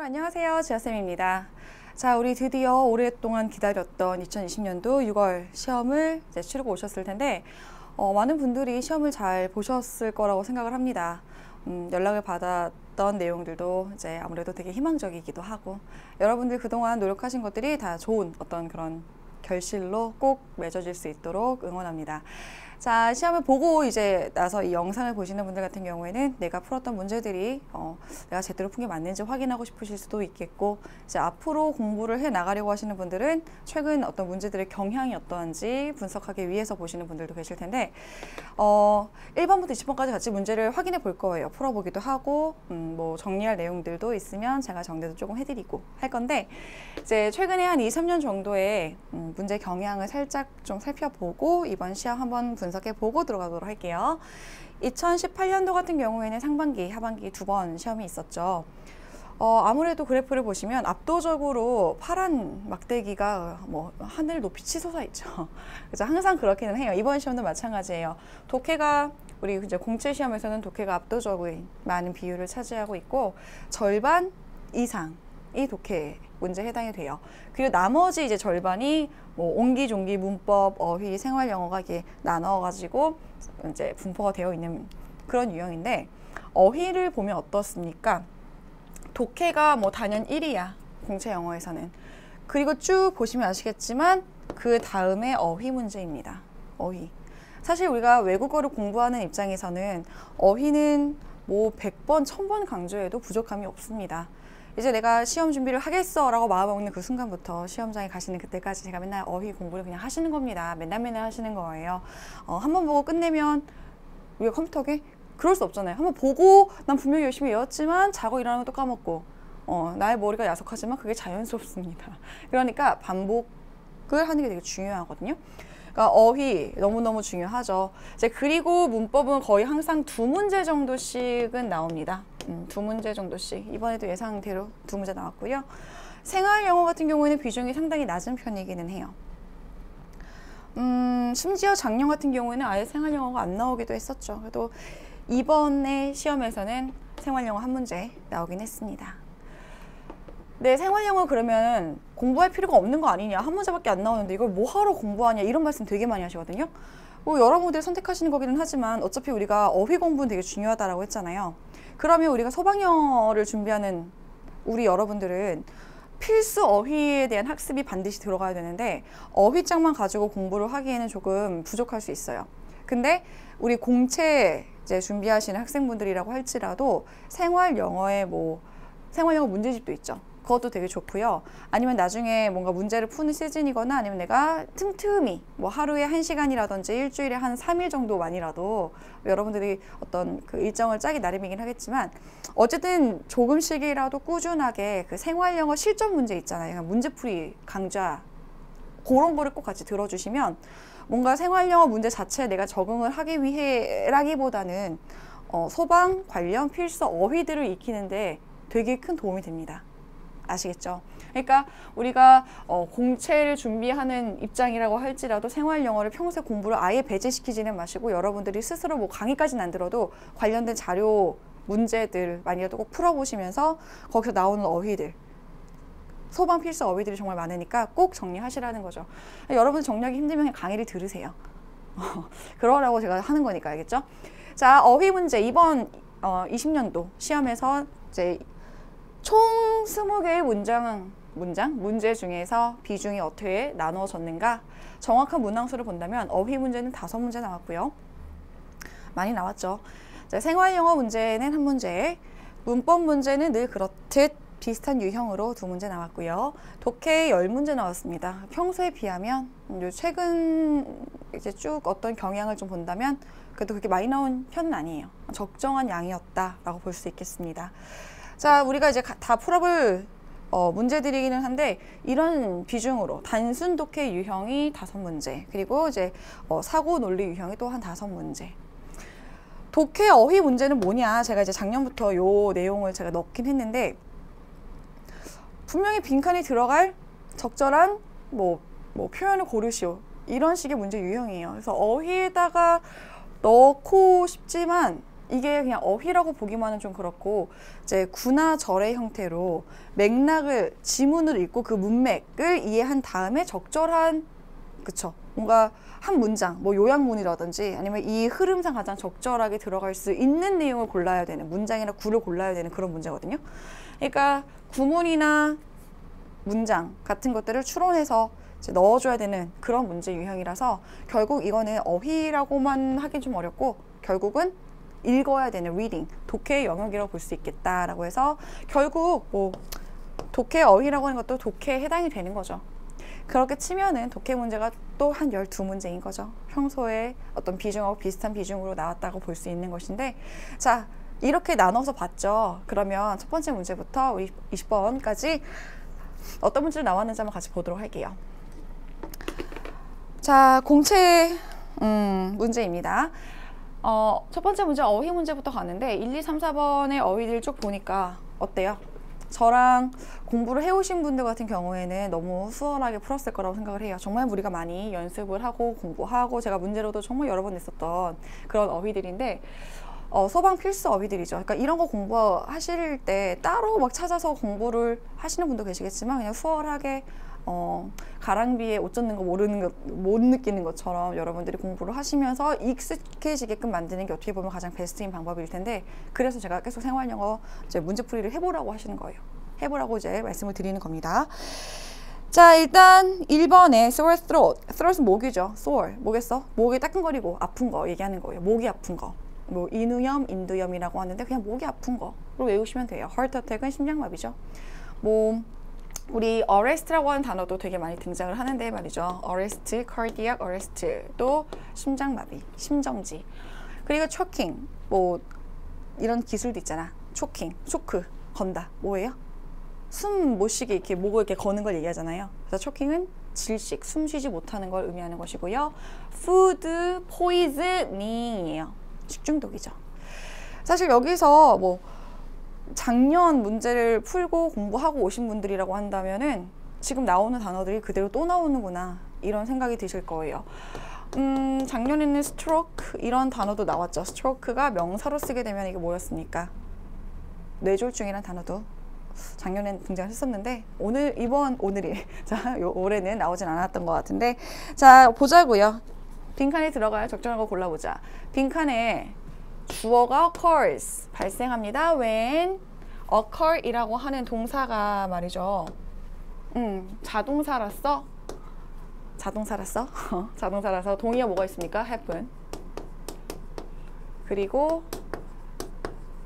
여러분 안녕하세요. 지아쌤입니다. 자, 우리 드디어 오랫동안 기다렸던 2020년도 6월 시험을 이제 치르고 오셨을 텐데 많은 분들이 시험을 잘 보셨을 거라고 생각을 합니다. 연락을 받았던 내용들도 이제 아무래도 되게 희망적이기도 하고 여러분들 그동안 노력하신 것들이 다 좋은 어떤 그런 결실로 꼭 맺어질 수 있도록 응원합니다. 자, 시험을 보고 이제 나서 이 영상을 보시는 분들 같은 경우에는 내가 풀었던 문제들이 내가 제대로 푼 게 맞는지 확인하고 싶으실 수도 있겠고, 이제 앞으로 공부를 해 나가려고 하시는 분들은 최근 어떤 문제들의 경향이 어떠한지 분석하기 위해서 보시는 분들도 계실 텐데 1번부터 20번까지 같이 문제를 확인해 볼 거예요. 풀어보기도 하고 뭐 정리할 내용들도 있으면 제가 정리도 조금 해드리고 할 건데, 이제 최근에 한 2, 3년 정도의 문제 경향을 살짝 좀 살펴보고 이번 시험 한번 분석해 보고 들어가도록 할게요. 2018년도 같은 경우에는 상반기, 하반기 두 번 시험이 있었죠. 아무래도 그래프를 보시면 압도적으로 파란 막대기가 뭐 하늘 높이 치솟아 있죠. 그래서 항상 그렇기는 해요. 이번 시험도 마찬가지예요. 독해가 우리 이제 공채 시험에서는 독해가 압도적인 많은 비율을 차지하고 있고 절반 이상이 독해 문제에 해당이 돼요. 그리고 나머지 이제 절반이 뭐 옹기종기 문법, 어휘, 생활 영어가 이렇게 나눠가지고 이제 분포가 되어 있는 그런 유형인데, 어휘를 보면 어떻습니까? 독해가 뭐 단연 1위야, 공채 영어에서는. 그리고 쭉 보시면 아시겠지만 그 다음에 어휘 문제입니다. 어휘. 사실 우리가 외국어를 공부하는 입장에서는 어휘는 뭐 100번, 1000번 강조해도 부족함이 없습니다. 이제 내가 시험 준비를 하겠어 라고 마음먹는 그 순간부터 시험장에 가시는 그때까지 제가 맨날 어휘 공부를 그냥 하시는 겁니다. 맨날 하시는 거예요. 한번 보고 끝내면 우리가 컴퓨터에 그럴 수 없잖아요. 한번 보고 난 분명히 열심히 외웠지만 자고 일어나면 또 까먹고 나의 머리가 야속하지만 그게 자연스럽습니다. 그러니까 반복을 하는 게 되게 중요하거든요. 그러니까 어휘 너무너무 중요하죠. 이제 그리고 문법은 거의 항상 두 문제 정도씩은 나옵니다. 두 문제 정도씩. 이번에도 예상대로 두 문제 나왔고요. 생활 영어 같은 경우에는 비중이 상당히 낮은 편이기는 해요. 심지어 작년 같은 경우에는 아예 생활 영어가 안 나오기도 했었죠. 그래도 이번에 시험에서는 생활 영어 한 문제 나오긴 했습니다. 네, 생활 영어 그러면 공부할 필요가 없는 거 아니냐, 한 문제밖에 안 나오는데 이걸 뭐하러 공부하냐, 이런 말씀 되게 많이 하시거든요. 뭐 여러분들이 선택하시는 거기는 하지만 어차피 우리가 어휘 공부는 되게 중요하다라고 했잖아요. 그러면 우리가 소방영어를 준비하는 우리 여러분들은 필수 어휘에 대한 학습이 반드시 들어가야 되는데 어휘장만 가지고 공부를 하기에는 조금 부족할 수 있어요. 근데 우리 공채 이제 준비하시는 학생분들이라고 할지라도 생활 영어에 뭐 생활 영어 문제집도 있죠. 그것도 되게 좋고요. 아니면 나중에 뭔가 문제를 푸는 시즌이거나 아니면 내가 틈틈이 뭐 하루에 1시간이라든지 일주일에 한 3일 정도만이라도 여러분들이 어떤 그 일정을 짜기 나름이긴 하겠지만 어쨌든 조금씩이라도 꾸준하게 그 생활 영어 실전 문제 있잖아요. 문제풀이 강좌 그런 거를 꼭 같이 들어주시면 뭔가 생활 영어 문제 자체에 내가 적응을 하기 위해라기보다는 소방 관련 필수 어휘들을 익히는데 되게 큰 도움이 됩니다. 아시겠죠? 그러니까 우리가 공채를 준비하는 입장이라고 할지라도 생활 영어를 평소에 공부를 아예 배제시키지는 마시고 여러분들이 스스로 뭐 강의까지는 안 들어도 관련된 자료 문제들 많이라도 꼭 풀어보시면서 거기서 나오는 어휘들, 소방 필수 어휘들이 정말 많으니까 꼭 정리하시라는 거죠. 여러분 정리하기 힘들면 그냥 강의를 들으세요. 그러라고 제가 하는 거니까, 알겠죠? 자, 어휘 문제 이번 20년도 시험에서 이제 총 20개의 문제 중에서 비중이 어떻게 나누어졌는가, 정확한 문항수를 본다면 어휘 문제는 5문제 나왔고요. 많이 나왔죠. 자, 생활 영어 문제는 1문제, 문법 문제는 늘 그렇듯 비슷한 유형으로 2문제 나왔고요. 독해 10문제 나왔습니다. 평소에 비하면 최근 이제 쭉 어떤 경향을 좀 본다면 그래도 그렇게 많이 나온 편은 아니에요. 적정한 양이었다라고 볼 수 있겠습니다. 자, 우리가 이제 다 풀어볼 문제들이기는 한데 이런 비중으로 단순 독해 유형이 5문제, 그리고 이제 사고 논리 유형이 또 한 5문제. 독해 어휘 문제는 뭐냐, 제가 이제 작년부터 요 내용을 제가 넣긴 했는데 분명히 빈칸에 들어갈 적절한 뭐 표현을 고르시오, 이런 식의 문제 유형이에요. 그래서 어휘에다가 넣고 싶지만 이게 그냥 어휘라고 보기만은 좀 그렇고 이제 구나 절의 형태로 맥락을 지문으로 읽고 그 문맥을 이해한 다음에 적절한 그쵸 뭔가 한 문장 뭐 요약문이라든지 아니면 이 흐름상 가장 적절하게 들어갈 수 있는 내용을 골라야 되는 문장이나 구를 골라야 되는 그런 문제거든요. 그러니까 구문이나 문장 같은 것들을 추론해서 이제 넣어줘야 되는 그런 문제 유형이라서 결국 이거는 어휘라고만 하긴 좀 어렵고 결국은 읽어야 되는 리딩, 독해의 영역이라고 볼 수 있겠다라고 해서 결국 뭐 독해 어휘라고 하는 것도 독해에 해당이 되는 거죠. 그렇게 치면은 독해 문제가 또 한 12문제인 거죠. 평소에 어떤 비중하고 비슷한 비중으로 나왔다고 볼 수 있는 것인데 자 이렇게 나눠서 봤죠. 그러면 첫 번째 문제부터 우리 20번까지 어떤 문제를 나왔는지 한번 같이 보도록 할게요. 자 공채 문제입니다. 첫 번째 문제 어휘 문제부터 가는데 1, 2, 3, 4번의 어휘들 쭉 보니까 어때요? 저랑 공부를 해오신 분들 같은 경우에는 너무 수월하게 풀었을 거라고 생각을 해요. 정말 우리가 많이 연습을 하고 공부하고 제가 문제로도 정말 여러 번 냈었던 그런 어휘들인데 소방 필수 어휘들이죠. 그러니까 이런 거 공부하실 때 따로 막 찾아서 공부를 하시는 분도 계시겠지만 그냥 수월하게 가랑비에 옷 젖는 거 못 느끼는 것처럼 여러분들이 공부를 하시면서 익숙해지게끔 만드는 게 어떻게 보면 가장 베스트인 방법일 텐데 그래서 제가 계속 생활영어 이제 문제풀이를 해보라고 하시는 거예요. 해보라고 이제 말씀을 드리는 겁니다. 자 일단 1번에 sore throat. throat은 목이죠. sore. 뭐겠어? 목이 따끔거리고 아픈 거 얘기하는 거예요. 목이 아픈 거. 뭐 인후염, 인두염이라고 하는데 그냥 목이 아픈 거로 외우시면 돼요. heart attack은 심장마비죠. 뭐 우리 arrest라고 하는 단어도 되게 많이 등장을 하는데 말이죠. arrest, cardiac arrest도 심장마비, 심정지. 그리고 choking, 뭐 이런 기술도 있잖아. choking, 초크, 건다. 뭐예요? 숨 못 쉬게 이렇게 목을 이렇게 거는 걸 얘기하잖아요. 그래서 choking은 질식, 숨 쉬지 못하는 걸 의미하는 것이고요. food poisoning이에요. 식중독이죠. 사실 여기서 뭐 작년 문제를 풀고 공부하고 오신 분들이라고 한다면은 지금 나오는 단어들이 그대로 또 나오는구나 이런 생각이 드실 거예요. 작년에는 stroke 이런 단어도 나왔죠. stroke가 명사로 쓰게 되면 이게 뭐였습니까? 뇌졸중이라는 단어도 작년엔 등장했었는데 오늘이 자 올해는 나오진 않았던 것 같은데 자 보자고요. 빈칸에 들어가요. 적절한 거 골라보자. 빈칸에 주어가 occurs 발생합니다. when occur이라고 하는 동사가 말이죠. 자동사라서 자동사라서 동의어 뭐가 있습니까? happen 그리고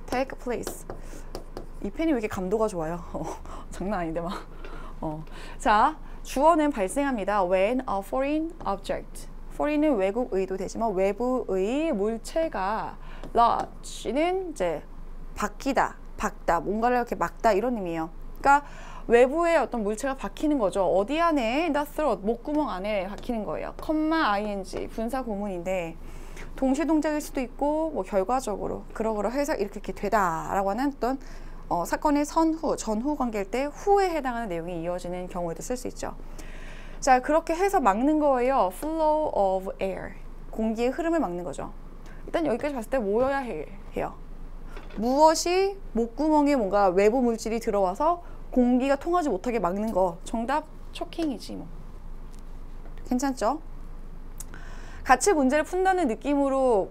take place. 이 펜이 왜 이렇게 감도가 좋아요? 장난 아닌데 막. 자 주어는 발생합니다. when a foreign object. foreign은 외국의도 되지만 외부의 물체가 lodge는 이제 박히다, 박다, 뭔가를 이렇게 막다 이런 의미예요. 그러니까 외부의 어떤 물체가 박히는 거죠. 어디 안에? the throat, 목구멍 안에 박히는 거예요. ing, 분사 구문인데 동시 동작일 수도 있고 뭐 결과적으로 그러고러 해서 이렇게 되다라고 하는 어떤 사건의 전후 관계일 때 후에 해당하는 내용이 이어지는 경우에도 쓸 수 있죠. 자 그렇게 해서 막는 거예요. flow of air. 공기의 흐름을 막는 거죠. 일단 여기까지 봤을 때 뭐여야 해요? 무엇이 목구멍에 뭔가 외부 물질이 들어와서 공기가 통하지 못하게 막는 거. 정답 choking이지 뭐. 괜찮죠? 같이 문제를 푼다는 느낌으로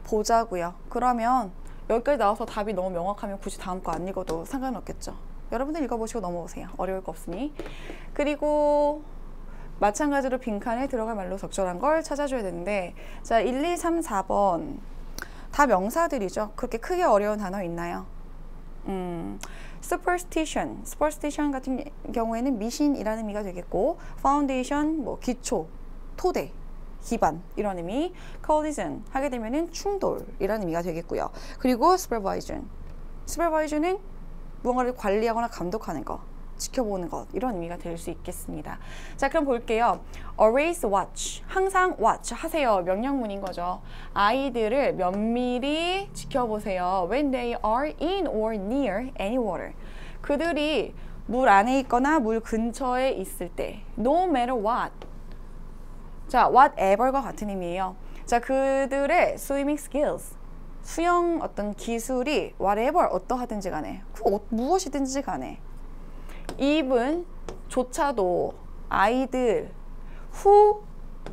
보자고요. 그러면 여기까지 나와서 답이 너무 명확하면 굳이 다음 거 안 읽어도 상관없겠죠. 여러분들 읽어보시고 넘어오세요. 어려울 거 없으니. 그리고 마찬가지로 빈칸에 들어갈 말로 적절한 걸 찾아줘야 되는데 자 1, 2, 3, 4번 다 명사들이죠. 그렇게 크게 어려운 단어 있나요? superstition 같은 경우에는 미신이라는 의미가 되겠고 foundation 뭐 기초, 토대, 기반 이런 의미 collision 하게 되면은 충돌이라는 의미가 되겠고요. 그리고 supervision은 무언가를 관리하거나 감독하는 것 지켜보는 것 이런 의미가 될 수 있겠습니다. 자 그럼 볼게요. always watch 항상 watch 하세요. 명령문인 거죠. 아이들을 면밀히 지켜보세요. when they are in or near any water 그들이 물 안에 있거나 물 근처에 있을 때 no matter what 자 whatever과 같은 의미예요. 자 그들의 swimming skills 수영 어떤 기술이 whatever 어떠하든지 간에 무엇이든지 간에 even 조차도 아이들 who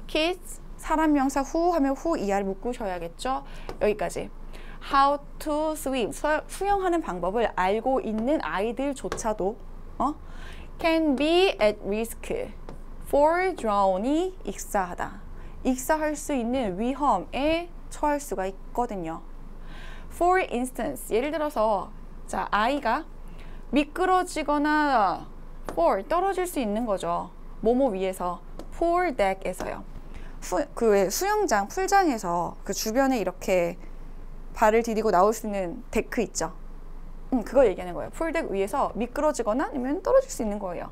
kids 사람 명사 who 하면 who 이하를 묶으셔야겠죠. 여기까지 how to swim 수영하는 방법을 알고 있는 아이들조차도 can be at risk for drown이 익사하다. 익사할 수 있는 위험에 처할 수가 있거든요. For instance, 예를 들어서 자 아이가 미끄러지거나 fall 떨어질 수 있는 거죠. 뭐뭐 위에서 pool deck에서요. 그 수영장 풀장에서 그 주변에 이렇게 발을 디디고 나올 수 있는 데크 있죠. 그걸 얘기하는 거예요. 풀덱 위에서 미끄러지거나 아니면 떨어질 수 있는 거예요.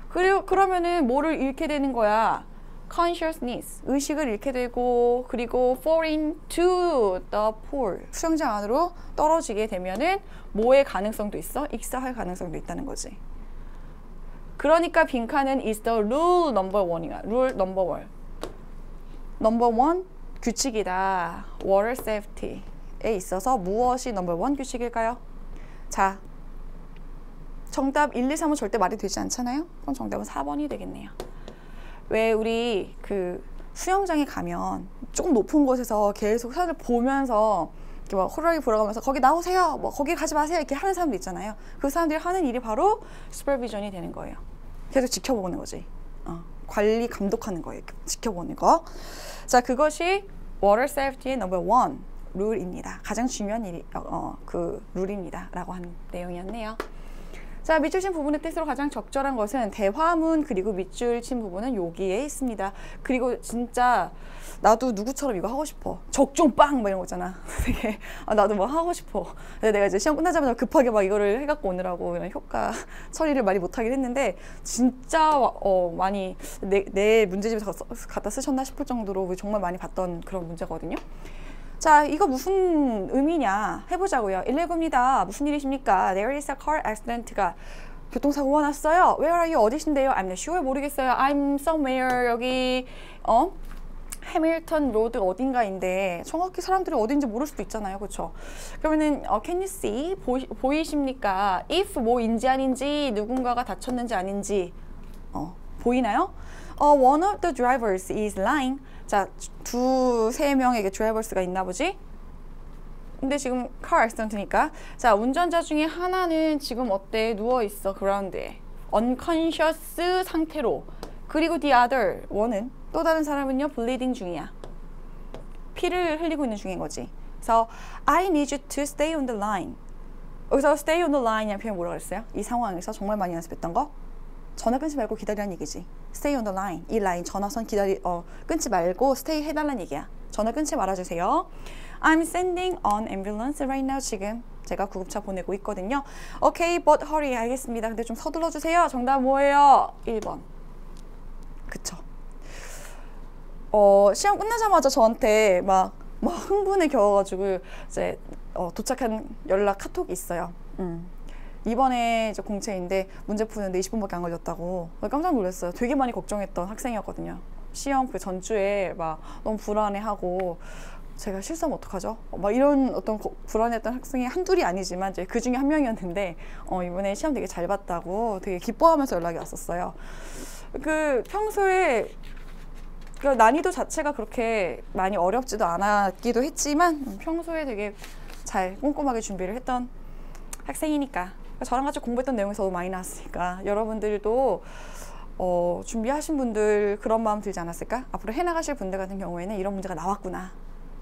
그리고 그러면은 뭐를 잃게 되는 거야? consciousness, 의식을 잃게 되고 그리고 fall into the pool, 수영장 안으로 떨어지게 되면은 뭐의 가능성도 있어? 익사할 가능성도 있다는 거지. 그러니까 빈칸은 is the rule number one이야. rule number one. number one 규칙이다. water safety에 있어서 무엇이 number one 규칙일까요? 자, 정답 1, 2, 3은 절대 말이 되지 않잖아요? 그럼 정답은 4번이 되겠네요. 왜 우리 그 수영장에 가면 조금 높은 곳에서 계속 사람들 보면서 이렇게 막 호루라기 불어가면서 거기 나오세요, 뭐 거기 가지 마세요 이렇게 하는 사람도 있잖아요. 그 사람들이 하는 일이 바로 슈퍼비전이 되는 거예요. 계속 지켜보는 거지. 관리 감독하는 거예요. 지켜보는 거. 자, 그것이 water safety의 number one 룰입니다. 가장 중요한 일이 그 룰입니다라고 하는 내용이었네요. 자, 밑줄 친 부분의 뜻으로 가장 적절한 것은 대화문 그리고 밑줄 친 부분은 여기에 있습니다. 그리고 진짜 나도 누구처럼 이거 하고 싶어. 적중 빵! 막 이런 거 있잖아. 되게 나도 뭐 하고 싶어. 근데 내가 이제 시험 끝나자마자 급하게 막 이거를 해갖고 오느라고 이런 효과 처리를 많이 못하긴 했는데 진짜 많이 내 문제집에서 갖다 쓰셨나 싶을 정도로 정말 많이 봤던 그런 문제거든요. 자, 이거 무슨 의미냐 해보자고요. 119입니다. 무슨 일이십니까? There is a car accident가 교통사고가 났어요. Where are you? 어디신데요? I'm not sure. 모르겠어요. I'm somewhere. 여기 해밀턴 로드 어딘가인데 정확히 사람들이 어딘지 모를 수도 있잖아요. 그렇죠? 그러면은 can you see? 보이십니까? If 뭐인지 아닌지 누군가가 다쳤는지 아닌지 보이나요? One of the drivers is lying. 자, 두세 명에게 드라이버스가 있나 보지? 근데 지금 car accident니까 자, 운전자 중에 하나는 지금 어때? 누워있어, 그라운드에 unconscious 상태로. 그리고 the other, 원은 또 다른 사람은요, bleeding 중이야. 피를 흘리고 있는 중인 거지. 그래서 I need you to stay on the line. 여기서 stay on the line이라는 표현 뭐라고 그랬어요? 이 상황에서 정말 많이 연습했던 거? 전화 끊지 말고 기다리라는 얘기지. Stay on the line. 이 라인 전화선 끊지 말고 stay 해달라는 얘기야. 전화 끊지 말아주세요. I'm sending an ambulance right now. 지금 제가 구급차 보내고 있거든요. Okay, but hurry. 알겠습니다. 근데 좀 서둘러 주세요. 정답 뭐예요? 1번. 그쵸. 시험 끝나자마자 저한테 막 흥분에 겨워가지고 이제 도착한 연락 카톡이 있어요. 이번에 이제 공채인데 문제 푸는데 20분밖에 안 걸렸다고. 깜짝 놀랐어요. 되게 많이 걱정했던 학생이었거든요. 시험 그 전주에 막 너무 불안해하고 제가 실수하면 어떡하죠? 막 이런 어떤 불안했던 학생이 한둘이 아니지만 이제 그 중에 한 명이었는데 이번에 시험 되게 잘 봤다고 되게 기뻐하면서 연락이 왔었어요. 그 평소에 그 난이도 자체가 그렇게 많이 어렵지도 않았기도 했지만 평소에 되게 잘 꼼꼼하게 준비를 했던 학생이니까 저랑 같이 공부했던 내용에서 너무 많이 나왔으니까 여러분들도 준비하신 분들 그런 마음 들지 않았을까? 앞으로 해나가실 분들 같은 경우에는 이런 문제가 나왔구나.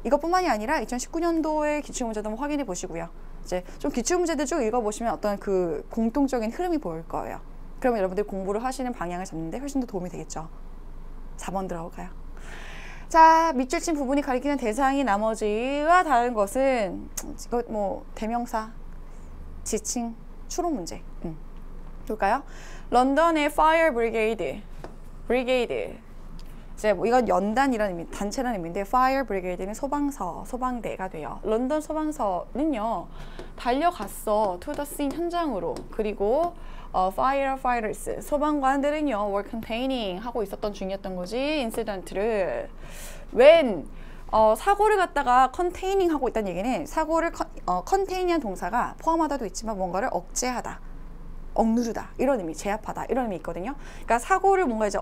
이것뿐만이 아니라 2019년도의 기출문제도 한번 확인해 보시고요. 이제 좀 기출문제들 쭉 읽어보시면 어떤 그 공통적인 흐름이 보일 거예요. 그러면 여러분들 공부를 하시는 방향을 잡는데 훨씬 더 도움이 되겠죠. 4번 들어가요. 자, 밑줄 친 부분이 가리키는 대상이 나머지와 다른 것은 이거 뭐 대명사, 지칭, 추론 문제. 볼까요? 런던의 Fire Brigade. 이제 뭐 이건 연단이라는 의미, 단체라는 의미인데 Fire Brigade는 소방서, 소방대가 돼요. 런던 소방서는요, 달려갔어. To the scene 현장으로. 그리고 firefighters, 소방관들은요, were containing 하고 있었던 중이었던 거지, 인시던트를. When 사고를 갖다가 containing 하고 있다는 얘기는 사고를 contain한 동사가 포함하다도 있지만 뭔가를 억제하다, 억누르다 이런 의미, 제압하다 이런 의미 있거든요. 그러니까 사고를 뭔가 이제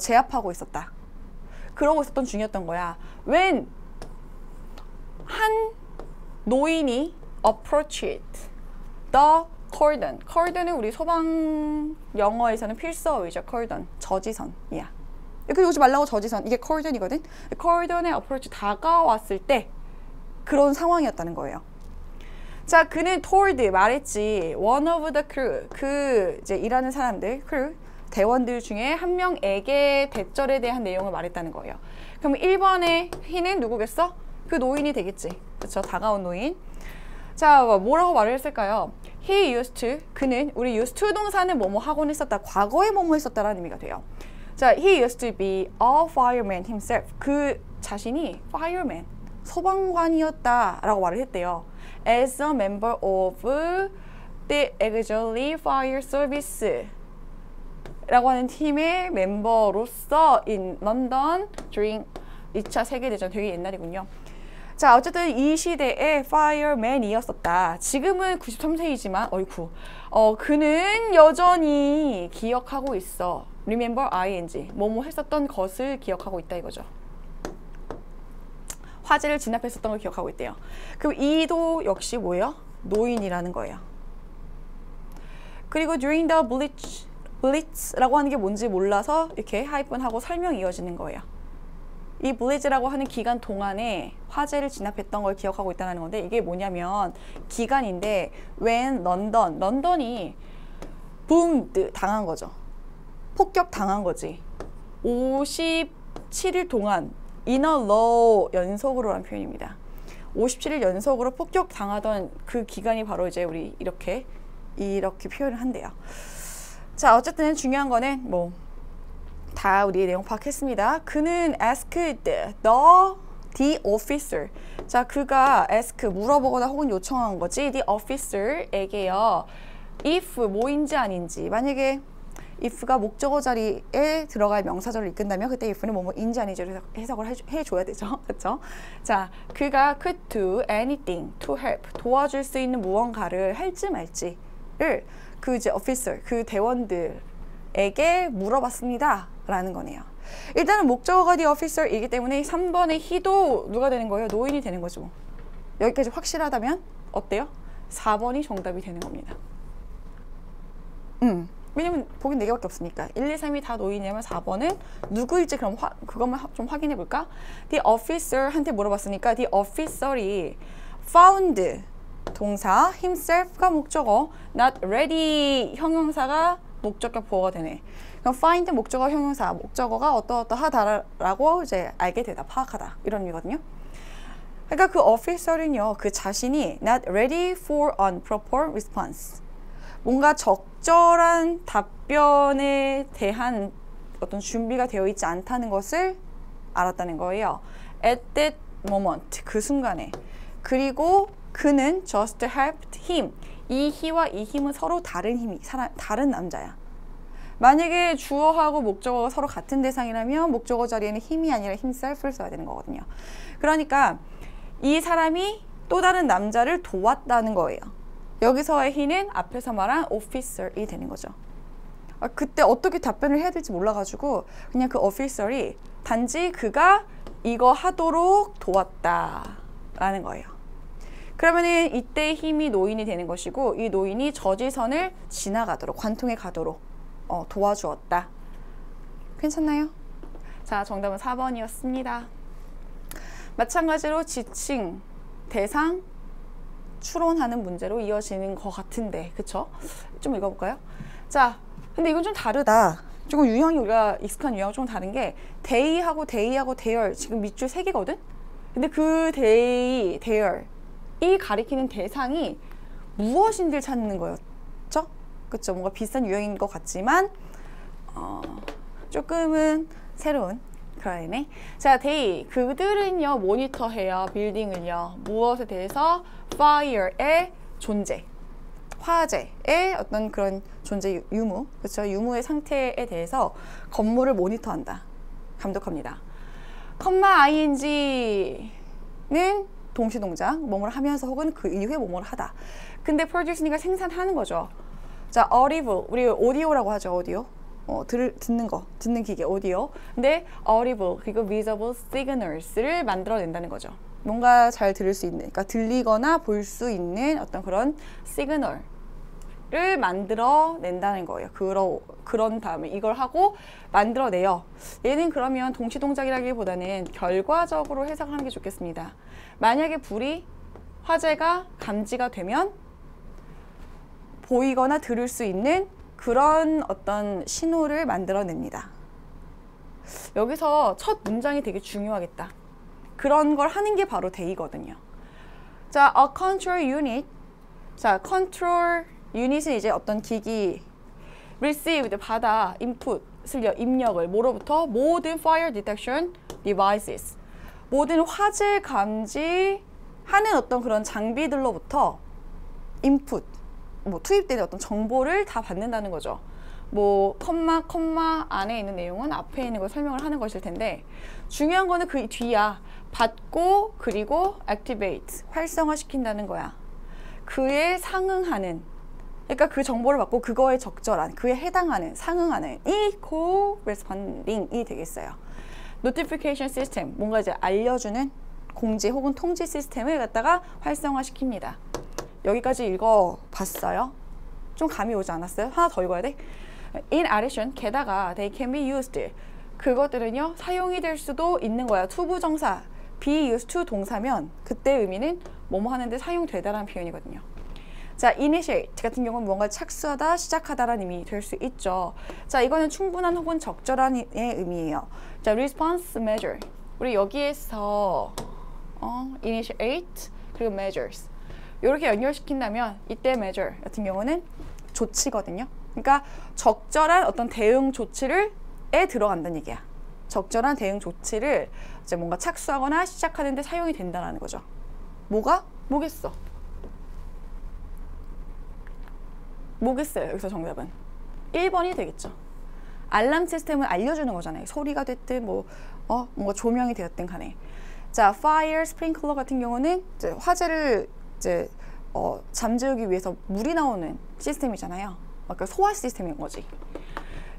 제압하고 있었다. 그러고 있었던 중이었던 거야. When 한 노인이 approached the cordon. cordon은 우리 소방 영어에서는 필서어이죠. cordon, 저지선이야. 이렇게 오지 말라고 저지선. 이게 cordon이거든. cordon에 approach 다가왔을 때 그런 상황이었다는 거예요. 자, 그는 told 말했지. one of the crew 그 이제 일하는 사람들 crew 대원들 중에 한 명에게 대절에 대한 내용을 말했다는 거예요. 그럼 1번의 he는 누구겠어? 그 노인이 되겠지. 그렇죠? 다가온 노인. 자, 뭐라고 말을 했을까요? He used to, 그는, 우리 used to 동사는 뭐뭐 하곤 했었다. 과거에 뭐뭐 했었다라는 의미가 돼요. 자, he used to be a fireman himself. 그 자신이 fireman, 소방관이었다라고 말을 했대요. As a member of the Auxiliary Fire Service 라고 하는 팀의 멤버로서 in London during 2차 세계대전, 되게 옛날이군요. 자, 어쨌든 이 시대의 fireman이었었다. 지금은 93세이지만 어이쿠. 그는 여전히 기억하고 있어. remember ing. 뭐뭐 했었던 것을 기억하고 있다 이거죠. 화재를 진압했었던 걸 기억하고 있대요. 그럼 이도 역시 뭐예요? 노인이라는 거예요. 그리고 during the blitz라고 하는 게 뭔지 몰라서 이렇게 하이픈하고 설명이 이어지는 거예요. 이 블리즈라고 하는 기간 동안에 화재를 진압했던 걸 기억하고 있다는 건데 이게 뭐냐면 기간인데 when 런던이 붐드 당한 거죠. 폭격 당한 거지. 57일 동안 in a row 연속으로라는 표현입니다. 57일 연속으로 폭격 당하던 그 기간이 바로 이제 우리 이렇게 표현을 한대요. 자, 어쨌든 중요한 거는 뭐 다 우리 내용 파악했습니다. 그는 asked the officer. 자, 그가 ask 물어보거나 혹은 요청한 거지. the officer에게요. if 뭐인지 아닌지. 만약에 if가 목적어 자리에 들어갈 명사절을 이끈다면 그때 if는 뭐뭐인지 아닌지를 해석을 해줘야 되죠. 그렇죠? 자, 그가 could do anything to help. 도와줄 수 있는 무언가를 할지 말지를 그 이제 officer, 그 대원들에게 물어봤습니다. 라는 거네요. 일단은 목적어가 the officer이기 때문에 3번의 he도 누가 되는 거예요? 노인이 되는 거죠. 여기까지 확실하다면 어때요? 4번이 정답이 되는 겁니다. 왜냐면 보긴 4개밖에 없으니까 1, 2, 3이 다 노인이라면 4번은 누구일지 그럼 그것만 좀 확인해 볼까? The officer한테 물어봤으니까 the officer이 found 동사 himself가 목적어 not ready 형용사가 목적격 보어가 되네. 그럼 find 목적어 형용사 목적어가 어떠어떠하다라고 이제 알게 되다, 파악하다 이런 의미거든요. 그러니까 그 officer은요 그 자신이 not ready for a proper response 뭔가 적절한 답변에 대한 어떤 준비가 되어 있지 않다는 것을 알았다는 거예요. At that moment 그 순간에. 그리고 그는 just helped him. 이 he와 이 him은 서로 다른 힘이 다른 남자야. 만약에 주어하고 목적어가 서로 같은 대상이라면 목적어 자리에는 힘이 아니라 himself를 써야 되는 거거든요. 그러니까 이 사람이 또 다른 남자를 도왔다는 거예요. 여기서의 he는 앞에서 말한 officer이 되는 거죠. 그때 어떻게 답변을 해야 될지 몰라가지고 그냥 그 officer이 단지 그가 이거 하도록 도왔다라는 거예요. 그러면은 이때 힘이 노인이 되는 것이고 이 노인이 저지선을 지나가도록 관통해 가도록 도와주었다. 괜찮나요? 자, 정답은 4번이었습니다. 마찬가지로 지칭, 대상, 추론하는 문제로 이어지는 것 같은데 그쵸? 좀 읽어볼까요? 자, 근데 이건 좀 다르다. 조금 유형이 우리가 익숙한 유형은 좀 다른 게 they하고 their 지금 밑줄 3개거든? 근데 그 they, their 이 가리키는 대상이 무엇인지를 찾는 거였죠? 그쵸? 뭔가 비슷한 유형인 것 같지만 조금은 새로운 그런 애네. 자, they 그들은요 모니터해요. 빌딩을요. 무엇에 대해서? fire의 존재, 화재의 어떤 그런 존재 유무, 그렇죠? 유무의 상태에 대해서 건물을 모니터한다, 감독합니다. ing는 동시동작, 뭐뭐를 하면서 혹은 그 이후에 뭐뭐를 하다. 근데 produce니까 생산하는 거죠. 자, audible, 우리 오디오라고 하죠, 오디오. 듣는 거, 듣는 기계, 오디오. 근데 audible, 그리고 visible signals를 만들어낸다는 거죠. 뭔가 잘 들을 수 있는, 그러니까 들리거나 볼 수 있는 어떤 그런 시그널을 만들어낸다는 거예요. 그런 다음에 이걸 하고 만들어내요. 얘는 그러면 동시동작이라기보다는 결과적으로 해석하는 게 좋겠습니다. 만약에 화재가 감지가 되면 보이거나 들을 수 있는 그런 어떤 신호를 만들어냅니다. 여기서 첫 문장이 되게 중요하겠다. 그런 걸 하는 게 바로 대의거든요. 자, a control unit. 자, control unit은 이제 어떤 기기, received, 받아, input을, 입력을, 뭐로부터? 모든 fire detection devices. 모든 화재 감지하는 어떤 그런 장비들로부터 input, 투입되는 어떤 정보를 다 받는다는 거죠. 컴마 안에 있는 내용은 앞에 있는 걸 설명을 하는 것일 텐데, 중요한 거는 그 뒤야. 받고, 그리고 activate, 활성화시킨다는 거야. 그에 상응하는, 그러니까 그 정보를 받고 그거에 적절한, 그에 해당하는, 상응하는 이 corresponding이 되겠어요. notification system, 뭔가 이제 알려주는 공지 혹은 통지 시스템을 갖다가 활성화시킵니다. 여기까지 읽어봤어요? 좀 감이 오지 않았어요? 하나 더 읽어야 돼? In addition, 게다가 they can be used. 그것들은요, 사용이 될 수도 있는 거야. 투부정사, be used to 동사면 그때 의미는 뭐뭐 하는데 사용되다라는 표현이거든요. 자, initiate 같은 경우는 뭔가 착수하다, 시작하다라는 의미 될 수 있죠. 자, 이거는 충분한 혹은 적절한의 의미예요. 자, response measure. 우리 여기에서 initiate 그리고 measures 이렇게 연결시킨다면 이때 measure 같은 경우는 조치거든요. 그러니까 적절한 어떤 대응 조치를 들어간다는 얘기야. 적절한 대응 조치를 이제 뭔가 착수하거나 시작하는데 사용이 된다는 거죠. 뭐겠어? 뭐겠어요? 여기서 정답은 1번이 되겠죠. 알람 시스템은 알려주는 거잖아요. 소리가 됐든 뭔가 조명이 되었든 간에. 자, fire sprinkler 같은 경우는 이제 화재를 이제 잠재우기 위해서 물이 나오는 시스템이잖아요. 그러니까 소화 시스템인 거지.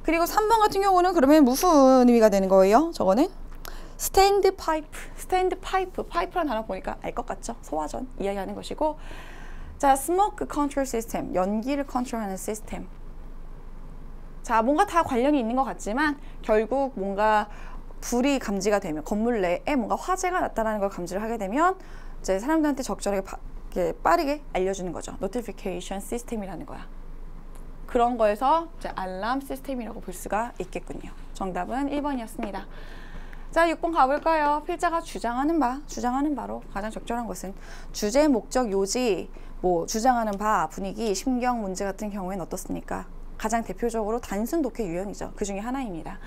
그리고 3번 같은 경우는 그러면 무슨 의미가 되는 거예요? 저거는 스탠드 파이프, 파이프라는 단어 보니까 알 것 같죠? 소화전 이야기하는 것이고, 자, 스모크 컨트롤 시스템, 연기를 컨트롤하는 시스템. 자, 뭔가 다 관련이 있는 것 같지만 결국 뭔가 불이 감지가 되면, 건물 내에 뭔가 화재가 났다는 걸 감지를 하게 되면 이제 사람들한테 적절하게 빠르게 알려주는 거죠. 노티피케이션 시스템이라는 거야. 그런 거에서 이제 알람 시스템이라고 볼 수가 있겠군요. 정답은 1번이었습니다. 자, 6번 가볼까요? 필자가 주장하는 바로 가장 적절한 것은 주제, 목적, 요지, 주장하는 바, 분위기, 심경, 문제 같은 경우에는 어떻습니까? 가장 대표적으로 단순 독해 유형이죠. 그 중에 하나입니다.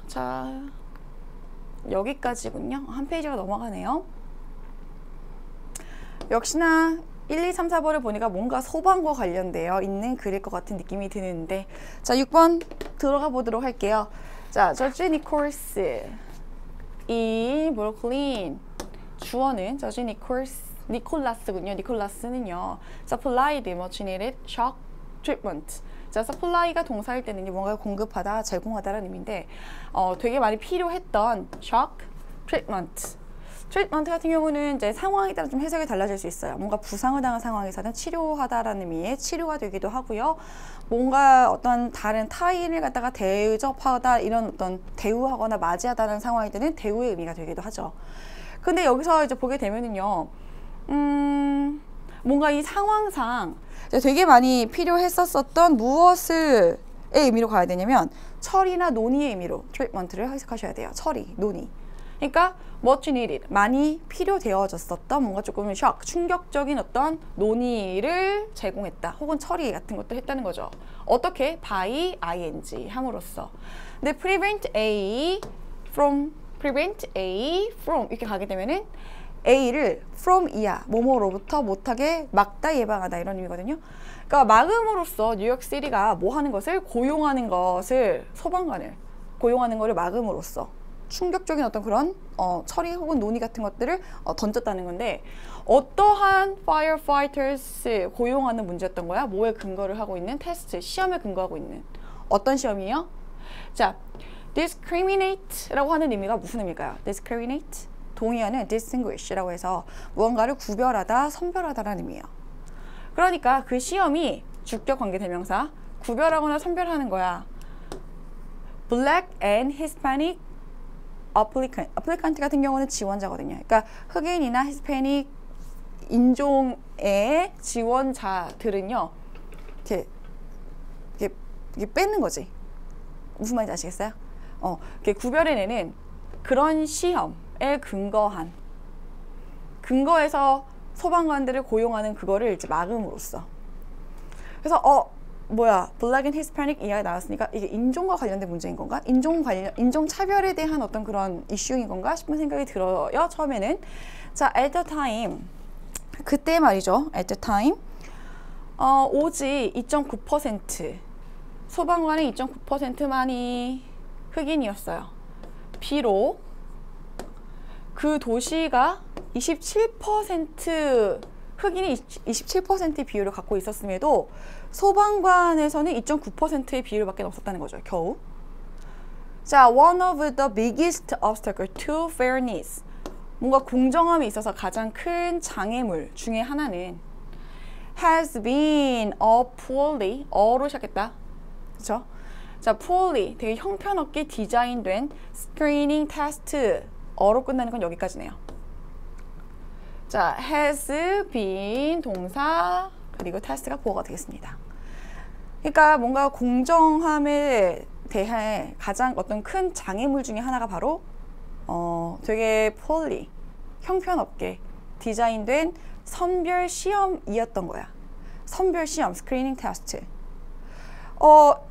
자, 여기까지군요. 한 페이지가 넘어가네요. 역시나 1, 2, 3, 4번을 보니까 뭔가 소방과 관련되어 있는 글일 것 같은 느낌이 드는데, 자, 6번 들어가 보도록 할게요. 자, 저지 니콜스 이 브루클린 주어는 저지 니콜라스군요. 니콜라스는요, supplied much needed shock treatment. 자, supply가 동사일 때는 뭔가 공급하다, 제공하다라는 의미인데, 되게 많이 필요했던 shock treatment. 트리트먼트 같은 경우는 이제 상황에 따라 좀 해석이 달라질 수 있어요. 뭔가 부상을 당한 상황에서는 치료하다라는 의미의 치료가 되기도 하고요. 뭔가 어떤 다른 타인을 갖다가 대접하다, 이런 어떤 대우하거나 맞이하다는 상황이 되는 대우의 의미가 되기도 하죠. 근데 여기서 이제 보게 되면은요, 뭔가 이 상황상 되게 많이 필요했었던 무엇을 의미로 가야 되냐면 처리나 논의의 의미로 트리트먼트를 해석하셔야 돼요. 처리, 논의. 그러니까 much needed, 많이 필요되어졌었던 뭔가 조금 충격적인 어떤 논의를 제공했다, 혹은 처리 같은 것도 했다는 거죠. 어떻게? by ing 함으로써. 근데 prevent A from 이렇게 가게 되면은 A를 from 이하, 뭐뭐로부터 못하게 막다, 예방하다, 이런 의미거든요. 그러니까 막음으로써 뉴욕시티가 뭐 하는 것을, 고용하는 것을, 소방관을 고용하는 것을 막음으로써 충격적인 어떤 그런 처리 혹은 논의 같은 것들을 던졌다는 건데 어떠한 firefighters 고용하는 문제였던 거야? 뭐에 근거를 하고 있는? 테스트, 시험에 근거하고 있는 어떤 시험이요? 자, discriminate라고 하는 의미가 무슨 의미일까요? discriminate, 동의어는 distinguish라고 해서 무언가를 구별하다, 선별하다라는 의미예요. 그러니까 그 시험이 주격 관계대명사, 구별하거나 선별하는 거야. Black and Hispanic applicant. applicant 같은 경우는 지원자거든요. 그러니까 흑인이나 히스패닉 인종의 지원자들은요, 이렇게 뺏는 거지. 무슨 말인지 아시겠어요? 이렇게 구별해내는 그런 시험에 근거해서 소방관들을 고용하는 그거를 이제 막음으로써. 그래서 블랙 앤 히스패닉 이야기 나왔으니까 이게 인종과 관련된 문제인 건가? 인종 차별에 대한 어떤 그런 이슈인 건가 싶은 생각이 들어요. 처음에는. 자, at the time. 그때 말이죠. at the time. 오직 2.9%. 소방관의 2.9%만이 흑인이었어요. 비록 그 도시가 27% 흑인이 27%의 비율을 갖고 있었음에도 소방관에서는 2.9%의 비율밖에 없었다는 거죠. 겨우. 자, one of the biggest obstacle to fairness. 뭔가 공정함에 있어서 가장 큰 장애물 중에 하나는 has been poorly, 어로 시작했다. 그렇죠? 자, poorly, 되게 형편없게 디자인된 screening test, 어로 끝나는 건 여기까지네요. 자, has been 동사 그리고 test가 보어가 되겠습니다. 그러니까 뭔가 공정함에 대해 가장 어떤 큰 장애물 중에 하나가 바로 되게 poorly, 형편없게 디자인된 선별 시험이었던 거야. 선별 시험, screening test.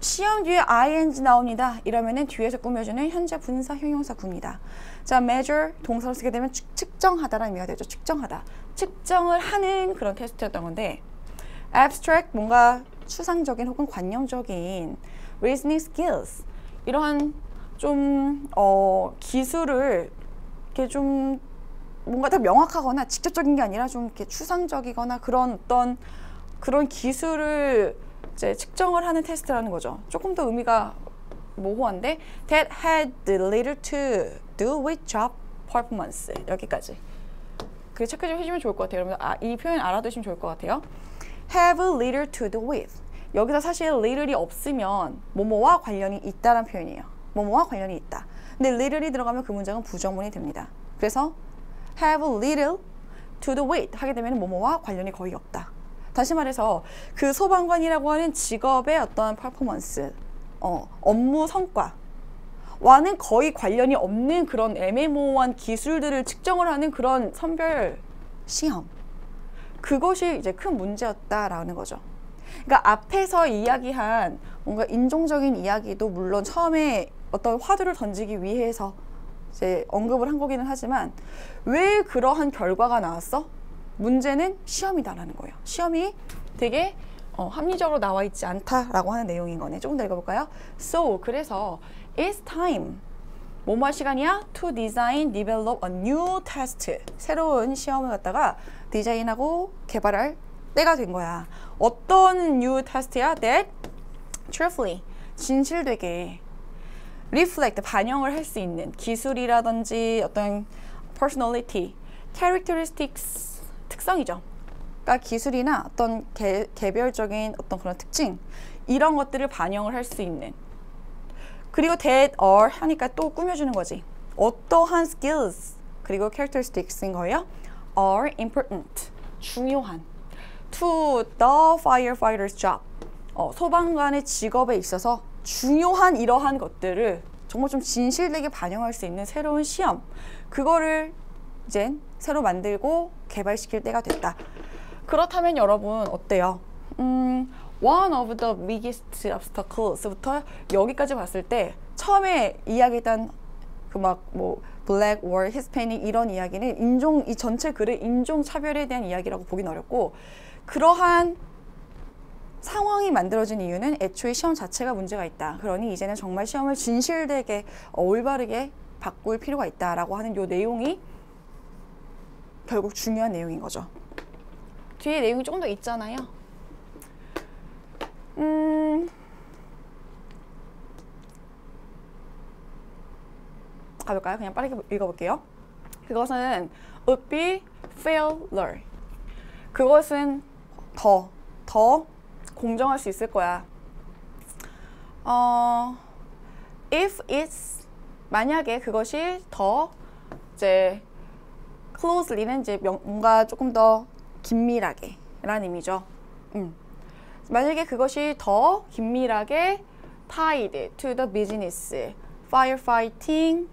시험 뒤에 ing 나옵니다. 이러면은 뒤에서 꾸며주는 현재 분사 형용사 구입니다. 자, measure 동사로 쓰게 되면 측정하다라는 의미가 되죠. 측정하다. 측정을 하는 그런 테스트였던 건데 abstract 뭔가 추상적인 혹은 관념적인 reasoning skills 이러한 좀 기술을 이렇게 좀 뭔가 더 명확하거나 직접적인 게 아니라 좀 이렇게 추상적이거나 그런 어떤 그런 기술을 이제 측정을 하는 테스트라는 거죠. 조금 더 의미가 모호한데 that had little to do with job performance 여기까지. 그 체크 좀 해주면 좋을 것 같아요. 여러분 이 표현 알아두시면 좋을 것 같아요. have little to do with 여기서 사실 little이 없으면 뭐뭐와 관련이 있다라는 표현이에요. 뭐뭐와 관련이 있다. 근데 little이 들어가면 그 문장은 부정문이 됩니다. 그래서 have little to do with 하게 되면 뭐뭐와 관련이 거의 없다. 다시 말해서 그 소방관이라고 하는 직업의 어떤 퍼포먼스, 업무 성과와는 거의 관련이 없는 그런 애매모호한 기술들을 측정을 하는 그런 선별 시험. 그것이 이제 큰 문제였다라는 거죠. 그러니까 앞에서 이야기한 뭔가 인종적인 이야기도 물론 처음에 어떤 화두를 던지기 위해서 이제 언급을 한 거기는 하지만 왜 그러한 결과가 나왔어? 문제는 시험이다라는 거예요. 시험이 되게 합리적으로 나와 있지 않다라고 하는 내용인 거네. 조금 더 읽어볼까요? So, 그래서 it's time. 뭐뭐 할 시간이야? To design, develop a new test. 새로운 시험을 갖다가 디자인하고 개발할 때가 된 거야. 어떤 new test야? That truthfully, 진실되게 reflect, 반영을 할 수 있는 기술이라든지 어떤 personality, characteristics, 특성이죠. 그러니까 기술이나 어떤 개별적인 어떤 그런 특징 이런 것들을 반영을 할 수 있는 그리고 that are 하니까 또 꾸며주는 거지. 어떠한 skills 그리고 characteristics인 거예요. are important 중요한 to the firefighter's job 소방관의 직업에 있어서 중요한 이러한 것들을 정말 좀 진실되게 반영할 수 있는 새로운 시험 그거를 이제 새로 만들고 개발시킬 때가 됐다. 그렇다면 여러분 어때요? One of the biggest obstacles부터 여기까지 봤을 때 처음에 이야기했던 그 막 뭐 black or Hispanic 이런 이야기는 이 전체 글을 인종 차별에 대한 이야기라고 보긴 어렵고 그러한 상황이 만들어진 이유는 애초에 시험 자체가 문제가 있다. 그러니 이제는 정말 시험을 진실되게 올바르게 바꿀 필요가 있다라고 하는 요 내용이 결국 중요한 내용인 거죠. 뒤에 내용이 조금 더 있잖아요. 가볼까요? 그냥 빠르게 읽어볼게요. 그것은 would be fairer. 그것은 더 공정할 수 있을 거야. If it's 만약에 그것이 더 이제 closely는 이제 뭔가 조금 더 긴밀하게 라는 의미죠. 만약에 그것이 더 긴밀하게 tied to the business, firefighting.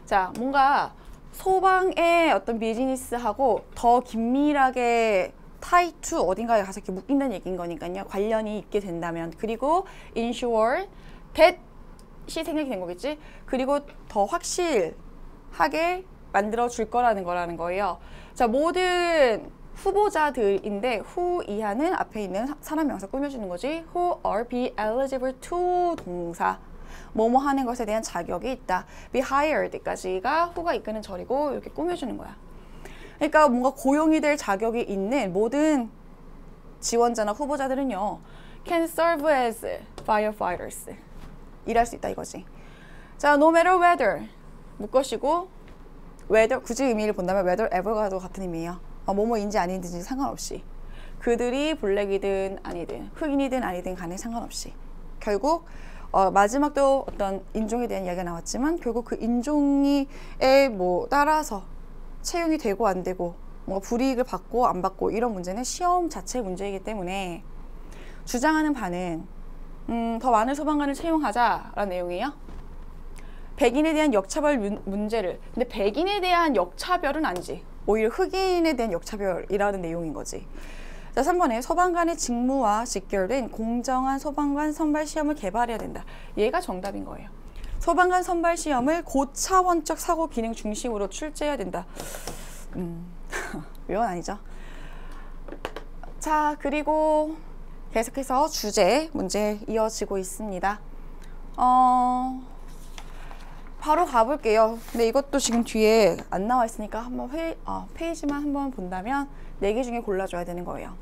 자, 뭔가 소방의 어떤 비즈니스하고 더 긴밀하게 tie to 어딘가에 가서 이렇게 묶인다는 얘기인 거니까요. 관련이 있게 된다면. 그리고 ensure that이 생략이 된 거겠지. 그리고 더 확실하게 만들어 줄 거라는 거예요. 자, 모든 후보자들인데 who 이하는 앞에 있는 사람 명사 꾸며주는 거지. who are be eligible to 동사. 뭐뭐 하는 것에 대한 자격이 있다. be hired까지가 who가 이끄는 절이고 이렇게 꾸며주는 거야. 그러니까 뭔가 고용이 될 자격이 있는 모든 지원자나 후보자들은요. can serve as firefighters. 일할 수 있다 이거지. 자, no matter whether 묶으시고 whether 굳이 의미를 본다면 whether ever과도 같은 의미예요. 뭐뭐인지 아닌지 상관없이. 그들이 블랙이든 아니든 흑인이든 아니든 간에 상관없이. 결국 마지막도 어떤 인종에 대한 이야기가 나왔지만 결국 그 인종에 뭐 따라서 채용이 되고 안 되고 뭐 불이익을 받고 안 받고 이런 문제는 시험 자체의 문제이기 때문에 주장하는 바는 더 많은 소방관을 채용하자라는 내용이에요. 백인에 대한 역차별 문제를 근데 백인에 대한 역차별은 아니지. 오히려 흑인에 대한 역차별이라는 내용인 거지. 자, 3번에 소방관의 직무와 직결된 공정한 소방관 선발 시험을 개발해야 된다. 얘가 정답인 거예요. 소방관 선발 시험을 고차원적 사고 기능 중심으로 출제해야 된다. 이건 아니죠. 자, 그리고 계속해서 주제 문제 이어지고 있습니다. 바로 가볼게요. 근데 이것도 지금 뒤에 안 나와 있으니까 한번 페이지만 한번 본다면 4개 중에 골라줘야 되는 거예요.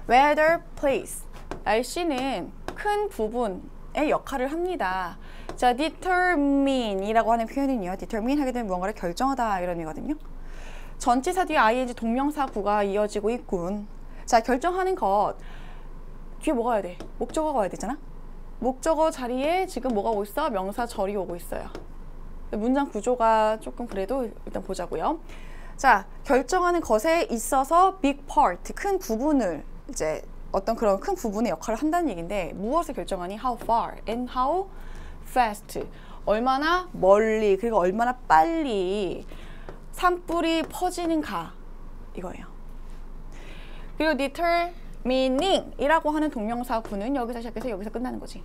weather plays. 날씨는 큰 부분의 역할을 합니다. 자, determine 이라고 하는 표현은요. determine 하게 되면 무언가를 결정하다 이런 의미거든요. 전치사 뒤에 ing 동명사 구가 이어지고 있군. 자, 결정하는 것. 뒤에 뭐가 와야 돼? 목적어가 와야 되잖아? 목적어 자리에 지금 뭐가 오고 있어? 명사 절이 오고 있어요. 문장 구조가 조금 그래도 일단 보자고요. 자, 결정하는 것에 있어서 big part, 큰 부분을 이제 어떤 그런 큰 부분의 역할을 한다는 얘기인데 무엇을 결정하니? how far and how fast. 얼마나 멀리 그리고 얼마나 빨리 산불이 퍼지는가 이거예요. 그리고 determining 이라고 하는 동명사 구는 여기서 시작해서 여기서 끝나는 거지.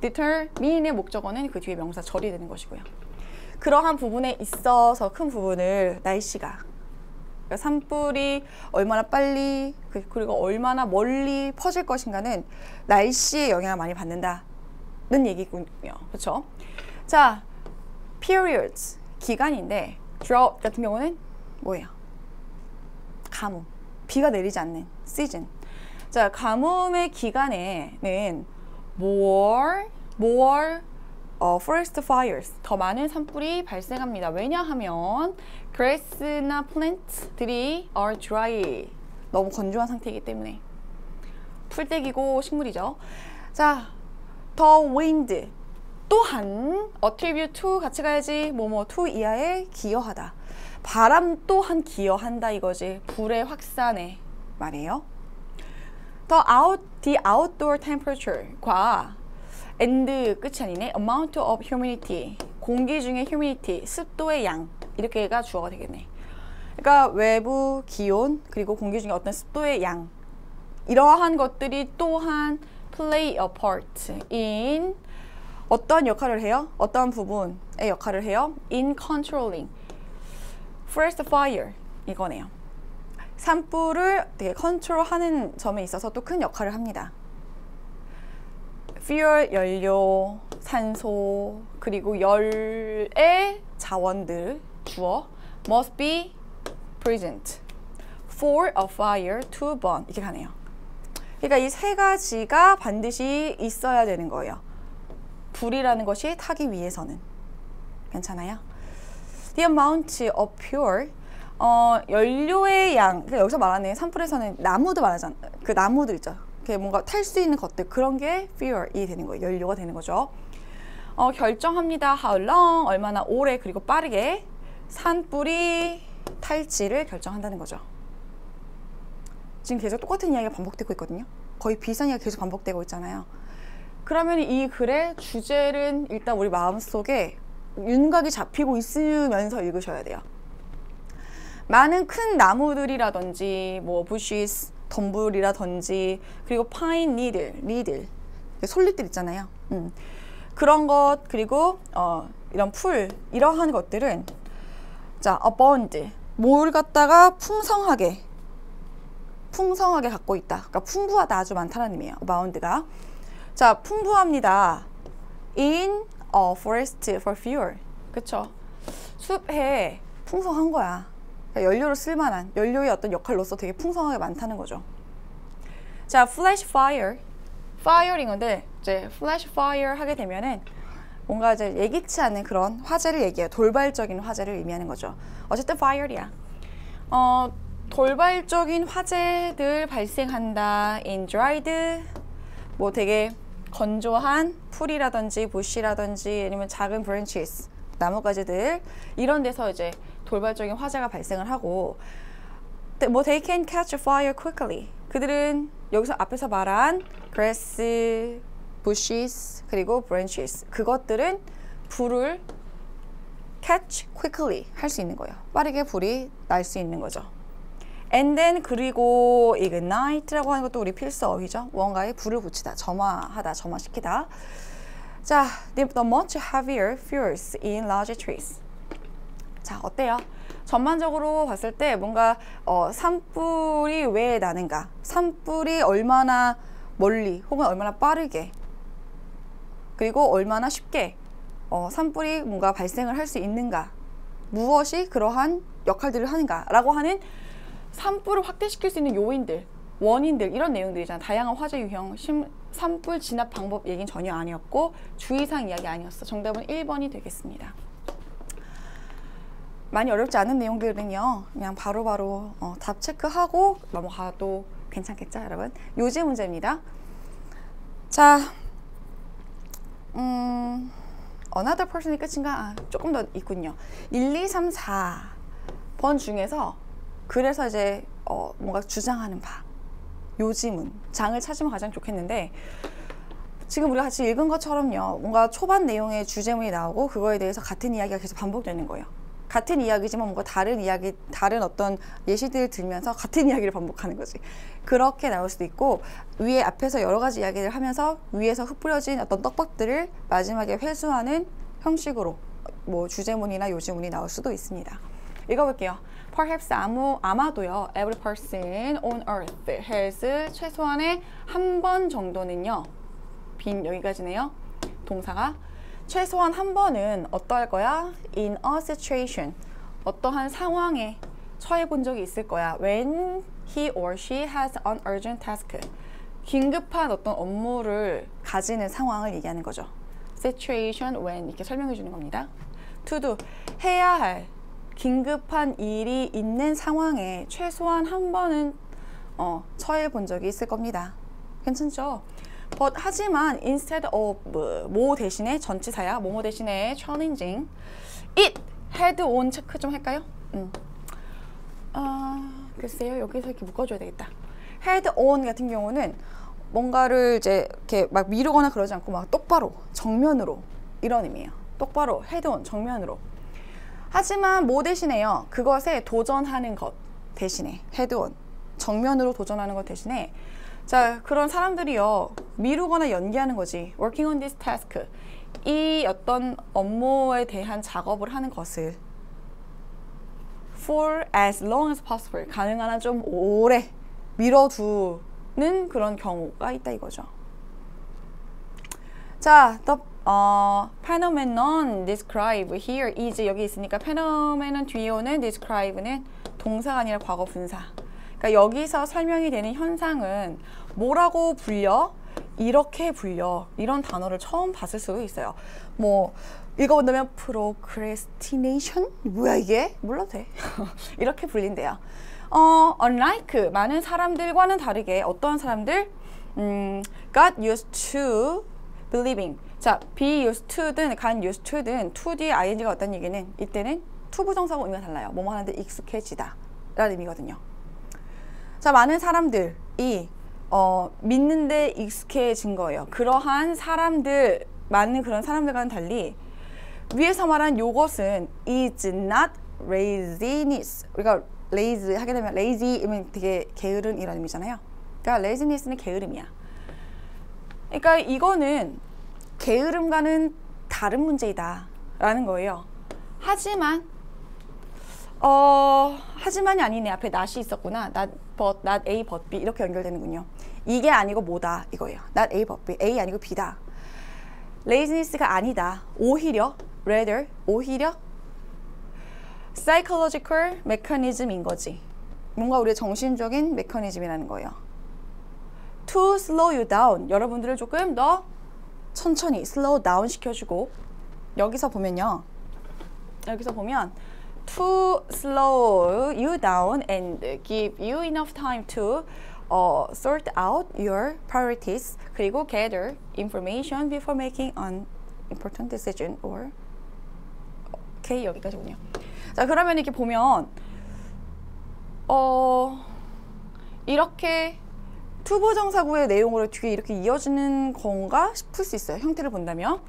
determine의 목적어는 그 뒤에 명사 절이 되는 것이고요. 그러한 부분에 있어서 큰 부분을 날씨가 그러니까 산불이 얼마나 빨리 그리고 얼마나 멀리 퍼질 것인가는 날씨의 영향을 많이 받는다는 얘기군요. 그렇죠? 자, periods 기간인데 drought 같은 경우는 뭐예요? 가뭄. 비가 내리지 않는 시즌. 자, 가뭄의 기간에는 more forest fires 더 많은 산불이 발생합니다. 왜냐하면 grass나 plants들이 are dry 너무 건조한 상태이기 때문에 풀떼기고 식물이죠. 자, the wind 또한 attribute to 같이 가야지 뭐뭐 to 이하에 기여하다. 바람 또한 기여한다 이거지. 불의 확산에 말이에요. the outdoor temperature과 and 끝이 아니네. amount of humidity 공기 중의 humidity 습도의 양 이렇게가 주어가 되겠네. 그러니까 외부 기온 그리고 공기 중에 어떤 습도의 양 이러한 것들이 또한 play a part in 어떠한 역할을 해요? 어떠한 부분의 역할을 해요? in controlling forest fire 이거네요. 산불을 되게 컨트롤하는 점에 있어서 또 큰 역할을 합니다. fuel 연료, 산소 그리고 열의 자원들 주어 must be present for a fire to burn 이렇게 가네요. 그러니까 이 세 가지가 반드시 있어야 되는 거예요. 불이라는 것이 타기 위해서는. 괜찮아요? The amount of fuel 연료의 양, 그러니까 여기서 말하는 산불에서는 나무도 말하잖아. 그 나무들 있죠. 뭔가 탈 수 있는 것들 그런 게 fuel이 되는 거예요. 연료가 되는 거죠. 결정합니다. How long 얼마나 오래 그리고 빠르게 산불이 탈지를 결정한다는 거죠. 지금 계속 똑같은 이야기가 반복되고 있거든요. 거의 비슷한 이야기가 계속 반복되고 있잖아요. 그러면 이 글의 주제는 일단 우리 마음속에 윤곽이 잡히고 있으면서 읽으셔야 돼요. 많은 큰 나무들이라든지 뭐 bushes, 덤불이라든지 그리고 pine needle, 솔잎들 있잖아요. 그런 것 그리고 이런 풀 이러한 것들은 자 abound 뭘 갖다가 풍성하게 갖고 있다. 그러니까 풍부하다 아주 많다는 의미예요. abound가 자 풍부합니다. in a forest for fuel 그쵸? 숲에 풍성한 거야. 그러니까 연료로 쓸만한 연료의 어떤 역할로서 되게 풍성하게 많다는 거죠. 자 flash fire인 건데 이제 flash fire 하게 되면은 뭔가 이제 예기치 않은 그런 화재를 얘기해요. 돌발적인 화재를 의미하는 거죠. 어쨌든 fire이야. 돌발적인 화재들 발생한다. in dried 뭐 되게 건조한 풀이라든지 부시라든지 아니면 작은 branches 나뭇가지들 이런 데서 이제 돌발적인 화재가 발생을 하고 뭐 they can catch fire quickly 그들은 여기서 앞에서 말한 grass, bushes 그리고 branches 그것들은 불을 catch quickly 할 수 있는 거예요. 빠르게 불이 날 수 있는 거죠. And then 그리고 ignite라고 하는 것도 우리 필수 어휘죠. 무언가에 불을 붙이다, 점화하다, 점화시키다. 자, the much heavier fuels in large trees. 자, 어때요? 전반적으로 봤을 때 뭔가 산불이 왜 나는가? 산불이 얼마나 멀리 혹은 얼마나 빠르게 그리고 얼마나 쉽게 산불이 뭔가 발생을 할 수 있는가? 무엇이 그러한 역할들을 하는가? 라고 하는 산불을 확대시킬 수 있는 요인들, 원인들 이런 내용들이잖아. 다양한 화재 유형, 산불 진압 방법 얘기는 전혀 아니었고 주의사항 이야기 아니었어. 정답은 1번이 되겠습니다. 많이 어렵지 않은 내용들은요. 그냥 바로바로 답 체크하고 넘어가도 괜찮겠죠, 여러분? 요지 문제입니다. 자, another person이 끝인가? 조금 더 있군요. 1, 2, 3, 4번 중에서 그래서 이제 뭔가 주장하는 바 요지문 장을 찾으면 가장 좋겠는데 지금 우리가 같이 읽은 것처럼요 뭔가 초반 내용의 주제문이 나오고 그거에 대해서 같은 이야기가 계속 반복되는 거예요. 같은 이야기지만 뭔가 다른 이야기 다른 어떤 예시들을 들면서 같은 이야기를 반복하는 거지. 그렇게 나올 수도 있고 위에 앞에서 여러 가지 이야기를 하면서 위에서 흩뿌려진 어떤 떡밥들을 마지막에 회수하는 형식으로 뭐 주제문이나 요지문이 나올 수도 있습니다. 읽어볼게요. Perhaps 아마도요. Every person on earth has 최소한의 한 번 정도는요. 빈 여기까지네요. 동사가 최소한 한 번은 어떠할 거야? In a situation 어떠한 상황에 처해 본 적이 있을 거야. When he or she has an urgent task 긴급한 어떤 업무를 가지는 상황을 얘기하는 거죠. Situation when 이렇게 설명해 주는 겁니다. To do 해야 할 긴급한 일이 있는 상황에 최소한 한 번은 처해 본 적이 있을 겁니다. 괜찮죠? But 하지만 instead of 뭐 대신에 전치사야 뭐뭐 대신에 challenging it had on 체크 좀 할까요? 글쎄요 여기서 이렇게 묶어줘야 되겠다. had on 같은 경우는 뭔가를 이제 이렇게 막 미루거나 그러지 않고 막 똑바로 정면으로 이런 의미예요. 똑바로 head on 정면으로. 하지만 뭐 대신에요? 그것에 도전하는 것 대신에 head on 정면으로 도전하는 것 대신에 자 그런 사람들이요 미루거나 연기하는 거지. working on this task 이 어떤 업무에 대한 작업을 하는 것을 for as long as possible 가능한 한 좀 오래 미뤄두는 그런 경우가 있다 이거죠. 자, the phenomenon describe here is 여기 있으니까 phenomenon 뒤에 오는 describe는 동사가 아니라 과거 분사. 그러니까 여기서 설명이 되는 현상은 뭐라고 불려? 이렇게 불려. 이런 단어를 처음 봤을 수도 있어요. 뭐 읽어본다면 procrastination? 뭐야 이게? 몰라도 돼. 이렇게 불린대요. unlike 많은 사람들과는 다르게 어떠한 사람들? got used to believing. 자, be used to든 got used to든 to 뒤에 ing가 어떤 얘기는 이때는 to 부정사고 의미가 달라요. 뭐뭐 하는데 익숙해지다 라는 의미거든요. 자, 많은 사람들이 믿는데 익숙해진 거예요. 그러한 사람들, 많은 그런 사람들과는 달리 위에서 말한 요것은 is not laziness. 우리가 lazy 하게 되면 lazy면 되게 게으른 이런 의미잖아요. 그러니까 laziness는 게으름이야. 그러니까 이거는 게으름과는 다른 문제이다 라는 거예요. 하지만이 아니네. 앞에 not이 있었구나. not A but B 이렇게 연결되는군요. 이게 아니고 뭐다 이거예요. not A but B. A 아니고 B다. laziness가 아니다. 오히려 psychological mechanism인 거지. 뭔가 우리의 정신적인 메커니즘이라는 거예요. to slow you down. 여러분들을 조금 더 천천히 slow down 시켜주고 여기서 보면 to slow you down and give you enough time to sort out your priorities 그리고 gather information before making an important decision or 오케이 여기까지군요. 자 그러면 이렇게 보면 이렇게 투부정사구의 내용으로 뒤에 이렇게 이어지는 건가 싶을 수 있어요. 형태를 본다면.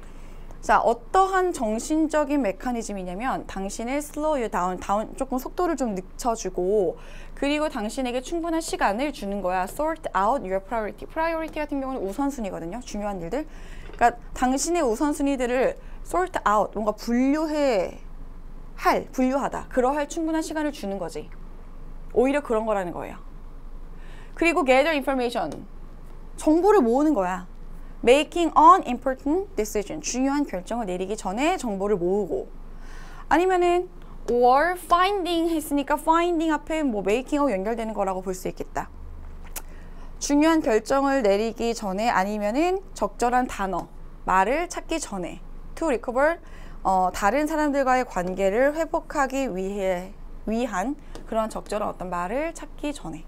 자, 어떠한 정신적인 메커니즘이냐면 당신을 slow you down, 조금 속도를 좀 늦춰주고 그리고 당신에게 충분한 시간을 주는 거야. sort out your priority. priority 같은 경우는 우선순위거든요. 중요한 일들. 그러니까 당신의 우선순위들을 sort out, 뭔가 분류하다. 그러할 충분한 시간을 주는 거지. 오히려 그런 거라는 거예요. 그리고 gather information, 정보를 모으는 거야. making an important decision, 중요한 결정을 내리기 전에 정보를 모으고 아니면은 or finding 했으니까 finding 앞에 뭐 making하고 연결되는 거라고 볼 수 있겠다. 중요한 결정을 내리기 전에 아니면은 적절한 단어, 말을 찾기 전에 to recover, 다른 사람들과의 관계를 회복하기 위한 그런 적절한 어떤 말을 찾기 전에.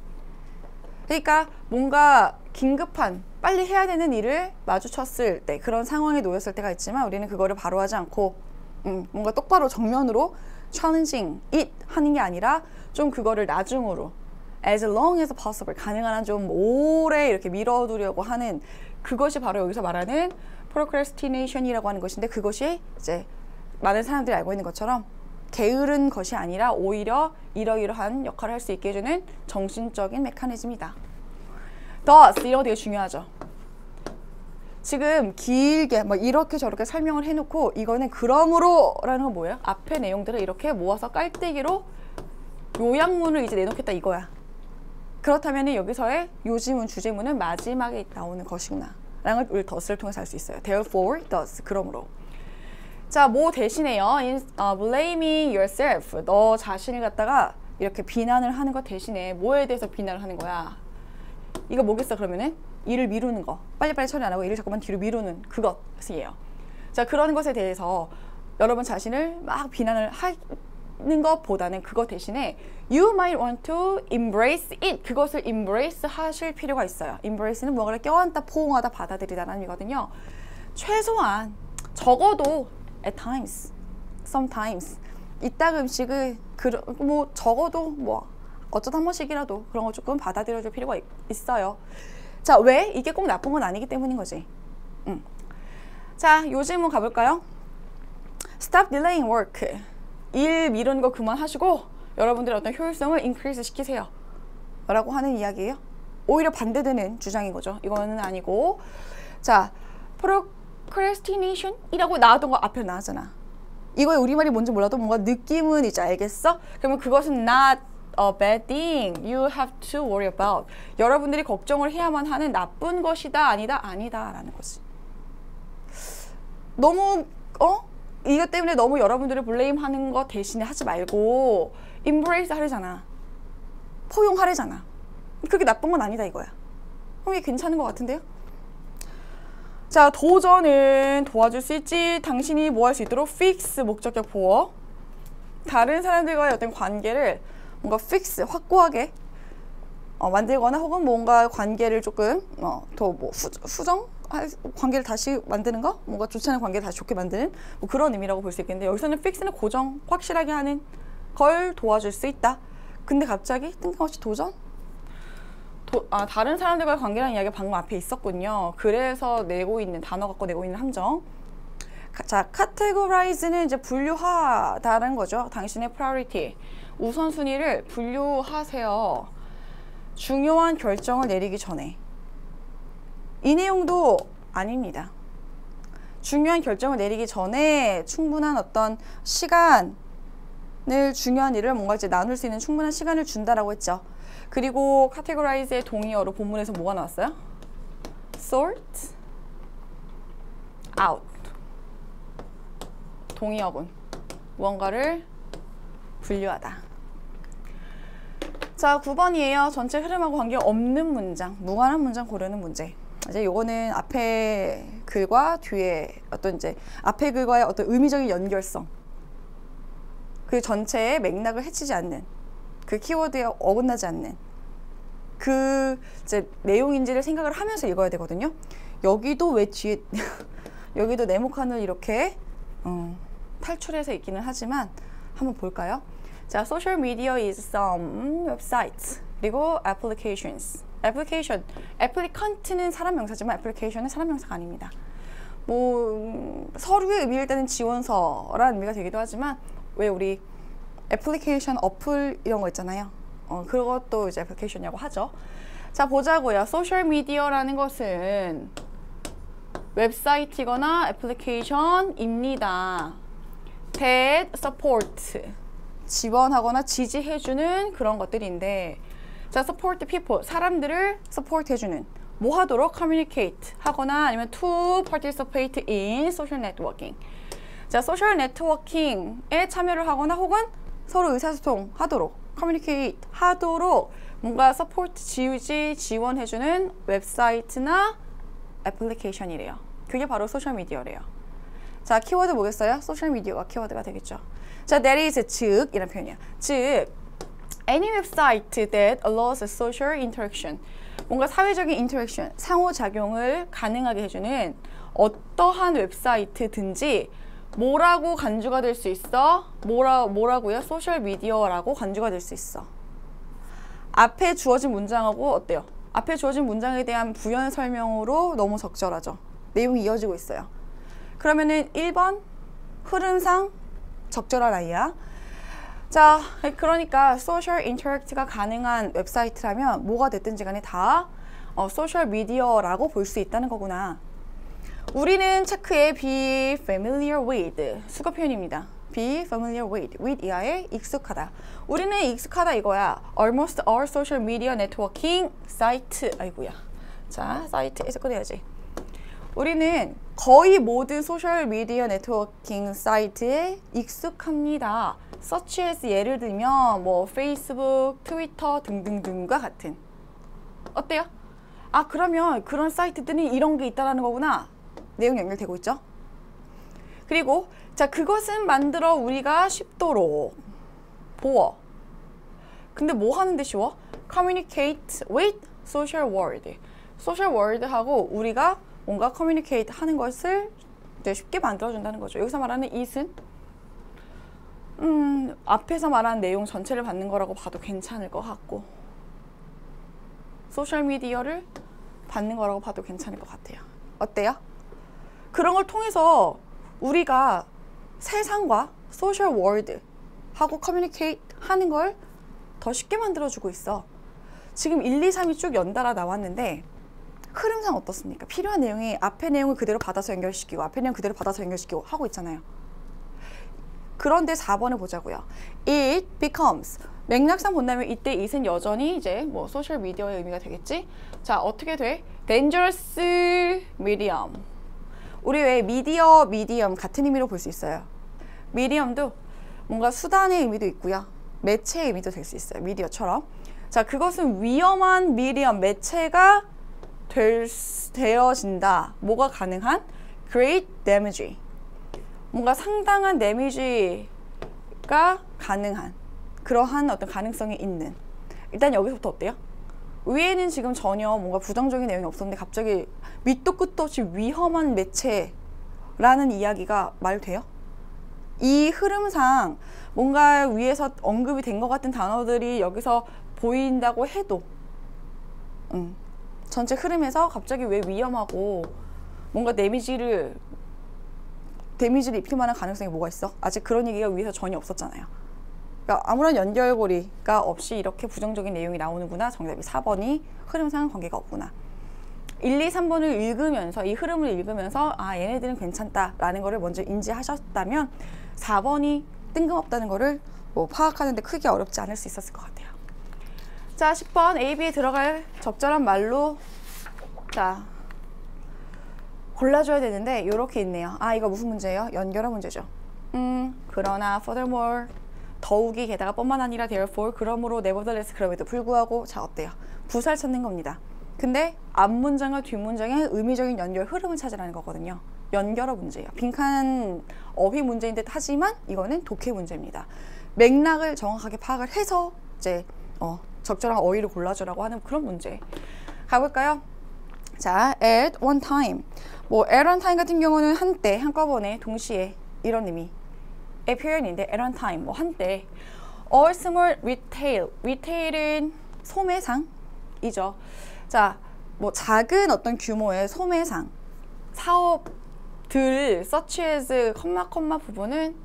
그러니까 뭔가 긴급한 빨리 해야 되는 일을 마주쳤을 때 그런 상황에 놓였을 때가 있지만 우리는 그거를 바로 하지 않고 뭔가 똑바로 정면으로 challenging it 하는 게 아니라 좀 그거를 나중으로 as long as possible 가능한 한 좀 오래 이렇게 미뤄두려고 하는 그것이 바로 여기서 말하는 procrastination이라고 하는 것인데 그것이 이제 많은 사람들이 알고 있는 것처럼 게으른 것이 아니라 오히려 이러이러한 역할을 할 수 있게 해주는 정신적인 메커니즘이다. thus 이런 거 되게 중요하죠. 지금 길게 막 이렇게 저렇게 설명을 해놓고 이거는 그러므로 라는 건 뭐예요? 앞에 내용들을 이렇게 모아서 깔때기로 요약문을 이제 내놓겠다 이거야. 그렇다면 여기서의 요지문, 주제문은 마지막에 나오는 것이구나 라는 걸 우리 thus를 통해서 알 수 있어요. therefore, thus, 그러므로. 자, 뭐 대신에요. blaming yourself. 너 자신을 갖다가 이렇게 비난을 하는 것 대신에 뭐에 대해서 비난을 하는 거야? 이거 뭐겠어 그러면은? 일을 미루는 거. 빨리빨리 처리 안 하고 일을 자꾸만 뒤로 미루는 그것이에요. 자, 그런 것에 대해서 여러분 자신을 막 비난을 하는 것보다는 그것 대신에 you might want to embrace it. 그것을 embrace 하실 필요가 있어요. embrace는 무언가를 껴안다, 포옹하다, 받아들이다라는 의미거든요. 최소한 적어도 at times, sometimes 이따 음식을 뭐 적어도 뭐 어쩌다 한 번씩이라도 그런 거 조금 받아들여줄 필요가 있어요. 자, 왜? 이게 꼭 나쁜 건 아니기 때문인 거지. 자, 요즘은 가볼까요? Stop delaying work. 일 미루는 거 그만하시고 여러분들의 어떤 효율성을 increase 시키세요. 라고 하는 이야기예요. 오히려 반대되는 주장인 거죠. 이거는 아니고. 자, procrastination 이라고 나왔던 거 앞에 나왔잖아. 이거의 우리말이 뭔지 몰라도 뭔가 느낌은 이제 알겠어? 그러면 그것은 not a bad thing you have to worry about. 여러분들이 걱정을 해야만 하는 나쁜 것이다, 아니다, 아니다 라는 거지. 너무 이것 때문에 너무 여러분들을 블레임 하는 거 대신에 하지 말고 embrace 하래잖아. 포용하래잖아. 그게 나쁜 건 아니다 이거야. 그럼 이게 괜찮은 것 같은데요? 자, 도전은 도와줄 수 있지. 당신이 뭐 할 수 있도록 fix 목적격 보어. 다른 사람들과의 어떤 관계를 뭔가 fix, 확고하게 만들거나 혹은 뭔가 관계를 조금 더 뭐 수정? 관계를 다시 만드는 거? 뭔가 좋지 않은 관계를 다시 좋게 만드는 뭐 그런 의미라고 볼 수 있겠는데 여기서는 fix는 고정, 확실하게 하는 걸 도와줄 수 있다. 근데 갑자기 뜬금없이 도전? 다른 사람들과의 관계라는 이야기가 방금 앞에 있었군요. 그래서 내고 있는 단어 갖고 내고 있는 함정. 자, categorize는 이제 분류하다는 거죠. 당신의 priority, 우선순위를 분류하세요. 중요한 결정을 내리기 전에. 이 내용도 아닙니다. 중요한 결정을 내리기 전에 충분한 어떤 시간을, 중요한 일을 뭔가 이제 나눌 수 있는 충분한 시간을 준다라고 했죠. 그리고 categorize의 동의어로 본문에서 뭐가 나왔어요? sort out. 동의어군. 무언가를 분류하다. 자, 9번이에요. 전체 흐름하고 관계없는 문장, 무관한 문장 고르는 문제. 이제 요거는 앞에 글과 뒤에 어떤 이제 앞에 글과의 어떤 의미적인 연결성, 그 전체의 맥락을 해치지 않는, 그 키워드에 어긋나지 않는 그 이제 내용인지를 생각을 하면서 읽어야 되거든요. 여기도 왜 뒤에 여기도 네모칸을 이렇게 탈출해서 있기는 하지만 한번 볼까요? 자, social media is some websites 그리고 applications. application, applicant는 사람 명사지만 application은 사람 명사가 아닙니다. 뭐 서류의 의미일 때는 지원서라는 의미가 되기도 하지만 왜 우리 애플리케이션, 어플 이런 거 있잖아요. 그것도 이제 애플리케이션이라고 하죠. 자, 보자고요. 소셜 미디어라는 것은 웹사이트이거나 애플리케이션입니다. that support, 지원하거나 지지해주는 그런 것들인데, 자, support people, 사람들을 support 해주는, 뭐 하도록? communicate 하거나 아니면 to participate in social networking. 자, 소셜 네트워킹에 참여를 하거나 혹은 서로 의사소통 하도록, communicate 하도록 뭔가 support, 지원해주는 웹사이트나 애플리케이션이래요. 그게 바로 소셜 미디어래요. 자, 키워드 뭐겠어요? 소셜 미디어가 키워드가 되겠죠. 자, that is, 즉 이런 표현이야. 즉, any website that allows social interaction, 뭔가 사회적인 인터랙션, 상호작용을 가능하게 해주는 어떠한 웹사이트든지 뭐라고 간주가 될 수 있어? 뭐라고요? 소셜 미디어라고 간주가 될 수 있어. 앞에 주어진 문장하고 어때요? 앞에 주어진 문장에 대한 부연 설명으로 너무 적절하죠. 내용이 이어지고 있어요. 그러면은 1번 흐름상 적절한 아이야. 자, 그러니까 소셜 인터랙트가 가능한 웹사이트라면 뭐가 됐든지 간에 다 소셜 미디어라고 볼 수 있다는 거구나. 우리는 체크에 be familiar with, 수거 표현입니다. be familiar with 이하에 익숙하다. 우리는 익숙하다 이거야. Almost all social media networking site. 아이고야. 자, 사이트에서 꺼내야지. 우리는 거의 모든 소셜 미디어 네트워킹 사이트에 익숙합니다. such as 예를 들면 뭐 페이스북, 트위터 등등등과 같은. 어때요? 아, 그러면 그런 사이트들이 이런 게 있다라는 거구나. 내용 연결되고 있죠? 그리고 자, 그것은 만들어 우리가 쉽도록 보어. 근데 뭐 하는데 쉬워? communicate with social world. social world하고 우리가 뭔가 communicate 하는 것을 쉽게 만들어준다는 거죠. 여기서 말하는 it은 앞에서 말한 내용 전체를 받는 거라고 봐도 괜찮을 것 같고, 소셜미디어를 받는 거라고 봐도 괜찮을 것 같아요. 어때요? 그런 걸 통해서 우리가 세상과 소셜 월드하고 커뮤니케이트 하는 걸 더 쉽게 만들어주고 있어. 지금 1, 2, 3이 쭉 연달아 나왔는데 흐름상 어떻습니까? 필요한 내용이 앞에 내용을 그대로 받아서 연결시키고 앞에 내용 그대로 받아서 연결시키고 하고 있잖아요. 그런데 4번을 보자고요. It becomes, 맥락상 본다면 이때 it은 여전히 이제 뭐 소셜 미디어의 의미가 되겠지. 자, 어떻게 돼? Dangerous medium. 우리 왜 미디어, 미디엄 같은 의미로 볼 수 있어요. 미디엄도 뭔가 수단의 의미도 있고요. 매체의 의미도 될 수 있어요. 미디어처럼. 자, 그것은 위험한 미디엄, 매체가 되어진다. 뭐가 가능한? Great damage. 뭔가 상당한 데미지가 가능한 그러한 어떤 가능성이 있는. 일단 여기서부터 어때요? 위에는 지금 전혀 뭔가 부정적인 내용이 없었는데 갑자기 밑도 끝도 없이 위험한 매체라는 이야기가 말돼요? 이 흐름상 뭔가 위에서 언급이 된 것 같은 단어들이 여기서 보인다고 해도 전체 흐름에서 갑자기 왜 위험하고 뭔가 데미지를 입힐 만한 가능성이 뭐가 있어? 아직 그런 얘기가 위에서 전혀 없었잖아요. 그러니까 아무런 연결고리가 없이 이렇게 부정적인 내용이 나오는구나. 정답이 4번이 흐름상 관계가 없구나. 1, 2, 3번을 읽으면서 이 흐름을 읽으면서 아 얘네들은 괜찮다라는 거를 먼저 인지하셨다면 4번이 뜬금없다는 거를 뭐 파악하는데 크게 어렵지 않을 수 있었을 것 같아요. 자, 10번 A, B에 들어갈 적절한 말로 자 골라줘야 되는데 이렇게 있네요. 아 이거 무슨 문제예요? 연결어 문제죠. 그러나 furthermore 더욱이 게다가 뿐만 아니라 therefore 그러므로 nevertheless 그럼에도 불구하고 자 어때요? 부사를 찾는 겁니다. 근데 앞문장과 뒷문장의 의미적인 연결 흐름을 찾으라는 거거든요. 연결어 문제예요. 빈칸 어휘 문제인 듯 하지만 이거는 독해 문제입니다. 맥락을 정확하게 파악을 해서 이제 적절한 어휘를 골라주라고 하는 그런 문제. 가볼까요? 자, at one time. 뭐 at one time 같은 경우는 한때, 한꺼번에, 동시에 이런 의미의 표현인데 at one time, 뭐 한때. All small retail. retail은 소매상이죠. 자, 뭐 작은 어떤 규모의 소매상 사업들 such as 컴마 부분은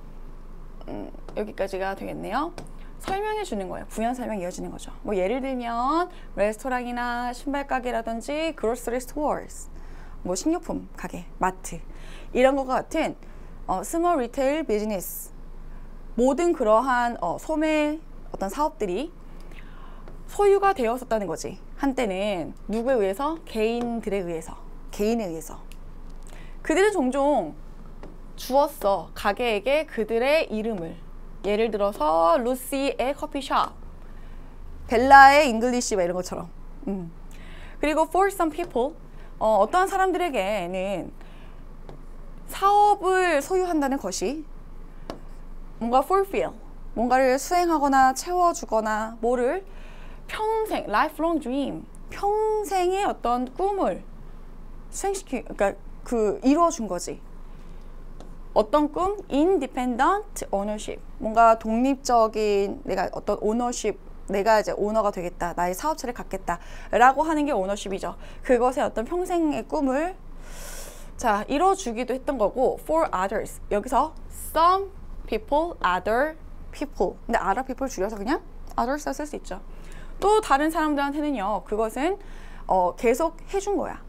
여기까지가 되겠네요. 설명해 주는 거예요. 부연 설명 이어지는 거죠. 뭐 예를 들면 레스토랑이나 신발 가게라든지 grocery stores, 뭐 식료품 가게, 마트 이런 것과 같은 small retail business 모든 그러한 소매 어떤 사업들이 소유가 되었었다는 거지. 한때는 누구에 의해서? 개인들에 의해서, 개인에 의해서. 그들은 종종 주었어. 가게에게 그들의 이름을. 예를 들어서 루시의 커피숍, 벨라의 잉글리시 이런 것처럼. 그리고 for some people, 어떠한 사람들에게는 사업을 소유한다는 것이 뭔가 fulfill, 뭔가를 수행하거나 채워주거나 뭐를 평생, lifelong dream, 평생의 어떤 꿈을 그러니까 이루어준 거지. 어떤 꿈? independent ownership. 뭔가 독립적인 내가 어떤 ownership, 내가 이제 오너가 되겠다, 나의 사업체를 갖겠다 라고 하는 게 ownership이죠. 그것의 어떤 평생의 꿈을 자 이뤄주기도 했던 거고 for others. 여기서 some people, other people. 근데 other people 줄여서 그냥 others 쓸 수 있죠. 또 다른 사람들한테는요. 그것은 계속 해준 거야.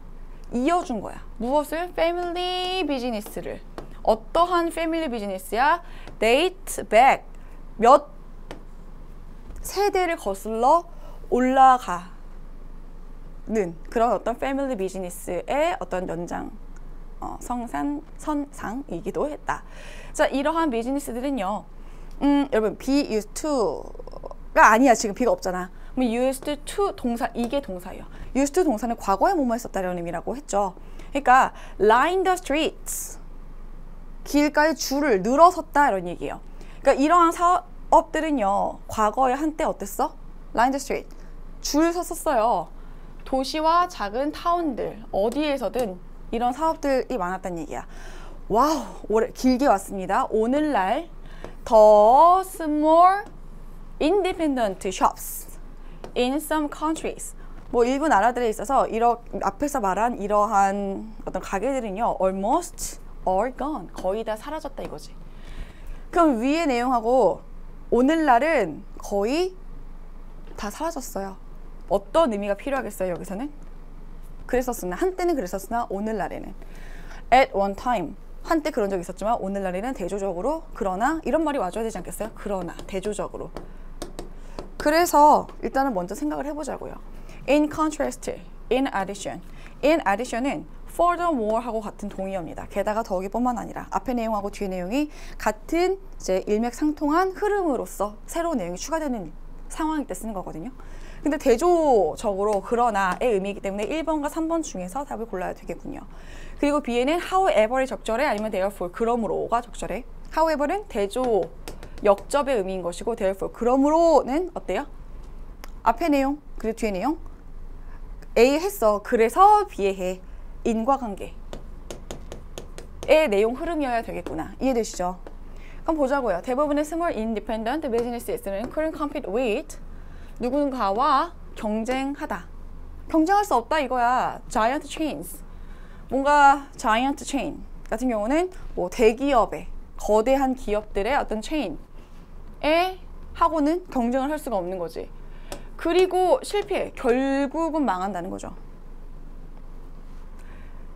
이어준 거야. 무엇을? 패밀리 비즈니스를. 어떠한 패밀리 비즈니스야? date back. 몇 세대를 거슬러 올라가는 그런 어떤 패밀리 비즈니스의 어떤 연장 선상이기도 했다. 자, 이러한 비즈니스들은요. 여러분 be used to가 아니야. 지금 be가 없잖아. 그럼 used to 동사, 이게 동사예요. used to 동사는 과거에 뭐뭐 했었다는 의미라고 했죠. 그러니까 line the streets. 길가에 줄을 늘어섰다 이런 얘기예요. 그러니까 이러한 사업들은요. 과거에 한때 어땠어? line the street. 줄 섰었어요. 도시와 작은 타운들 어디에서든 이런 사업들이 많았다는 얘기야. 와우, 오래 길게 왔습니다. 오늘날 the small independent shops in some countries. 뭐 일부 나라들에 있어서 앞에서 말한 이러한 어떤 가게들은요. almost all gone. 거의 다 사라졌다 이거지. 그럼 위의 내용하고 오늘날은 거의 다 사라졌어요. 어떤 의미가 필요하겠어요 여기서는? 그랬었으나 한때는 그랬었으나 오늘날에는 at one time 한때 그런 적이 있었지만 오늘날에는 대조적으로 그러나 이런 말이 와줘야 되지 않겠어요? 그러나 대조적으로. 그래서 일단은 먼저 생각을 해보자고요. In contrast, in addition. In addition은 furthermore 하고 같은 동의어입니다. 게다가 더하기뿐만 아니라 앞에 내용하고 뒤에 내용이 같은 이제 일맥상통한 흐름으로서 새로운 내용이 추가되는 상황일 때 쓰는 거거든요. 근데 대조적으로 그러나의 의미이기 때문에 1번과 3번 중에서 답을 골라야 되겠군요. 그리고 B에는 however이 적절해 아니면 therefore 그러므로가 적절해. however는 대조 역접의 의미인 것이고 therefore 그러므로는 어때요? 앞에 내용 그리고 뒤에 내용 A 했어. 그래서 B에 해. 인과관계의 내용 흐름이어야 되겠구나. 이해되시죠? 그럼 보자고요. 대부분의 small independent business는 couldn't compete with 누군가와 경쟁하다. 경쟁할 수 없다 이거야. giant chains. 뭔가 giant chain 같은 경우는 뭐 대기업의 거대한 기업들의 어떤 체인에 하고는 경쟁을 할 수가 없는 거지. 그리고 실패해. 결국은 망한다는 거죠.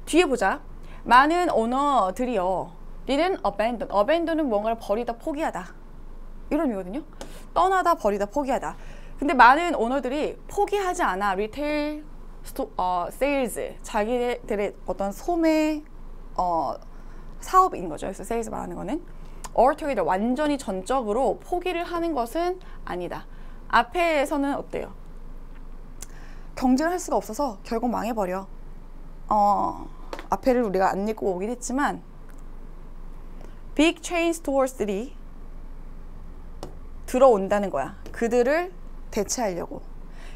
뒤에 보자. 많은 오너들이요. didn't abandon. abandon은 뭔가를 버리다, 포기하다. 이런 의미거든요. 떠나다, 버리다, 포기하다. 근데 많은 오너들이 포기하지 않아. 리테일 세일즈. 자기들의 어떤 소매 사업인 거죠. 그래서 세일즈 말하는 거는 altogether 완전히 전적으로 포기를 하는 것은 아니다. 앞에서는 어때요? 경쟁을 할 수가 없어서 결국 망해버려. 앞에를 우리가 안 읽고 오긴 했지만 빅 체인 스토어들이 들어온다는 거야. 그들을 대체하려고.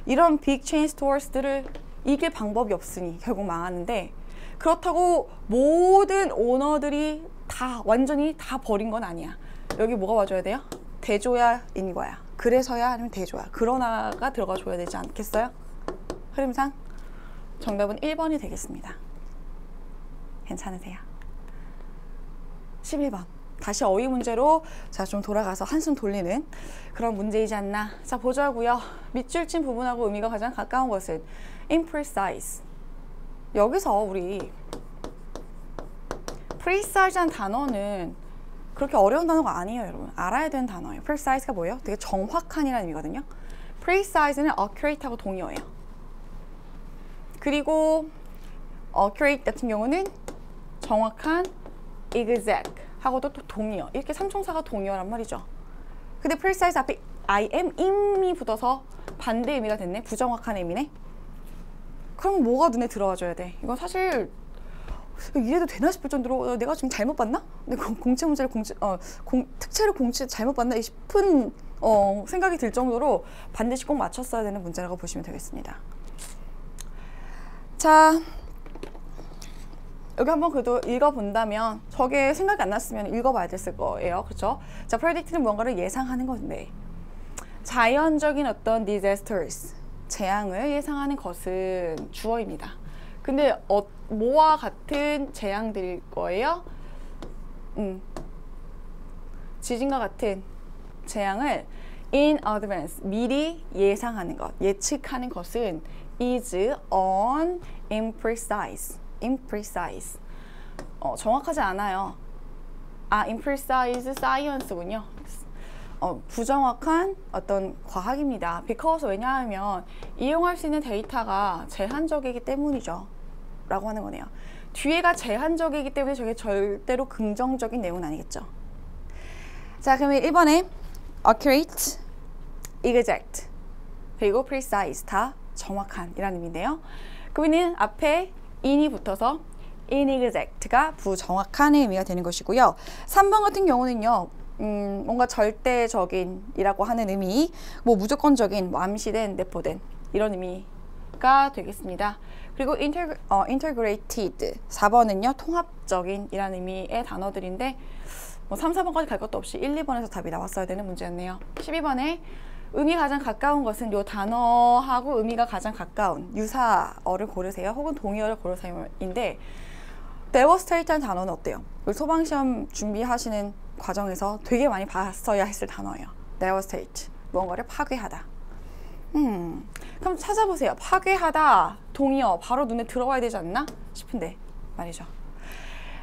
이런 빅 체인 스토어들을 이길 방법이 없으니 결국 망하는데 그렇다고 모든 오너들이 다 완전히 다 버린 건 아니야. 여기 뭐가 와줘야 돼요? 대조야 인과야. 그래서야 아니면 대조야. 그러나가 들어가 줘야 되지 않겠어요? 흐름상 정답은 1번이 되겠습니다. 괜찮으세요? 11번. 다시 어휘 문제로 자 좀 돌아가서 한숨 돌리는 그런 문제이지 않나. 자 보자고요. 밑줄 친 부분하고 의미가 가장 가까운 것은 imprecise. 여기서 우리 precise한 단어는 그렇게 어려운 단어가 아니에요, 여러분. 알아야 되는 단어예요. precise가 뭐예요? 되게 정확한이라는 의미거든요. precise는 accurate하고 동의어예요. 그리고 accurate 같은 경우는 정확한, exact 하고도 또 동의어. 이렇게 삼총사가 동의어란 말이죠. 근데 precise 앞에 I am, im이 붙어서 반대 의미가 됐네. 부정확한 의미네. 그럼 뭐가 눈에 들어와줘야 돼? 이건 사실 이래도 되나 싶을 정도로 내가 지금 잘못 봤나? 내가 공채 문제를 특채를 공채 잘못 봤나 싶은 생각이 들 정도로 반드시 꼭 맞췄어야 되는 문제라고 보시면 되겠습니다. 자, 여기 한번 그래도 읽어본다면 저게 생각이 안 났으면 읽어봐야 됐을 거예요. 그렇죠? 자, predict는 무언가를 예상하는 건데 자연적인 어떤 disasters, 재앙을 예상하는 것은 주어입니다. 근데 뭐와 같은 재앙들일 거예요? 지진과 같은 재앙을 in advance, 미리 예상하는 것, 예측하는 것은 is unimprecise. imprecise. 정확하지 않아요. imprecise science군요. 부정확한 어떤 과학입니다. because 왜냐하면 이용할 수 있는 데이터가 제한적이기 때문이죠. 라고 하는 거네요. 뒤에가 제한적이기 때문에 저게 절대로 긍정적인 내용은 아니겠죠. 자, 그러면 1번에 accurate, exact, 그리고 precise 다 정확한 이라는 의미인데요. 그러면 앞에 in이 붙어서 inexact가 부정확한 의미가 되는 것이고요. 3번 같은 경우는요. 뭔가 절대적인이라고 하는 의미, 뭐 무조건적인, 암시된, 내포된 이런 의미가 되겠습니다. 그리고 integrated 4번은요. 통합적인이라는 의미의 단어들인데 뭐 3, 4번까지 갈 것도 없이 1, 2번에서 답이 나왔어야 되는 문제였네요. 12번에 의미 가장 가까운 것은 이 단어하고 의미가 가장 가까운 유사어를 고르세요. 혹은 동의어를 고르세요인데 devastate라는 단어는 어때요? 우리 소방시험 준비하시는 과정에서 되게 많이 봤어야 했을 단어예요. devastate, 무언가를 파괴하다. 그럼 찾아보세요. 파괴하다, 동의어 바로 눈에 들어와야 되지 않나 싶은데 말이죠.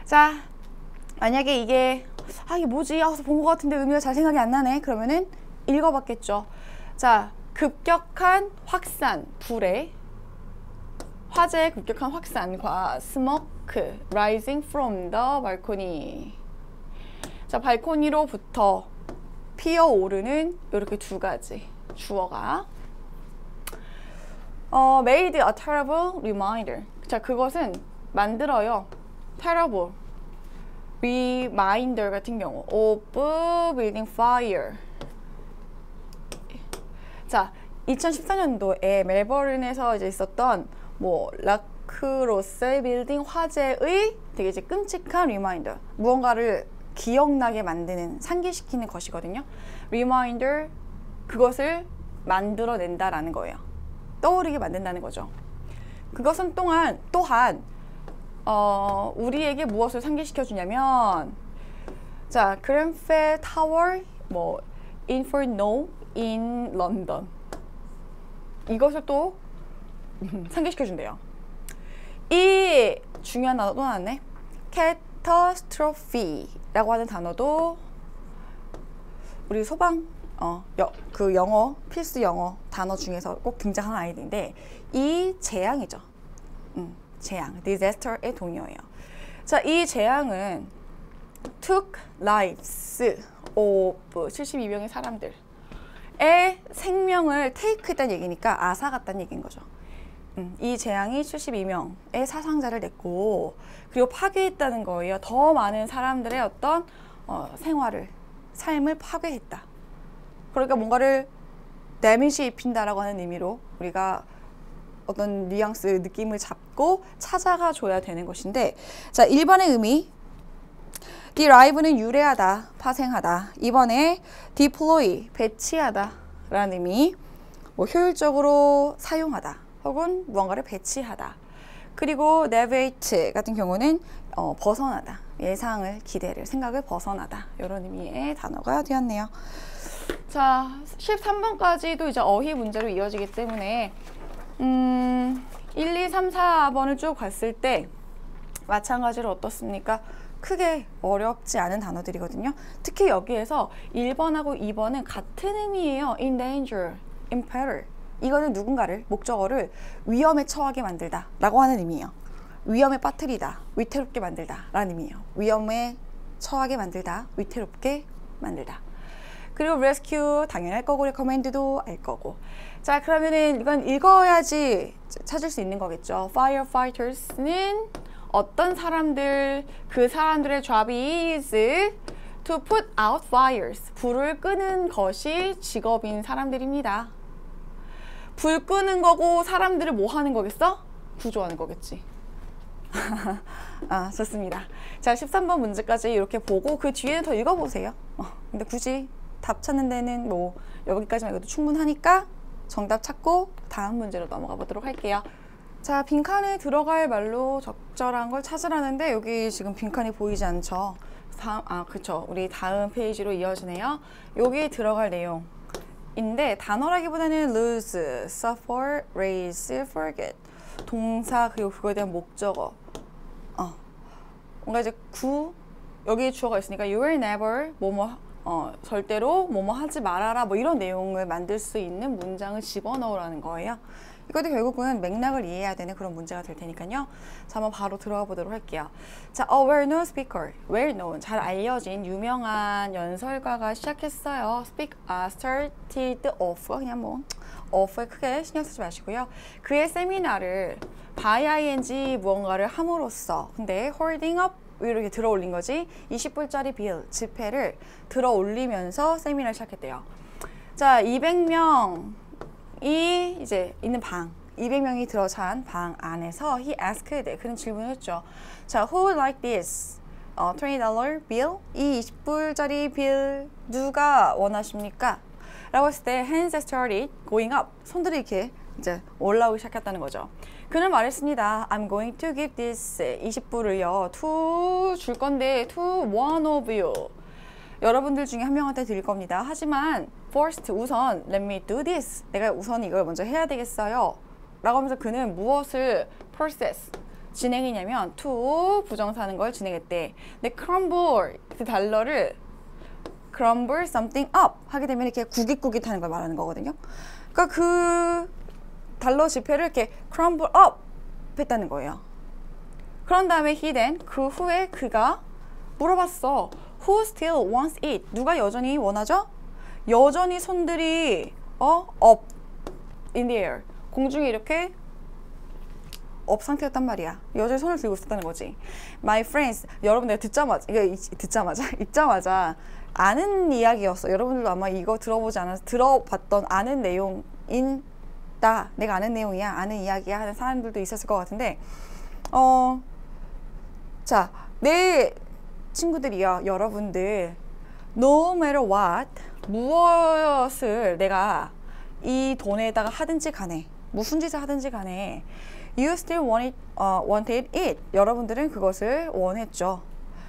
자, 만약에 이게 이게 뭐지? 본 것 같은데 의미가 잘 생각이 안 나네. 그러면은 읽어봤겠죠. 자, 급격한 확산, 불의 화재의 급격한 확산과 smoke rising from the balcony. 자, 발코니로부터 피어오르는 이렇게 두 가지 주어가 made a terrible reminder. 자, 그것은 만들어요. terrible reminder 같은 경우 of building fire. 자, 2014년도에 멜버른에서 이제 있었던 뭐 라크로스 빌딩 화재의 되게 이제 끔찍한 리마인더, 무언가를 기억나게 만드는, 상기시키는 것이거든요. 리마인더, 그것을 만들어낸다라는 거예요. 떠오르게 만든다는 거죠. 그것은 또한 우리에게 무엇을 상기시켜 주냐면, 자, 그랜펠 타워 뭐 인퍼노 in London, 이것을 또 상기시켜 준대요. 이 중요한 단어 또 나왔네. catastrophe라고 하는 단어도 우리 소방 그 영어 필수 영어 단어 중에서 꼭 등장하는 아이들인데, 이 재앙이죠. 재앙, disaster의 동의어예요. 자, 이 재앙은 took lives of 72명의 사람들의 생명을 테이크했다는 얘기니까 앗아갔다는 얘기인 거죠. 이 재앙이 72명의 사상자를 냈고, 그리고 파괴했다는 거예요. 더 많은 사람들의 어떤 삶을 파괴했다. 그러니까 뭔가를 데미지 입힌다라고 하는 의미로 우리가 어떤 뉘앙스, 느낌을 잡고 찾아가 줘야 되는 것인데, 자, 1번의 의미, derive는 유래하다, 파생하다. 2번에 deploy, 배치하다 라는 의미, 뭐 효율적으로 사용하다 혹은 무언가를 배치하다. 그리고 navigate 같은 경우는 벗어나다, 예상을, 기대를, 생각을 벗어나다, 이런 의미의 단어가 되었네요. 자, 13번까지도 이제 어휘 문제로 이어지기 때문에 1, 2, 3, 4번을 쭉 봤을 때 마찬가지로 어떻습니까? 크게 어렵지 않은 단어들이거든요. 특히 여기에서 1번하고 2번은 같은 의미예요. in danger, in peril. 이거는 누군가를, 목적어를 위험에 처하게 만들다 라고 하는 의미예요. 위험에 빠뜨리다, 위태롭게 만들다 라는 의미예요. 위험에 처하게 만들다, 위태롭게 만들다. 그리고 rescue 당연히 알 거고, recommend도 알 거고. 자, 그러면은 이건 읽어야지 찾을 수 있는 거겠죠. firefighters는 어떤 사람들, 그 사람들의 job이 is to put out fires, 불을 끄는 것이 직업인 사람들입니다. 불 끄는 거고 사람들을 뭐 하는 거겠어? 구조하는 거겠지. 아, 좋습니다. 자, 13번 문제까지 이렇게 보고 그 뒤에는 더 읽어보세요. 근데 굳이 답 찾는 데는 뭐 여기까지만 읽어도 충분하니까 정답 찾고 다음 문제로 넘어가 보도록 할게요. 자, 빈칸에 들어갈 말로 적절한 걸 찾으라는데 여기 지금 빈칸이 보이지 않죠? 그쵸. 우리 다음 페이지로 이어지네요. 여기 들어갈 내용인데 단어라기보다는 lose, suffer, raise, forget. 동사 그리고 그거에 대한 목적어. 뭔가 이제 여기 주어가 있으니까 you will never 절대로 뭐뭐 하지 말아라, 뭐 이런 내용을 만들 수 있는 문장을 집어넣으라는 거예요. 이것도 결국은 맥락을 이해해야 되는 그런 문제가 될 테니까요. 자, 한번 바로 들어가 보도록 할게요. 자, a well-known speaker, well-known, 잘 알려진 유명한 연설가가 시작했어요. started off, 그냥 뭐 off에 크게 신경 쓰지 마시고요. 그의 세미나를 by ing 무언가를 함으로써, 근데 holding up 이렇게 들어 올린 거지. 20불짜리 빌, 지폐를 들어 올리면서 세미나를 시작했대요. 자, 200명이 이제 있는 방, 200명이 들어찬 방 안에서 he asked, 그런 질문을 했죠. 자, who would like this? $20 bill? 이 20불짜리 빌 누가 원하십니까? 라고 했을 때 hands started going up. 손들이 이렇게 이제 올라오기 시작했다는 거죠. 그는 말했습니다. I'm going to give this 20불을요 to 줄 건데 to one of you. 여러분들 중에 한 명한테 드릴 겁니다. 하지만 first 우선 let me do this. 내가 우선 이걸 먼저 해야 되겠어요. 라고 하면서 그는 무엇을 process 진행했냐면 to 부정사는 걸 진행했대. 근데 crumble 그 달러를 crumble something up 하게 되면 이렇게 구깃구깃하는 걸 말하는 거거든요. 그러니까 그 달러 지폐를 이렇게 crumble up 답했다는 거예요. 그런 다음에 he then, 그 후에 그가 물어봤어. Who still wants it? 누가 여전히 원하죠? 여전히 손들이 up in the air. 공중에 이렇게 업 상태였단 말이야. 여전히 손을 들고 있었다는 거지. My friends, 여러분 내가 읽자마자 아는 이야기였어. 여러분들도 아마 이거 들어봤던 아는 내용인다. 내가 아는 내용이야, 아는 이야기야 하는 사람들도 있었을 것 같은데, 자, 내 친구들이요, 여러분들, no matter what, 무엇을 내가 이 돈에다가 하든지 간에, 무슨 짓을 하든지 간에, you still wanted it. 여러분들은 그것을 원했죠.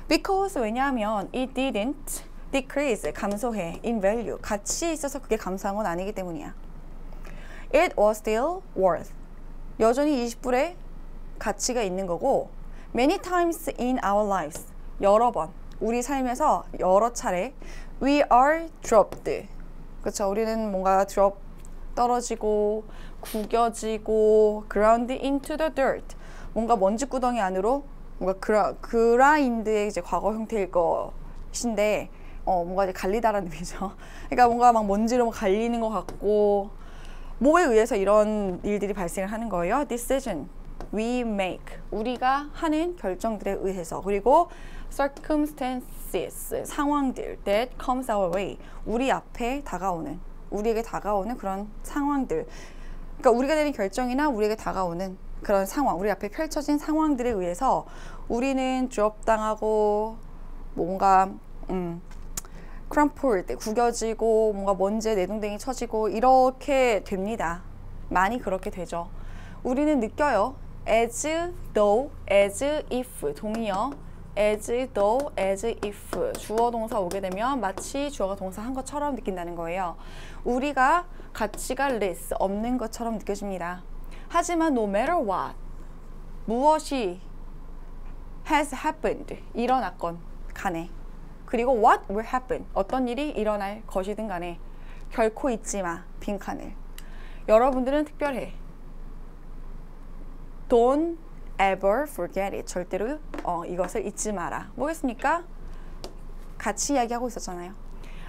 Because 왜냐하면 it didn't decrease, 감소해, in value, 가치에 있어서 그게 감소한 건 아니기 때문이야. It was still worth, 여전히 20불의 가치가 있는 거고, many times in our lives, 여러 번, 우리 삶에서 여러 차례, we are dropped, 그렇죠? 우리는 뭔가 drop, 떨어지고 구겨지고 ground into the dirt, 뭔가 먼지구덩이 안으로, 뭔가 그라인드의 이제 과거 형태일 것인데, 뭔가 이제 갈리다라는 의미죠. 그러니까 뭔가 막 먼지로 갈리는 것 같고, 뭐에 의해서 이런 일들이 발생을 하는 거예요? Decision we make, 우리가 하는 결정들에 의해서. 그리고 circumstances, 상황들 that comes our way, 우리 앞에 다가오는, 우리에게 다가오는 그런 상황들. 그러니까 우리가 내린 결정이나 우리에게 다가오는 그런 상황, 우리 앞에 펼쳐진 상황들에 의해서 우리는 drop 당하고 뭔가 crumpled, 구겨지고 뭔가 먼지에 내동댕이 쳐지고 이렇게 됩니다. 많이 그렇게 되죠. 우리는 느껴요. as though, as if, 동의어 as though, as if, 주어 동사 오게 되면 마치 주어가 동사 한 것처럼 느낀다는 거예요. 우리가 가치가 less, 없는 것처럼 느껴집니다. 하지만 no matter what, 무엇이 has happened, 일어났건 간에, 그리고 what will happen, 어떤 일이 일어날 것이든 간에 결코 잊지 마, 빈칸을. 여러분들은 특별해. Don't ever forget it, 절대로 이것을 잊지 마라. 뭐겠습니까? 같이 이야기하고 있었잖아요.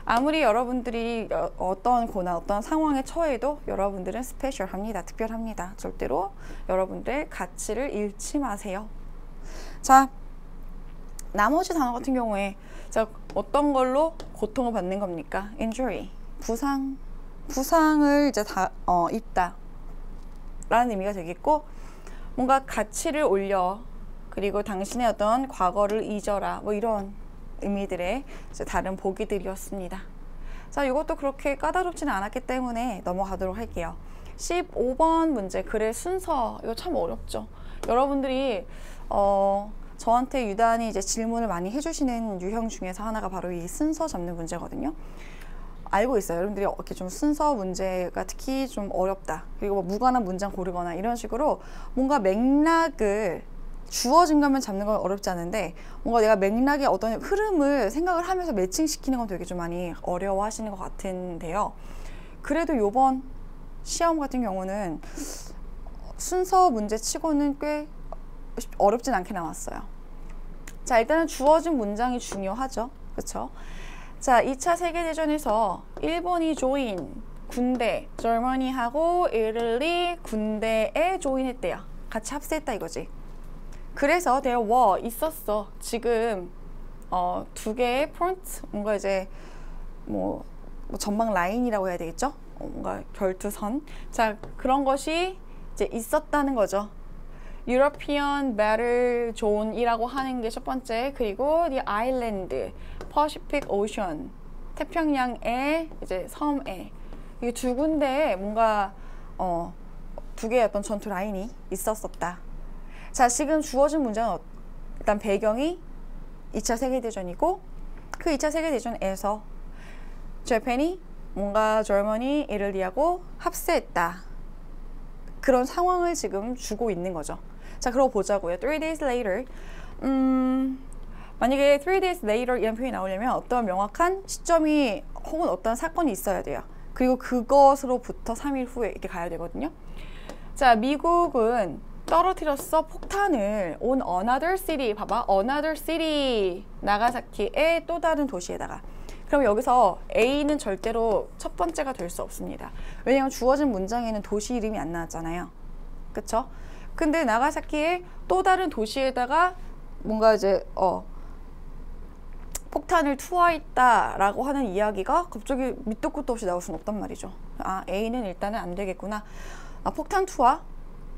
아무리 여러분들이 어떤 고난, 어떤 상황에 처해도 여러분들은 스페셜합니다. 특별합니다. 절대로 여러분들 가치를 잃지 마세요. 자, 나머지 단어 같은 경우에 자, 어떤 걸로 고통을 받는 겁니까? injury, 부상을 이제 입다 라는 의미가 되겠고, 뭔가 가치를 올려, 그리고 당신의 어떤 과거를 잊어라, 뭐 이런 의미들의 이제 다른 보기들이었습니다. 자, 이것도 그렇게 까다롭지는 않았기 때문에 넘어가도록 할게요. 15번 문제, 글의 순서. 이거 참 어렵죠. 여러분들이 저한테 유단히 이제 질문을 많이 해주시는 유형 중에서 하나가 바로 이 순서 잡는 문제거든요. 알고 있어요. 여러분들이 이렇게 좀 순서 문제가 특히 좀 어렵다. 그리고 뭐 무관한 문장 고르거나 이런 식으로 뭔가 맥락을, 주어진 것만 잡는 건 어렵지 않은데 뭔가 내가 맥락의 어떤 흐름을 생각을 하면서 매칭시키는 건 되게 좀 많이 어려워하시는 것 같은데요. 그래도 요번 시험 같은 경우는 순서 문제 치고는 꽤 어렵진 않게 나왔어요. 자, 일단은 주어진 문장이 중요하죠. 그쵸? 자, 2차 세계대전에서 일본이 조인, 군대, Germany하고 이탈리 군대에 조인했대요. 같이 합세했다 이거지. 그래서 there were, 있었어. 지금 두 개의 front, 뭔가 이제 뭐 전방 라인이라고 해야 되겠죠? 뭔가 결투선. 자, 그런 것이 이제 있었다는 거죠. European Battle Zone이라고 하는 게 첫 번째, 그리고 the island, Pacific Ocean, 태평양의 이제 섬에, 이 두 군데에 뭔가 두 개의 어떤 전투 라인이 있었었다. 자, 지금 주어진 문장은 일단 배경이 2차 세계대전이고, 그 2차 세계대전에서 재팬이 뭔가 저머니, 이탈리아하고 합세했다. 그런 상황을 지금 주고 있는 거죠. 자, 그러고 보자고요. 3 days later. 만약에 3 days later 이런 표현이 나오려면 어떤 명확한 시점이 혹은 어떤 사건이 있어야 돼요. 그리고 그것으로부터 3일 후에 이렇게 가야 되거든요. 자, 미국은 떨어뜨렸어. 폭탄을 on another city. 봐봐. another city. 나가사키의 또 다른 도시에다가. 그럼 여기서 A는 절대로 첫 번째가 될 수 없습니다. 왜냐하면 주어진 문장에는 도시 이름이 안 나왔잖아요. 그쵸? 근데 나가사키의 또 다른 도시에다가 뭔가 이제 폭탄을 투하했다라고 하는 이야기가 갑자기 밑도 끝도 없이 나올 수는 없단 말이죠. 아, A는 일단은 안 되겠구나. 아, 폭탄 투하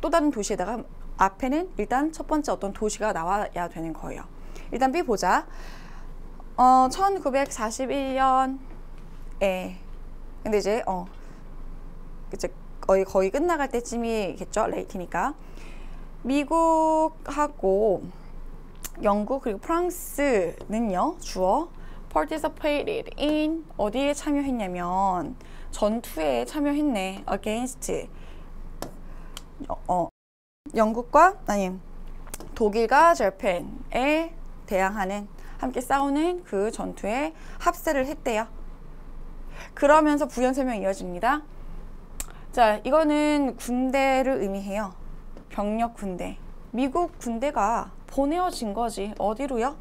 또 다른 도시에다가 앞에는 일단 첫 번째 어떤 도시가 나와야 되는 거예요. 일단 B 보자. 1941년에 근데 이제 거의 끝나갈 때쯤이겠죠. 레이트니까. 미국하고 영국 그리고 프랑스는요. 주어 participated in 어디에 참여했냐면 전투에 참여했네. against 영국과 독일과 재팬에 대항하는 함께 싸우는 그 전투에 합세를 했대요. 그러면서 부연 설명이 이어집니다. 자, 이거는 군대를 의미해요. 병력 군대. 미국 군대가 보내어진 거지. 어디로요?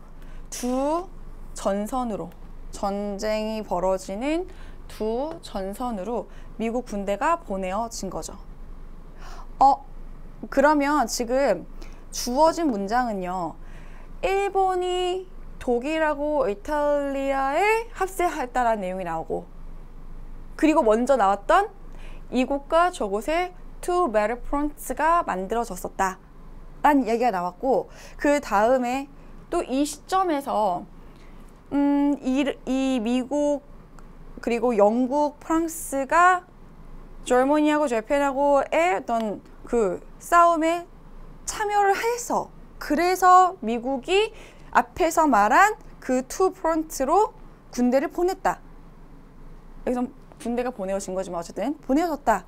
두 전선으로. 전쟁이 벌어지는 두 전선으로 미국 군대가 보내어진 거죠. 그러면 지금 주어진 문장은요. 일본이 독일하고 이탈리아에 합세했다라는 내용이 나오고, 그리고 먼저 나왔던 이곳과 저곳에 two battlefronts가 만들어졌었다 라는 이야기가 나왔고, 그 다음에 또 이 시점에서 이 미국 그리고 영국, 프랑스가 절머니하고 재팬하고의 어떤 그 싸움에 참여를 해서, 그래서 미국이 앞에서 말한 그 투 프론트로 군대를 보냈다. 여기서 군대가 보내어진 거지만 어쨌든 보내어졌다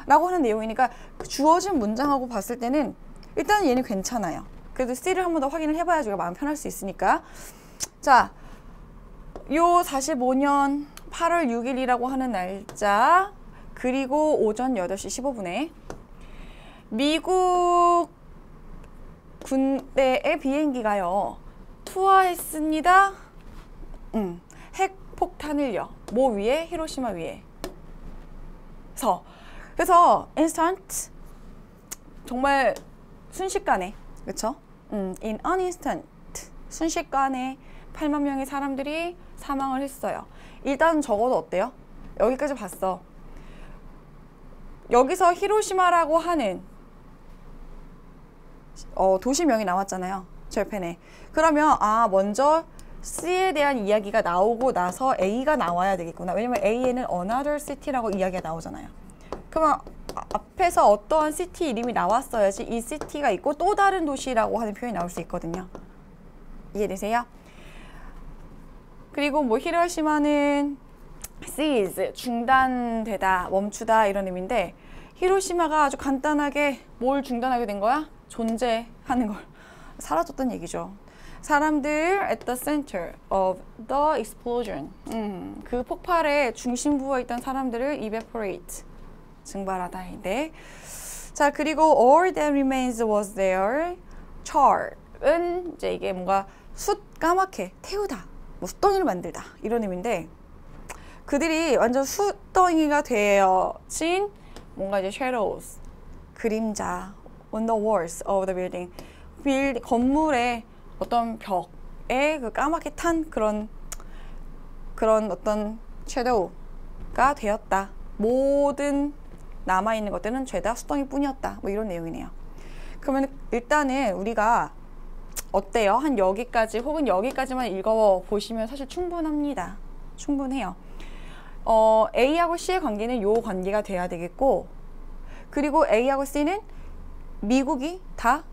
라고 하는 내용이니까 주어진 문장하고 봤을 때는 일단 얘는 괜찮아요. 그래도 C를 한 번 더 확인을 해봐야 우리가 마음 편할 수 있으니까. 자, 요 45년 8월 6일이라고 하는 날짜, 그리고 오전 8시 15분에 미국 군대의 비행기가요 투하했습니다. 핵폭탄을요. 뭐 위에? 히로시마 위에. 그래서 instant, 정말 순식간에, 그쵸? in an instant, 순식간에 8만 명의 사람들이 사망을 했어요. 일단 적어도 어때요? 여기까지 봤어. 여기서 히로시마라고 하는 도시명이 나왔잖아요. 절편에. 그러면 먼저 C에 대한 이야기가 나오고 나서 A가 나와야 되겠구나. 왜냐면 A에는 another city라고 이야기가 나오잖아요. 그러면 앞에서 어떠한 시티 이름이 나왔어야지 이 시티가 있고 또 다른 도시라고 하는 표현이 나올 수 있거든요. 이해되세요? 그리고 뭐 히로시마는 cease, 중단되다, 멈추다 이런 의미인데, 히로시마가 아주 간단하게 뭘 중단하게 된 거야? 존재하는 걸 사라졌던 얘기죠. 사람들 at the center of the explosion, 그 폭발의 중심부에 있던 사람들을 evaporate, 증발하다인데, 자, 그리고 all that remains was there, char은 이제 이게 뭔가 까맣게 태우다, 뭐 숫덩이를 만들다 이런 의미인데, 그들이 완전 숫덩이가 되어진 뭔가 이제 shadows, 그림자 on the walls of the building, 건물의 어떤 벽에 그 까맣게 탄 그런 어떤 shadow가 되었다. 모든 남아있는 것들은 죄다 숫덩이뿐이었다. 뭐 이런 내용이네요. 그러면 일단은 우리가 어때요? 한 여기까지 혹은 여기까지만 읽어보시면 사실 충분합니다. 충분해요. A하고 C의 관계는 요 관계가 돼야 되겠고, 그리고 A하고 C는 미국이 다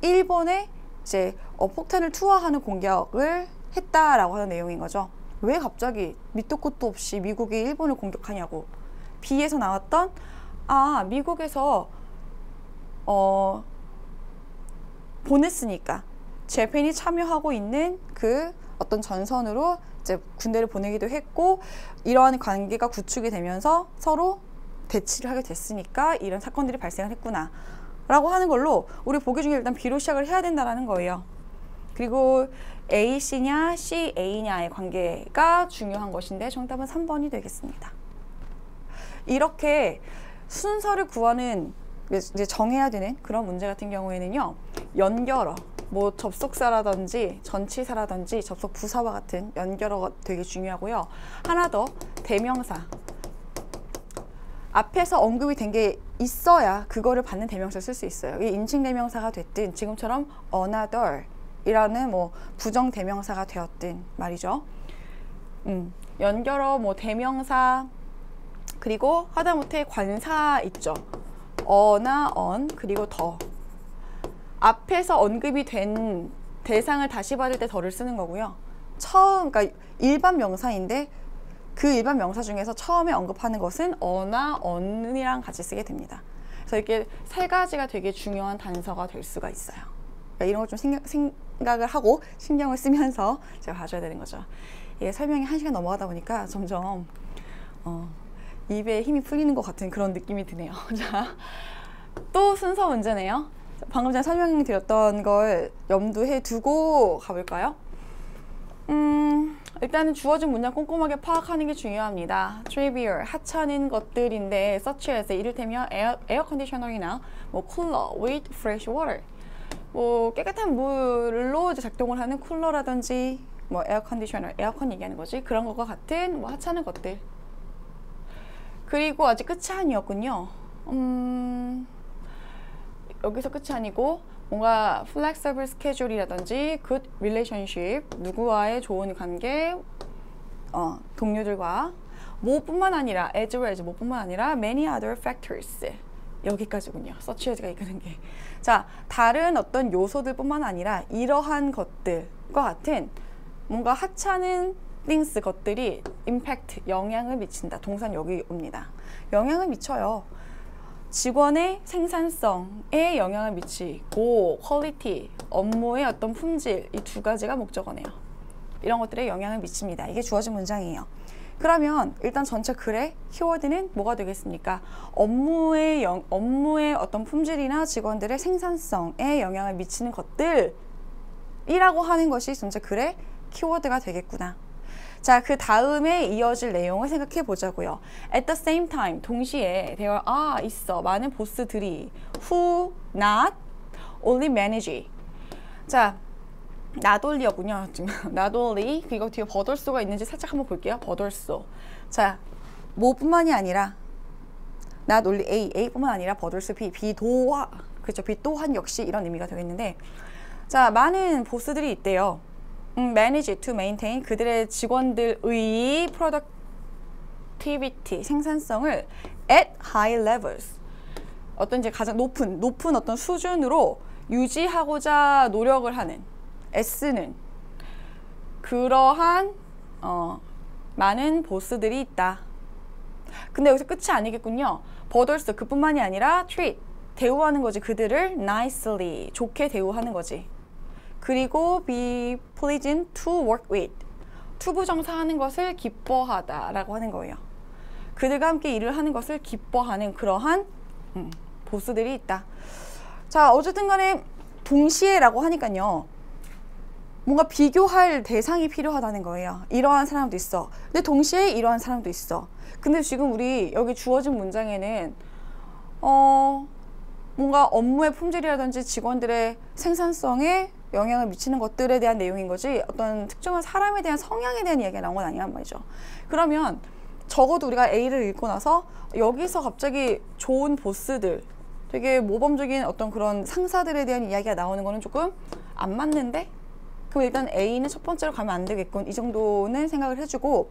일본에 이제 폭탄을 투하하는 공격을 했다라고 하는 내용인 거죠. 왜 갑자기 밑도 끝도 없이 미국이 일본을 공격하냐고. B에서 나왔던 미국에서 보냈으니까 재팬이 참여하고 있는 그 어떤 전선으로 이제 군대를 보내기도 했고, 이러한 관계가 구축이 되면서 서로 대치를 하게 됐으니까 이런 사건들이 발생을 했구나 라고 하는 걸로 우리 보기 중에 일단 B로 시작을 해야 된다는 거예요. 그리고 A, C냐, C, A냐의 관계가 중요한 것인데 정답은 3번이 되겠습니다. 이렇게 순서를 구하는, 이제 정해야 되는 그런 문제 같은 경우에는요, 연결어, 뭐 접속사라든지 전치사라든지 접속 부사와 같은 연결어가 되게 중요하고요. 하나 더, 대명사. 앞에서 언급이 된 게 있어야 그거를 받는 대명사를 쓸 수 있어요. 이게 인칭 대명사가 됐든 지금처럼 another 이라는 뭐 부정 대명사가 되었든 말이죠. 연결어, 뭐 대명사, 그리고 하다못해 관사 있죠. 어나 on, 그리고 더. 앞에서 언급이 된 대상을 다시 받을 때 더를 쓰는 거고요. 그러니까 일반 명사인데 그 일반 명사 중에서 처음에 언급하는 것은 어나 on이랑 같이 쓰게 됩니다. 그래서 이렇게 세 가지가 되게 중요한 단서가 될 수가 있어요. 그러니까 이런 걸 좀 생각을 하고 신경을 쓰면서 제가 봐줘야 되는 거죠. 예, 설명이 1시간 넘어가다 보니까 점점 입에 힘이 풀리는 것 같은 그런 느낌이 드네요. 자, 또 순서 문제네요. 방금 전에 설명드렸던 걸 염두에 두고 가볼까요? 일단은 주어진 문장 꼼꼼하게 파악하는 게 중요합니다. trivial, 하찮은 것들인데 such as 이를테면 에어 컨디셔너이나 뭐 쿨러 with fresh water, 뭐 깨끗한 물로 이제 작동을 하는 쿨러라든지 뭐 에어 컨디셔너, 에어컨 얘기하는 거지, 그런 것과 같은 뭐 하찮은 것들. 그리고 아직 끝이 아니었군요. 여기서 끝이 아니고 뭔가 flexible schedule이라든지 good relationship, 누구와의 좋은 관계, 동료들과, 뭐뿐만 아니라 as well as 뭐뿐만 아니라 many other factors, 여기까지군요. such as가 이끄는 게. 자, 다른 어떤 요소들뿐만 아니라 이러한 것들과 같은 뭔가 하찮은 things, 것들이 impact, 영향을 미친다. 동사는 여기 옵니다. 영향을 미쳐요. 직원의 생산성에 영향을 미치고 퀄리티, 업무의 어떤 품질, 이 두 가지가 목적어네요. 이런 것들에 영향을 미칩니다. 이게 주어진 문장이에요. 그러면 일단 전체 글의 키워드는 뭐가 되겠습니까? 업무의 어떤 품질이나 직원들의 생산성에 영향을 미치는 것들이라고 하는 것이 전체 글의 키워드가 되겠구나. 자, 그 다음에 이어질 내용을 생각해 보자고요. At the same time, 동시에 there are, 있어, 많은 보스들이 who not only manage. 자, not only였군요. not only, 그리고 뒤에 버덜소가 있는지 살짝 한번 볼게요. 버덜소. 자, 뭐뿐만이 아니라 not only A뿐만 아니라 버덜소 B 또한, 그렇죠. B 또한 역시 이런 의미가 되겠는데, 자, 많은 보스들이 있대요. manage to maintain, 그들의 직원들의 productivity, 생산성을 at high levels, 어떤 이제 가장 높은 어떤 수준으로 유지하고자 노력을 하는, 애쓰는 그러한 많은 보스들이 있다. 근데 여기서 끝이 아니겠군요. 버덜스, 그뿐만이 아니라 treat, 대우하는 거지. 그들을 nicely, 좋게 대우하는 거지. 그리고 be pleasing to work with, 투부정사하는 것을 기뻐하다라고 하는 거예요. 그들과 함께 일을 하는 것을 기뻐하는 그러한 보스들이 있다. 자, 어쨌든 간에 동시에라고 하니까요, 뭔가 비교할 대상이 필요하다는 거예요. 이러한 사람도 있어. 근데 동시에 이러한 사람도 있어. 근데 지금 우리 여기 주어진 문장에는 뭔가 업무의 품질이라든지 직원들의 생산성에 영향을 미치는 것들에 대한 내용인 거지, 어떤 특정한 사람에 대한 성향에 대한 이야기가 나온 건 아니란 말이죠. 그러면 적어도 우리가 A를 읽고 나서 여기서 갑자기 좋은 보스들, 되게 모범적인 어떤 그런 상사들에 대한 이야기가 나오는 거는 조금 안 맞는데? 그럼 일단 A는 첫 번째로 가면 안 되겠군. 이 정도는 생각을 해주고,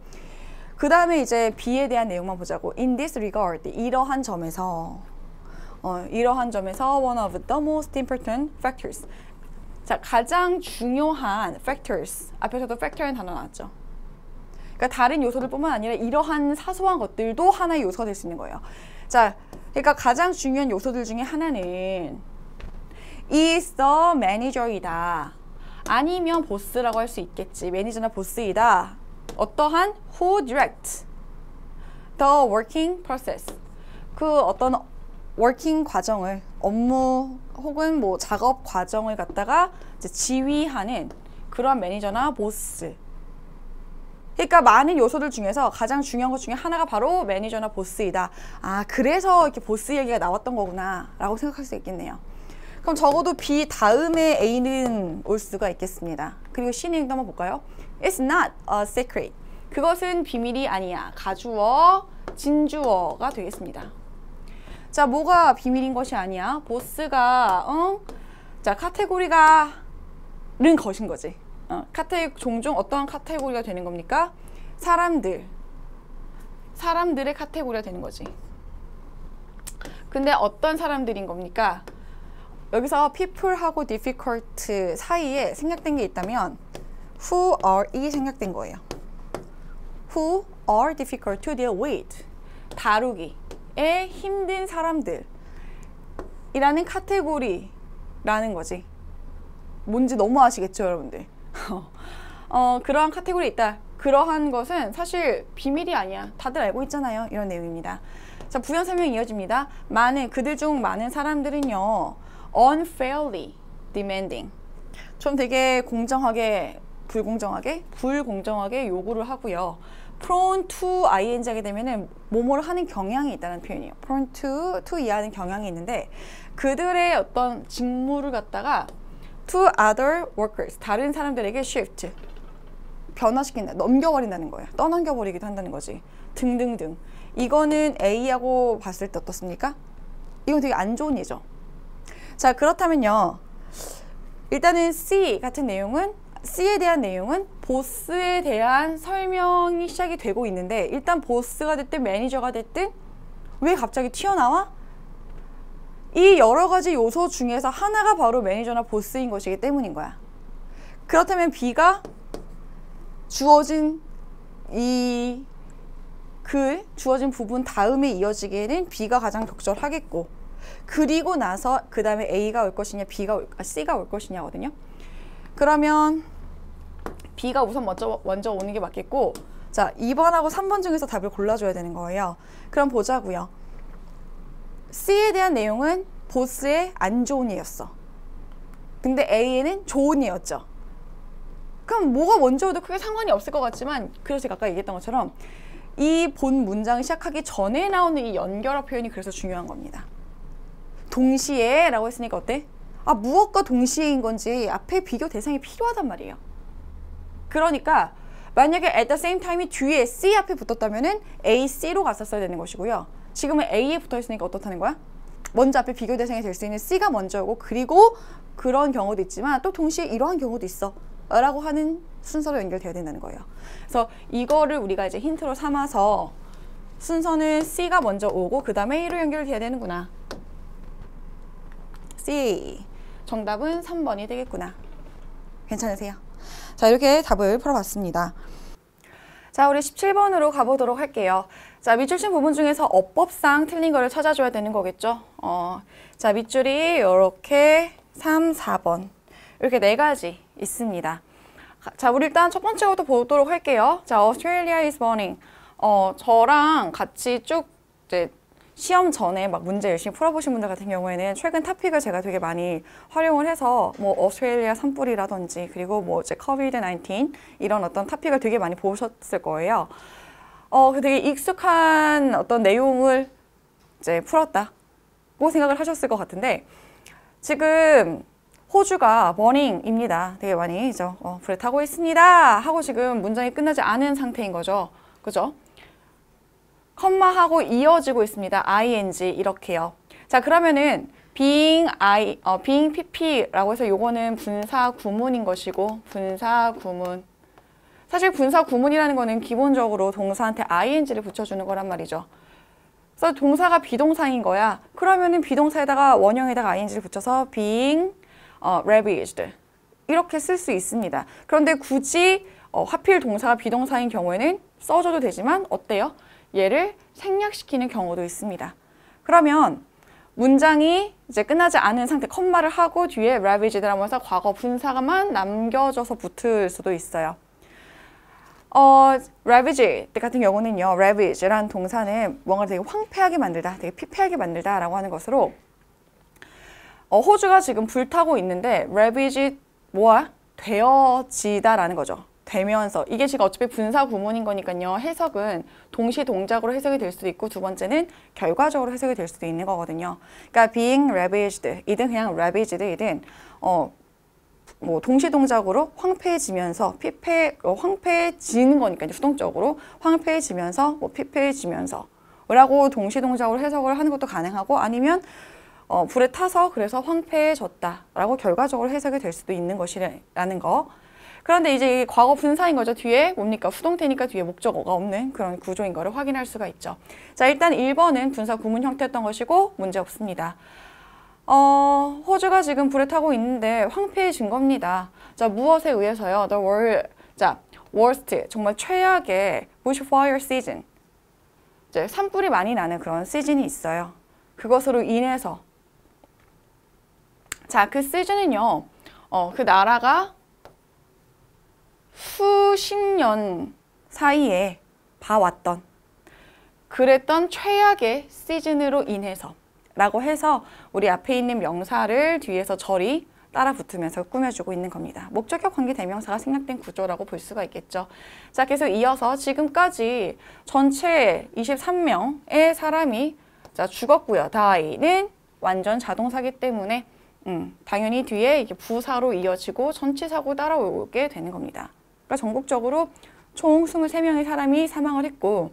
그 다음에 이제 B에 대한 내용만 보자고. In this regard, 이러한 점에서 one of the most important factors. 자, 가장 중요한 factors, 앞에서도 factor이라는 단어 나왔죠. 그러니까 다른 요소들 뿐만 아니라 이러한 사소한 것들도 하나의 요소가 될 수 있는 거예요. 자, 그러니까 가장 중요한 요소들 중에 하나는 is the manager이다. 아니면 보스라고 할 수 있겠지. 매니저나 보스이다. 어떠한 who direct the working process. 그 어떤 워킹 과정을, 업무 혹은 뭐 작업 과정을 갖다가 이제 지휘하는 그런 매니저나 보스. 그러니까 많은 요소들 중에서 가장 중요한 것 중에 하나가 바로 매니저나 보스이다. 아, 그래서 이렇게 보스 얘기가 나왔던 거구나 라고 생각할 수 있겠네요. 그럼 적어도 B 다음에 A는 올 수가 있겠습니다. 그리고 C는 한번 볼까요? It's not a secret. 그것은 비밀이 아니야. 가주어, 진주어가 되겠습니다. 자, 뭐가 비밀인 것이 아니야? 보스가 자, 카테고리가 는 것인 거지. 종종 어떠한 카테고리가 되는 겁니까? 사람들의 카테고리가 되는 거지. 근데 어떤 사람들인 겁니까? 여기서 people하고 difficult 사이에 생략된 게 있다면 who are이 생략된 거예요. who are difficult to deal with. 다루기에 힘든 사람들 이라는 카테고리라는 거지. 뭔지 너무 아시겠죠, 여러분들? 그러한 카테고리 있다. 그러한 것은 사실 비밀이 아니야. 다들 알고 있잖아요. 이런 내용입니다. 자, 부연 설명 이어집니다. 그들 중 많은 사람들은요, unfairly demanding. 좀 되게 공정하게, 불공정하게 요구를 하고요. prone to ing 하게 되면은 뭐뭐를 하는 경향이 있다는 표현이에요. prone to 이하는 경향이 있는데 그들의 어떤 직무를 갖다가 to other workers, 다른 사람들에게 shift, 변화시킨다, 넘겨버린다는 거예요. 떠넘겨버리기도 한다는 거지. 등등등. 이거는 A하고 봤을 때 어떻습니까? 이건 되게 안 좋은 예죠. 자, 그렇다면요. 일단은 C 같은 내용은, C에 대한 내용은 보스에 대한 설명이 시작이 되고 있는데 일단 보스가 됐든 매니저가 됐든 왜 갑자기 튀어나와? 이 여러 가지 요소 중에서 하나가 바로 매니저나 보스인 것이기 때문인 거야. 그렇다면 B가 주어진 주어진 부분 다음에 이어지기에는 B가 가장 적절하겠고, 그리고 나서 그 다음에 A가 올 것이냐 C가 올 것이냐거든요. 그러면 B가 우선 먼저 오는 게 맞겠고, 자, 2번하고 3번 중에서 답을 골라줘야 되는 거예요. 그럼 보자고요. C에 대한 내용은 보스의 안 좋은 예였어. 근데 A에는 좋은 예였죠. 그럼 뭐가 먼저 오도 크게 상관이 없을 것 같지만, 그래서 제가 아까 얘기했던 것처럼 이 본 문장을 시작하기 전에 나오는 이 연결어 표현이 그래서 중요한 겁니다. 동시에 라고 했으니까 어때? 아, 무엇과 동시에인 건지 앞에 비교 대상이 필요하단 말이에요. 그러니까 만약에 at the same time이 뒤에 C 앞에 붙었다면은 A, C로 갔었어야 되는 것이고요. 지금은 A에 붙어 있으니까 어떻다는 거야? 먼저 앞에 비교 대상이 될 수 있는 C가 먼저 오고, 그리고 그런 경우도 있지만 또 동시에 이러한 경우도 있어 라고 하는 순서로 연결돼야 된다는 거예요. 그래서 이거를 우리가 이제 힌트로 삼아서 순서는 C가 먼저 오고 그 다음에 A로 연결돼야 되는구나. C. 정답은 3번이 되겠구나. 괜찮으세요? 자, 이렇게 답을 풀어봤습니다. 자, 우리 17번으로 가보도록 할게요. 자, 밑줄 친 부분 중에서 어법상 틀린 거를 찾아줘야 되는 거겠죠. 자, 밑줄이 이렇게 3, 4번 이렇게 4가지 있습니다. 자, 우리 일단 첫 번째부터 보도록 할게요. 자, Australia is burning. 저랑 같이 쭉 이제 시험 전에 막 문제 열심히 풀어보신 분들 같은 경우에는 최근 토픽을 제가 되게 많이 활용을 해서 뭐 오스트레일리아 산불이라든지 그리고 뭐 이제 코비드-19 이런 어떤 토픽을 되게 많이 보셨을 거예요. 되게 익숙한 어떤 내용을 이제 풀었다고 생각을 하셨을 것 같은데, 지금 호주가 버닝입니다. 되게 많이 불에 타고 있습니다 하고 지금 문장이 끝나지 않은 상태인 거죠. 그죠? 컴마하고 이어지고 있습니다. ing 이렇게요. 자, 그러면은 being pp라고 해서 요거는 분사 구문인 것이고, 분사 구문. 사실 분사 구문이라는 거는 기본적으로 동사한테 ing를 붙여주는 거란 말이죠. 그래서 동사가 비동사인 거야. 그러면은 비동사에다가 원형에다가 ing를 붙여서 being ravaged 이렇게 쓸 수 있습니다. 그런데 굳이 하필 동사가 비동사인 경우에는 써줘도 되지만 어때요? 얘를 생략시키는 경우도 있습니다. 그러면 문장이 이제 끝나지 않은 상태, 컴마를 하고 뒤에 ravaged 하면서 과거 분사가만 남겨져서 붙을 수도 있어요. ravage 같은 경우는요, ravage라는 동사는 뭔가 되게 황폐하게 만들다, 되게 피폐하게 만들다 라고 하는 것으로 호주가 지금 불타고 있는데 ravage 뭐야? 되어지다라는 거죠. 되면서. 이게 지금 어차피 분사 구문인 거니까요. 해석은 동시 동작으로 해석이 될 수도 있고 두 번째는 결과적으로 해석이 될 수도 있는 거거든요. 그러니까 being ravaged 이든 그냥 ravage드이든 뭐 동시 동작으로 황폐해지면서 황폐해지는 거니까요. 수동적으로 황폐해지면서 뭐 피폐해지면서 라고 동시 동작으로 해석을 하는 것도 가능하고 아니면 불에 타서 그래서 황폐해졌다라고 결과적으로 해석이 될 수도 있는 것이라는 거. 그런데 이제 과거 분사인 거죠. 뒤에 뭡니까? 수동태니까 뒤에 목적어가 없는 그런 구조인 거를 확인할 수가 있죠. 자, 일단 1번은 분사 구문 형태였던 것이고 문제 없습니다. 호주가 지금 불에 타고 있는데 황폐해진 겁니다. 자, 무엇에 의해서요? worst, 정말 최악의 bushfire season. 이제 산불이 많이 나는 그런 시즌이 있어요. 그것으로 인해서 자, 그 시즌은요. 그 나라가 수십 년 사이에 봐왔던 그랬던 최악의 시즌으로 인해서 라고 해서 우리 앞에 있는 명사를 뒤에서 절이 따라 붙으면서 꾸며주고 있는 겁니다. 목적격 관계 대명사가 생략된 구조라고 볼 수가 있겠죠. 자, 계속 이어서 지금까지 전체 23명의 사람이 죽었고요. die는 완전 자동사기 때문에 당연히 뒤에 이게 부사로 이어지고 전치사고 따라오게 되는 겁니다. 그러니까 전국적으로 총 23명의 사람이 사망을 했고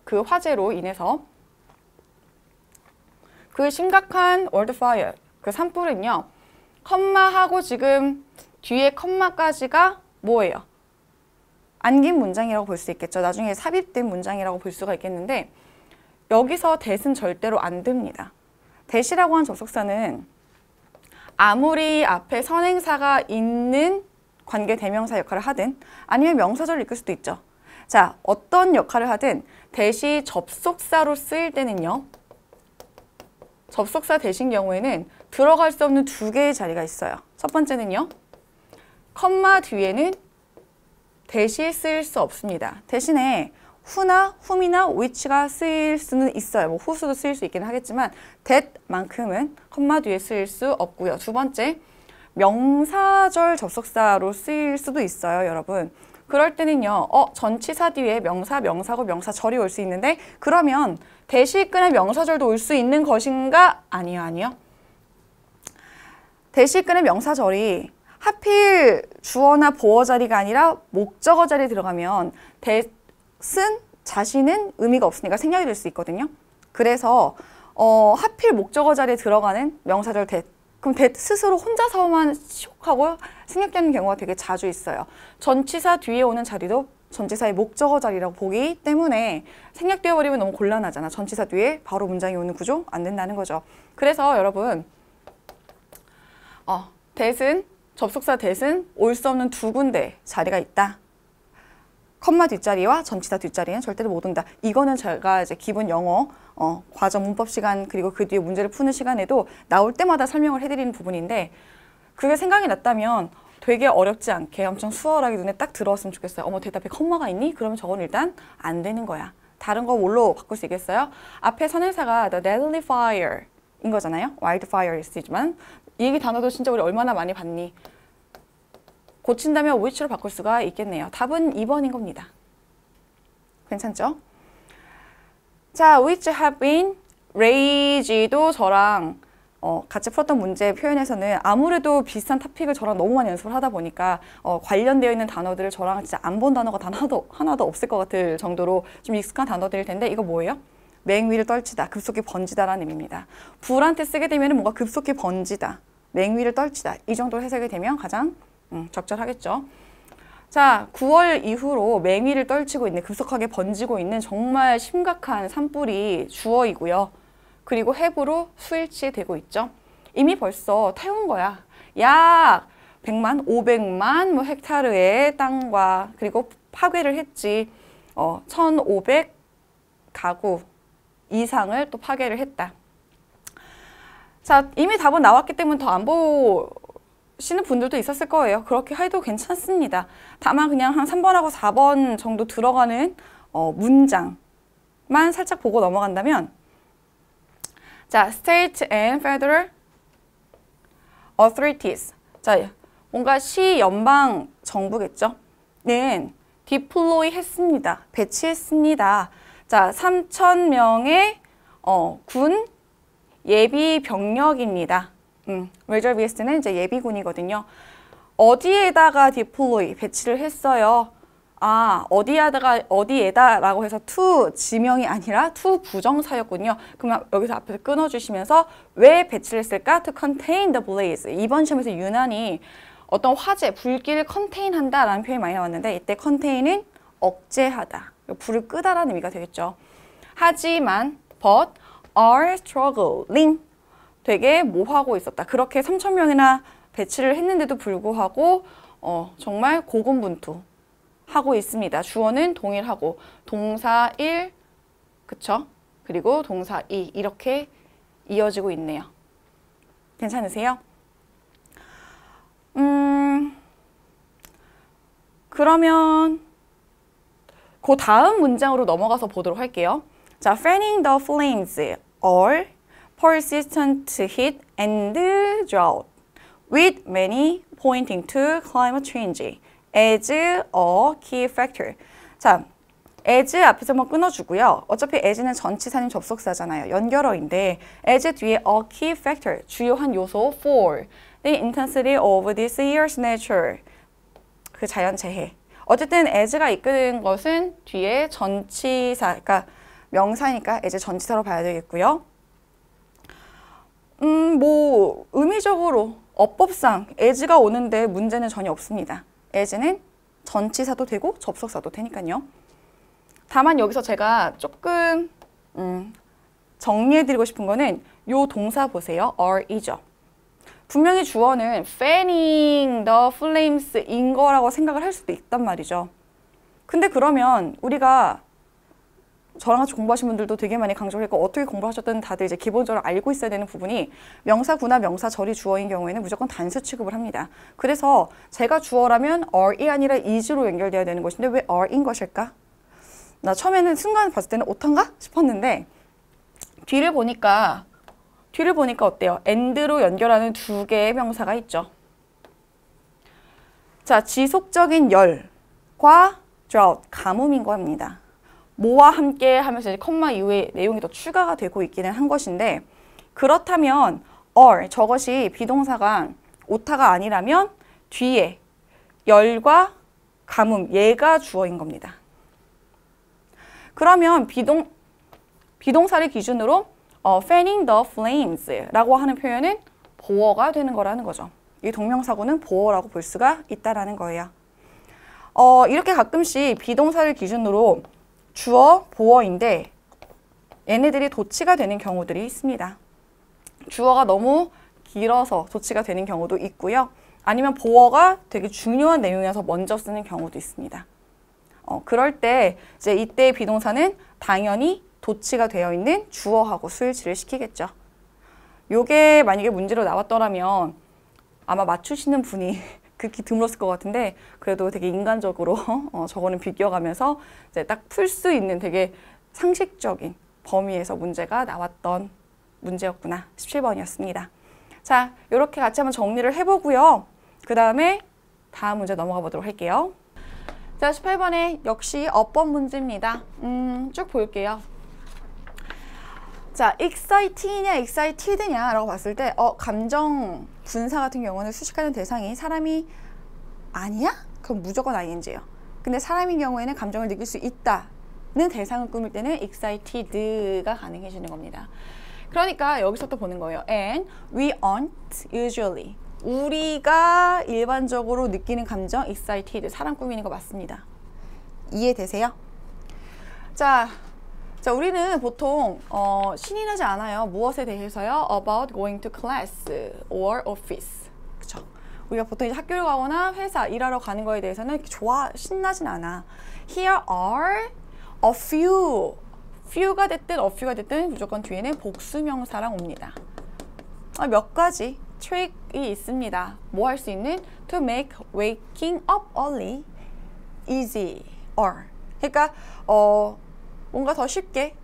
그 화재로 인해서 그 심각한 월드파이어, 그 산불은요. 컴마하고 지금 뒤에 컴마까지가 뭐예요? 안긴 문장이라고 볼 수 있겠죠. 나중에 삽입된 문장이라고 볼 수가 있겠는데 여기서 that은 절대로 안 됩니다. that이라고 하는 접속사는 아무리 앞에 선행사가 있는 관계 대명사 역할을 하든 아니면 명사절을 이끌 수도 있죠. 자, 어떤 역할을 하든 that이 접속사로 쓰일 때는요. 접속사 that인 경우에는 들어갈 수 없는 두 개의 자리가 있어요. 첫 번째는요. 컴마 뒤에는 that이 쓰일 수 없습니다. 대신에 who나 whom이나 which가 쓰일 수는 있어요. 뭐 who수도 쓰일 수 있긴 하겠지만 that만큼은 컴마 뒤에 쓰일 수 없고요. 두 번째, 명사절 접속사로 쓰일 수도 있어요, 여러분. 그럴 때는요. 전치사 뒤에 명사, 명사고 명사절이 올 수 있는데 그러면 that이 이끄는 명사절도 올 수 있는 것인가? 아니요. that이 이끄는 명사절이 하필 주어나 보어 자리가 아니라 목적어 자리에 들어가면 that은 자신은 의미가 없으니까 생략이 될 수 있거든요. 그래서 하필 목적어 자리에 들어가는 명사절 that. 그럼 that 스스로 혼자서만 슉하고 생략되는 경우가 되게 자주 있어요. 전치사 뒤에 오는 자리도 전치사의 목적어 자리라고 보기 때문에 생략되어 버리면 너무 곤란하잖아. 전치사 뒤에 바로 문장이 오는 구조 안 된다는 거죠. 그래서 여러분 that은 접속사 that은 올 수 없는 두 군데 자리가 있다. 컴마 뒷자리와 전치사 뒷자리는 절대로 못 온다. 이거는 제가 이제 기본 영어 과정 문법 시간 그리고 그 뒤에 문제를 푸는 시간에도 나올 때마다 설명을 해드리는 부분인데 그게 생각이 났다면 되게 어렵지 않게 엄청 수월하게 눈에 딱 들어왔으면 좋겠어요. 어머 대답에 컴마가 있니? 그러면 저건 일단 안 되는 거야. 다른 거 뭘로 바꿀 수 있겠어요? 앞에 선행사가 the deadly fire인 거잖아요. wildfire 쓰지만 이 단어도 진짜 우리 얼마나 많이 봤니? 고친다면 which로 바꿀 수가 있겠네요. 답은 2번인 겁니다. 괜찮죠? 자, which have been raised 저랑 같이 풀었던 문제 표현에서는 아무래도 비슷한 토픽을 저랑 너무 많이 연습을 하다 보니까 관련되어 있는 단어들을 저랑 진짜 안 본 단어가 단 하나도 없을 것 같을 정도로 좀 익숙한 단어들일 텐데 이거 뭐예요? 맹위를 떨치다, 급속히 번지다라는 의미입니다. 불한테 쓰게 되면 뭔가 급속히 번지다, 맹위를 떨치다 이 정도로 해석이 되면 가장 적절하겠죠. 자, 9월 이후로 맹위를 떨치고 있는, 급속하게 번지고 있는 정말 심각한 산불이 주어이고요. 그리고 해부로 수일치되고 있죠. 이미 벌써 태운 거야. 약 100만, 500만 뭐 헥타르의 땅과 그리고 파괴를 했지. 1,500 가구 이상을 또 파괴를 했다. 자, 이미 답은 나왔기 때문에 더 안 보시는 분들도 있었을 거예요. 그렇게 해도 괜찮습니다. 다만 그냥 한 3번하고 4번 정도 들어가는 문장만 살짝 보고 넘어간다면 자, state and federal authorities. 자, 뭔가 시 연방 정부겠죠? 는 deploy 했습니다. 배치했습니다. 자, 3,000명의 군 예비 병력입니다. reservist는 이제 예비군이거든요. 어디에다가 deploy 배치를 했어요? 아, 어디에다라고 해서 to 지명이 아니라 to 부정사였군요. 그러면 여기서 앞에서 끊어주시면서 왜 배치를 했을까? To contain the blaze. 이번 시험에서 유난히 어떤 화재, 불길을 컨테인한다라는 표현이 많이 나왔는데 이때 contain은 억제하다, 불을 끄다라는 의미가 되겠죠. 하지만 but are struggling. 되게 뭐하고 있었다. 그렇게 3,000명이나 배치를 했는데도 불구하고 정말 고군분투하고 있습니다. 주어는 동일하고 동사 1, 그쵸? 그리고 동사 2 이렇게 이어지고 있네요. 괜찮으세요? 그러면 그 다음 문장으로 넘어가서 보도록 할게요. 자, fanning the flames or persistent heat and drought, with many pointing to climate change as a key factor. 자, as 앞에서 한번 끊어주고요. 어차피 as는 전치사님 접속사잖아요. 연결어인데 as 뒤에 a key factor, 주요한 요소 for the intensity of this year's nature, 그 자연재해. 어쨌든 as가 이끄는 것은 뒤에 전치사, 그러니까 명사니까 as 전치사로 봐야 되겠고요. 뭐 의미적으로 어법상 as가 오는데 문제는 전혀 없습니다. as는 전치사도 되고 접속사도 되니까요. 다만 여기서 제가 조금 정리해드리고 싶은 거는 요 동사 보세요. are이죠. 분명히 주어는 fanning the flames인 거라고 생각을 할 수도 있단 말이죠. 근데 그러면 우리가 저랑 같이 공부하신 분들도 되게 많이 강조를 했고 어떻게 공부하셨든 다들 이제 기본적으로 알고 있어야 되는 부분이 명사구나 명사절이 주어인 경우에는 무조건 단수 취급을 합니다. 그래서 제가 주어라면 are이 아니라 is로 연결돼야 되는 것인데 왜 are인 것일까? 나 처음에는 순간 봤을 때는 오탄가 싶었는데 뒤를 보니까 어때요? and로 연결하는 두 개의 명사가 있죠. 자, 지속적인 열과 drought, 가뭄인 겁니다. 뭐와 함께 하면서 이제 컴마 이후에 내용이 더 추가가 되고 있기는 한 것인데, 그렇다면 or, 저것이 비동사가 오타가 아니라면 뒤에 열과 가뭄, 얘가 주어인 겁니다. 그러면 비동사를 기준으로 fanning the flames 라고 하는 표현은 보어가 되는 거라는 거죠. 이 동명사구는 보어라고 볼 수가 있다라는 거예요. 이렇게 가끔씩 비동사를 기준으로 주어, 보어인데 얘네들이 도치가 되는 경우들이 있습니다. 주어가 너무 길어서 도치가 되는 경우도 있고요. 아니면 보어가 되게 중요한 내용이어서 먼저 쓰는 경우도 있습니다. 그럴 때 이제 이때 비동사는 당연히 도치가 되어 있는 주어하고 수일치를 시키겠죠. 요게 만약에 문제로 나왔더라면 아마 맞추시는 분이 극히 드물었을 것 같은데 그래도 되게 인간적으로 저거는 비껴가면서 이제 딱 풀 수 있는 되게 상식적인 범위에서 문제가 나왔던 문제였구나. 17번이었습니다. 자, 이렇게 같이 한번 정리를 해보고요. 그 다음에 다음 문제 넘어가 보도록 할게요. 자, 18번에 역시 어법 문제입니다. 쭉 볼게요. 자, excit이냐 excited냐 라고 봤을 때 감정 분사 같은 경우는 수식하는 대상이 사람이 아니야? 그럼 무조건 ing예요. 근데 사람인 경우에는 감정을 느낄 수 있다는 대상을 꾸밀 때는 excited가 가능해지는 겁니다. 그러니까 여기서 또 보는 거예요. And we aren't usually. 우리가 일반적으로 느끼는 감정 excited, 사람 꾸미는 거 맞습니다. 이해되세요? 자, 우리는 보통 신이 나지 않아요. 무엇에 대해서요? About going to class or office. 그쵸? 우리가 보통 이제 학교를 가거나 회사 일하러 가는 거에 대해서는 신나진 않아. Here are a few. few가 됐든 a few가 됐든 무조건 뒤에는 복수명사랑 옵니다. 몇 가지 트릭이 있습니다. 뭐 할 수 있는? To make waking up early easy or. 그러니까 뭔가 더 쉽게,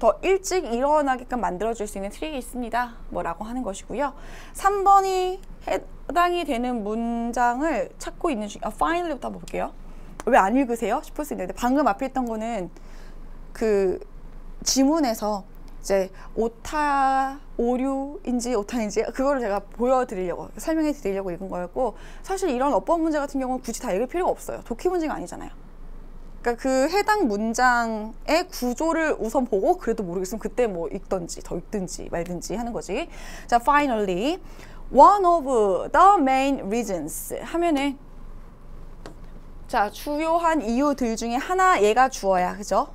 더 일찍 일어나게끔 만들어줄 수 있는 트릭이 있습니다. 뭐라고 하는 것이고요. 3번이 해당이 되는 문장을 찾고 있는 중, finally부터 한번 볼게요. 왜 안 읽으세요? 싶을 수 있는데 방금 앞에 있던 거는 그 지문에서 이제 오류인지 오타인지 그거를 제가 보여드리려고 설명해 드리려고 읽은 거였고, 사실 이런 어법 문제 같은 경우는 굳이 다 읽을 필요가 없어요. 독해 문제가 아니잖아요. 그러니까 그 해당 문장의 구조를 우선 보고 그래도 모르겠으면 그때 뭐 읽던지 더 읽든지 말든지 하는 거지. 자, finally one of the main reasons 하면은 자, 주요한 이유들 중에 하나 얘가 주어야, 그죠?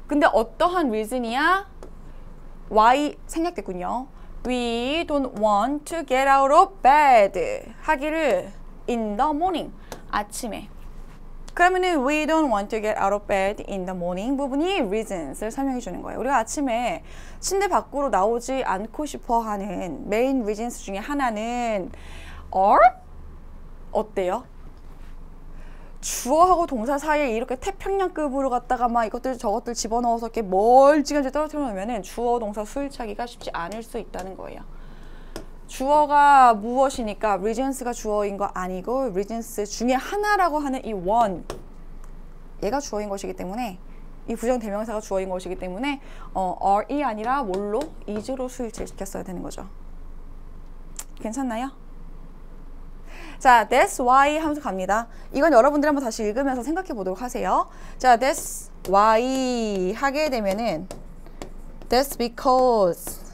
근데 어떠한 reason이야? why 생략됐군요. We don't want to get out of bed 하기를 in the morning 아침에. 그러면은 we don't want to get out of bed in the morning 부분이 reasons를 설명해 주는 거예요. 우리가 아침에 침대 밖으로 나오지 않고 싶어 하는 main reasons 중에 하나는 are? 어때요? 주어하고 동사 사이에 이렇게 태평양급으로 갖다가 막 이것들 저것들 집어넣어서 이렇게 멀찌감치 떨어뜨려 놓으면은 주어 동사 수일차기가 쉽지 않을 수 있다는 거예요. 주어가 무엇이니까 reasons가 주어인 거 아니고 reasons 중에 하나라고 하는 이 one 얘가 주어인 것이기 때문에, 이 부정 대명사가 주어인 것이기 때문에 are이 아니라 뭘로? is로 수일치를 시켰어야 되는 거죠. 괜찮나요? 자, that's why 하면서 갑니다. 이건 여러분들 한번 다시 읽으면서 생각해 보도록 하세요. 자, that's why 하게 되면은 that's because.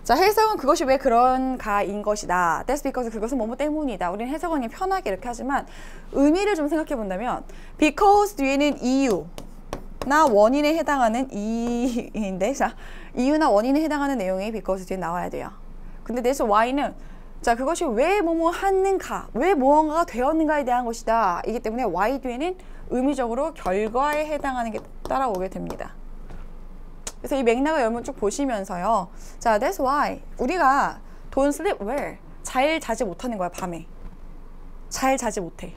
자, 해석은 그것이 왜 그런가인 것이다. That's because 그것은 뭐뭐 때문이다. 우리는 해석은 그냥 편하게 이렇게 하지만 의미를 좀 생각해 본다면 because 뒤에는 이유나 원인에 해당하는 이인데, 자, 이유나 원인에 해당하는 내용이 because 뒤에 나와야 돼요. 근데 that's why는 자, 그것이 왜 뭐뭐 하는가, 왜 무언가가 되었는가에 대한 것이다. 이기 때문에 why 뒤에는 의미적으로 결과에 해당하는 게 따라오게 됩니다. 그래서 이 맥락을 여러분 쭉 보시면서요. 자, that's why 우리가 don't sleep well, 잘 자지 못하는 거야, 밤에. 잘 자지 못해.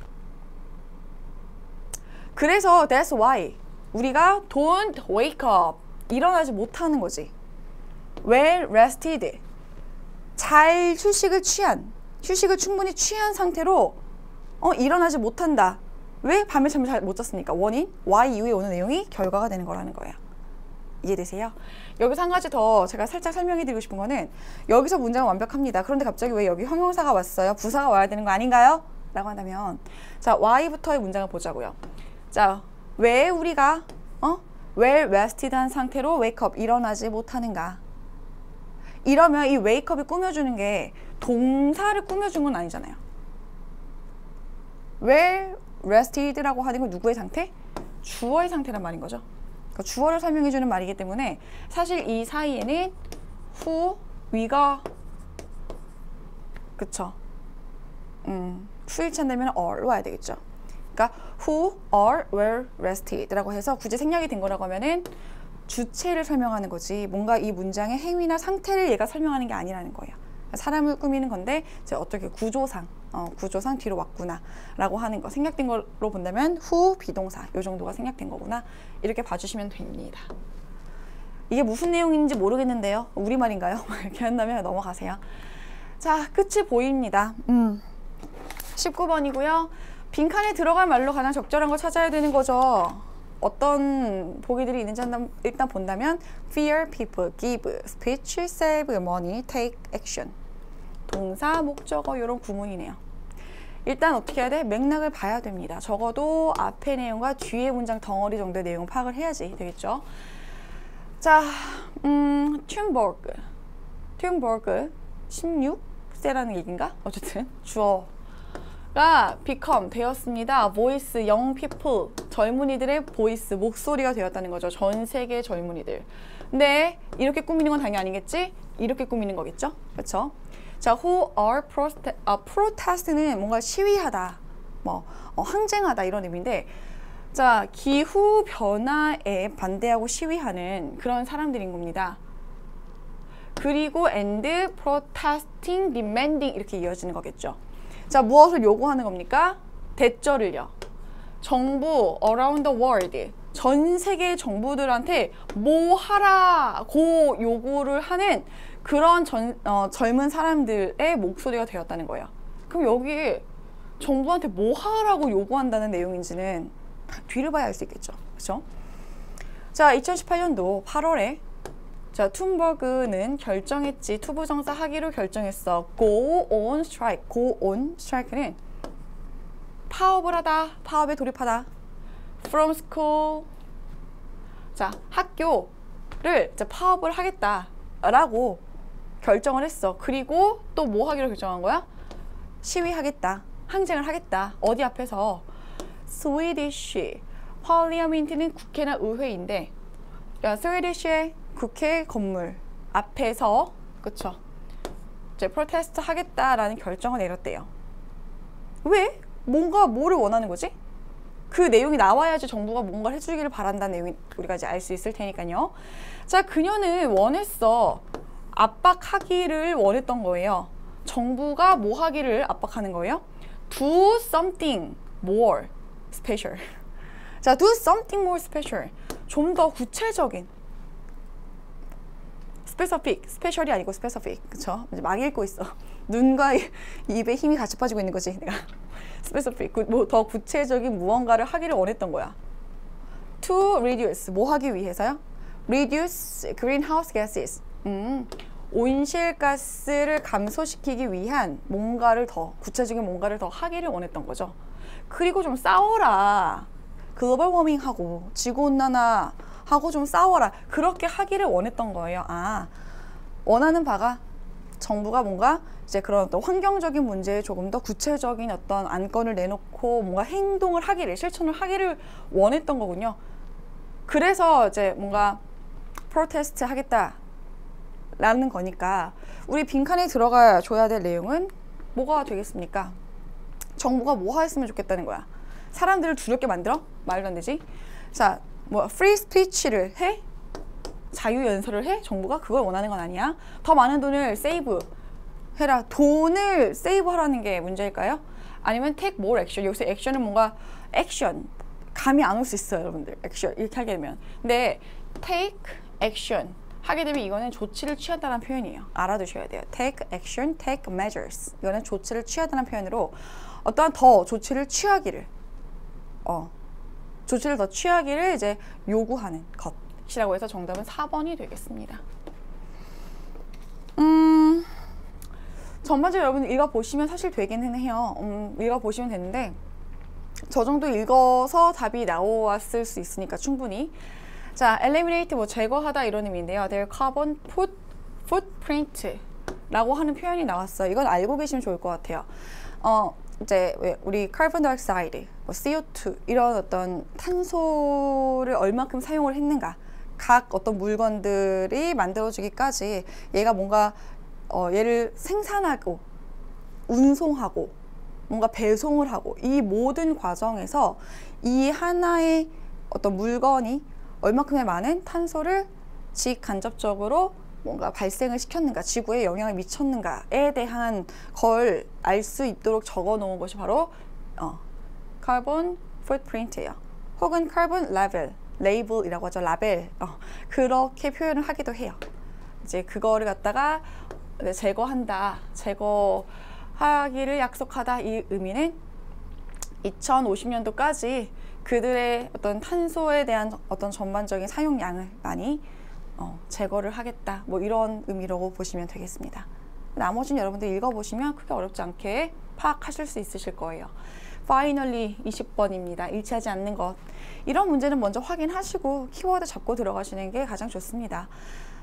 그래서 that's why 우리가 don't wake up, 일어나지 못하는 거지. well rested, 잘 휴식을 충분히 취한 상태로 일어나지 못한다. 왜? 밤에 잠을 잘 못 잤으니까. 원인, why 이후에 오는 내용이 결과가 되는 거라는 거예요. 이해되세요? 여기서 한 가지 더 제가 살짝 설명해 드리고 싶은 거는, 여기서 문장은 완벽합니다. 그런데 갑자기 왜 여기 형용사가 왔어요? 부사가 와야 되는 거 아닌가요? 라고 한다면, 자, why부터의 문장을 보자고요. 자, 왜 우리가 well rested한 상태로 wake up, 일어나지 못하는가? 이러면 이 wake up이 꾸며주는 게 동사를 꾸며준 건 아니잖아요. well rested라고 하는 건 누구의 상태? 주어의 상태란 말인 거죠. 그러니까 주어를 설명해주는 말이기 때문에 사실 이 사이에는 who, we가 그쵸? 수일치 한다면 are로 와야 되겠죠. 그러니까 who are well rested라고 해서 굳이 생략이 된 거라고 하면은 주체를 설명하는 거지, 뭔가 이 문장의 행위나 상태를 얘가 설명하는 게 아니라는 거예요. 사람을 꾸미는 건데 이제 어떻게 구조상 뒤로 왔구나 라고 하는 거, 생략된 걸로 본다면 who 비동사 이 정도가 생략된 거구나, 이렇게 봐주시면 됩니다. 이게 무슨 내용인지 모르겠는데요, 우리말인가요? 이렇게 한다면 넘어가세요. 자, 끝이 보입니다. 19번이고요 빈칸에 들어갈 말로 가장 적절한 걸 찾아야 되는 거죠. 어떤 보기들이 있는지 일단 본다면 fear people, give, speech, save, money, take action. 동사, 목적어 이런 구문이네요. 일단 어떻게 해야 돼? 맥락을 봐야 됩니다. 적어도 앞의 내용과 뒤의 문장 덩어리 정도의 내용을 파악을 해야지 되겠죠. 자, 튠버그 16세라는 얘기인가? 어쨌든 주어가 become 되었습니다. voice, young people, 젊은이들의 voice, 목소리가 되었다는 거죠. 전 세계 젊은이들. 근데 이렇게 꾸미는 건 당연히 아니겠지? 이렇게 꾸미는 거겠죠? 그렇죠? 자, who are protest는 뭔가 시위하다, 뭐 항쟁하다 이런 의미인데, 자, 기후 변화에 반대하고 시위하는 그런 사람들인 겁니다. 그리고 and protesting, demanding 이렇게 이어지는 거겠죠. 자, 무엇을 요구하는 겁니까? 대절을요. 정부 around the world, 전 세계 정부들한테 뭐 하라고 요구를 하는 그런 젊은 사람들의 목소리가 되었다는 거예요. 그럼 여기 정부한테 뭐 하라고 요구한다는 내용인지는 뒤를 봐야 알 수 있겠죠. 그렇죠? 자, 2018년도 8월에 자, 툰버그는 결정했지. 투부정사 하기로 결정했어. Go on strike. Go on strike는 파업을 하다, 파업에 돌입하다. From school. 자, 학교를 이제 파업을 하겠다라고 결정을 했어. 그리고 또 뭐 하기로 결정한 거야? 시위하겠다. 항쟁을 하겠다. 어디 앞에서? 스위디시. parliament는 국회나 의회인데, 스위디시의 국회 건물 앞에서, 그쵸? 이제 프로테스트 하겠다라는 결정을 내렸대요. 왜? 뭔가 뭐를 원하는 거지? 그 내용이 나와야지 정부가 뭔가를 해주기를 바란다는 내용이 우리가 이제 알 수 있을 테니까요. 자, 그녀는 원했어. 압박하기를 원했던 거예요. 정부가 뭐 하기를 압박하는 거예요? Do something more special. 자, do something more special. 좀 더 구체적인. specific. special이 아니고 specific. 그쵸? 이제 막 읽고 있어. 눈과 입에 힘이 같이 빠지고 있는 거지, 내가. specific. 뭐 더 구체적인 무언가를 하기를 원했던 거야. To reduce. 뭐 하기 위해서요? reduce greenhouse gases. 온실가스를 감소시키기 위한 뭔가를 더, 구체적인 뭔가를 더 하기를 원했던 거죠. 그리고 좀 싸워라. 글로벌 워밍하고 지구온난화하고 좀 싸워라. 그렇게 하기를 원했던 거예요. 아, 원하는 바가 정부가 뭔가 이제 그런 어떤 환경적인 문제에 조금 더 구체적인 어떤 안건을 내놓고 뭔가 행동을 하기를, 실천을 하기를 원했던 거군요. 그래서 이제 뭔가 프로테스트 하겠다 라는 거니까 우리 빈칸에 들어가 줘야 될 내용은 뭐가 되겠습니까? 정부가 뭐 했으면 좋겠다는 거야. 사람들을 두렵게 만들어? 말도 안 되지. 자, 뭐 프리 스피치를 해? 자유연설을 해? 정부가 그걸 원하는 건 아니야. 더 많은 돈을 세이브 해라. 돈을 세이브 하라는 게 문제일까요? 아니면 take more action. 여기서 액션은 뭔가 액션. 감이 안 올 수 있어요, 여러분들. 액션 이렇게 하게 되면. 근데 take action 하게 되면 이거는 조치를 취한다는 표현이에요. 알아두셔야 돼요. take action, take measures. 이거는 조치를 취하다는 표현으로 어떠한 더 조치를 취하기를 조치를 더 취하기를 이제 요구하는 것이라고 해서 정답은 4번이 되겠습니다. 전반적으로 여러분 읽어보시면 사실 되기는 해요. 읽어보시면 되는데 저 정도 읽어서 답이 나왔을 수 있으니까 충분히. 자, eliminate 뭐 제거하다 이런 의미인데요. their carbon footprint 라고 하는 표현이 나왔어요. 이건 알고 계시면 좋을 것 같아요. 이제 우리 carbon dioxide, 뭐 CO2 이런 어떤 탄소를 얼마큼 사용을 했는가, 각 어떤 물건들이 만들어지기까지 얘가 뭔가 얘를 생산하고 운송하고 뭔가 배송을 하고 이 모든 과정에서 이 하나의 어떤 물건이 얼마큼의 많은 탄소를 직간접적으로 뭔가 발생을 시켰는가, 지구에 영향을 미쳤는가에 대한 걸 알 수 있도록 적어 놓은 것이 바로 carbon footprint예요. 혹은 carbon label이라고 하죠. 라벨. 그렇게 표현을 하기도 해요. 이제 그거를 갖다가 제거한다, 제거하기를 약속하다, 이 의미는 2050년도까지 그들의 어떤 탄소에 대한 어떤 전반적인 사용량을 많이 제거를 하겠다, 뭐 이런 의미라고 보시면 되겠습니다. 나머지는 여러분들 읽어보시면 크게 어렵지 않게 파악하실 수 있으실 거예요. Finally 20번입니다. 일치하지 않는 것. 이런 문제는 먼저 확인하시고 키워드 잡고 들어가시는 게 가장 좋습니다.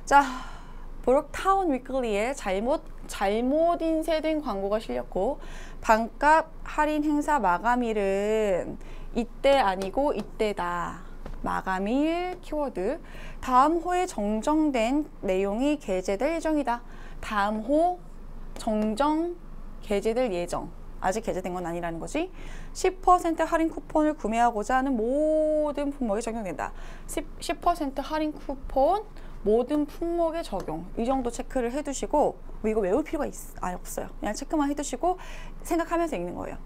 자, 브룩타운 위클리에 잘못 인쇄된 광고가 실렸고 반값 할인 행사 마감일은 이때 아니고 이때다. 마감일 키워드. 다음 호에 정정된 내용이 게재될 예정이다. 다음 호 정정 게재될 예정. 아직 게재된 건 아니라는 거지. 10% 할인 쿠폰을 구매하고자 하는 모든 품목에 적용된다. 10% 할인 쿠폰 모든 품목에 적용. 이 정도 체크를 해두시고, 뭐 이거 외울 필요가 없어요. 그냥 체크만 해두시고 생각하면서 읽는 거예요.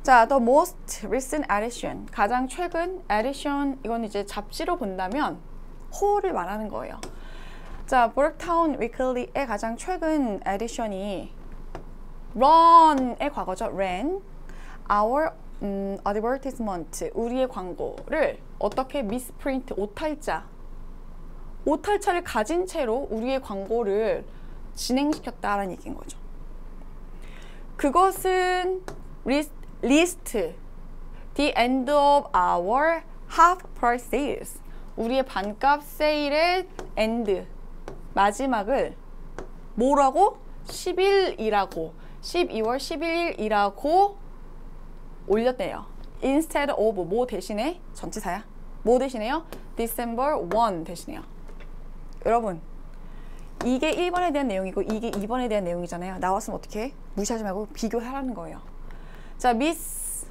자, the most recent edition. 가장 최근 edition, 이건 이제 잡지로 본다면 호를 말하는 거예요. 자, Borktown Weekly의 가장 최근 에디션이 run의 과거죠. ran our advertisement, 우리의 광고를 어떻게 misprint, 오탈자를 가진 채로 우리의 광고를 진행시켰다라는 얘기인 거죠. 그것은 list the end of our half price sales, 우리의 반값 세일의 end, 마지막을 뭐라고? 12월 11일이라고 올렸대요. instead of 뭐 대신에 전치사야. 뭐 대신에요? December 1 대신에요. 여러분, 이게 1번에 대한 내용이고 이게 2번에 대한 내용이잖아요. 나왔으면 어떻게 해? 무시하지 말고 비교하라는 거예요. 자, 미스